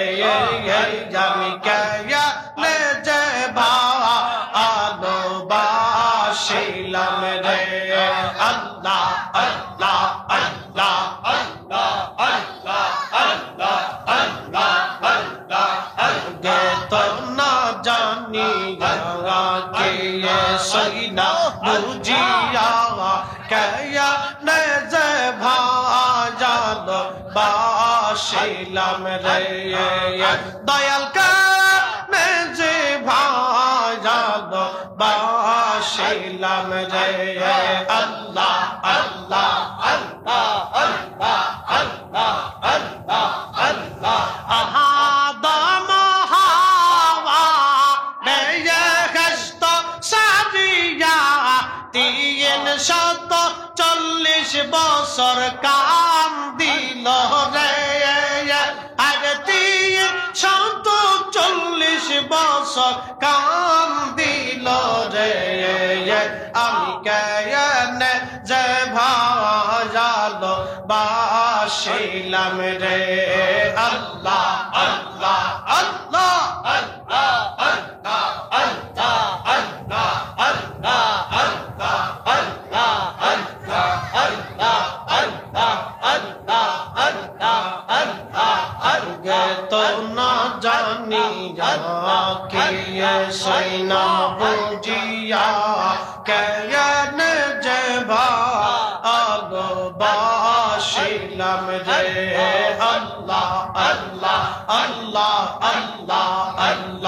আমি কয়া নে যে ভালো বাশিলাম রে আল্লাহ আল্লাহ আল্লাহ আল্লাহ আল্লাহ আল্লাহ আল্লাহ আল্লাহ আগে তো না জানি কে সইনা বুঝিয়া কয়া নে যে ভালো বাশিলাম রে দয়াল নে যে ভালো বাশিলাম রে আল্লাহ আল্লাহ আল্লাহ আল্লাহ আল্লাহ আল্লাহ আল্লাহ আহাদম হাওয়া বেহেশত সাজিয়া 340 বছর কাম দিল রে আরে 340 বছর কাম দিল রে আমি কেনে যে ভালো বাশিলাম রে আল্লাহ আল্লাহ আল্লাহ আল্লাহ আল্লাহ আল্লাহ আল্লাহ আল্লাহ আল্লাহ আল্লাহ আল্লাহ আল্লাহ আল্লাহ আল্লাহ আল্লাহ আল্লাহ আগে তো না জানি কে সইনা বুঝিয়া কেনে যে ভালো বাশিলাম রে আল্লাহ আল্লাহ আল্লাহ আল্লাহ আল্লাহ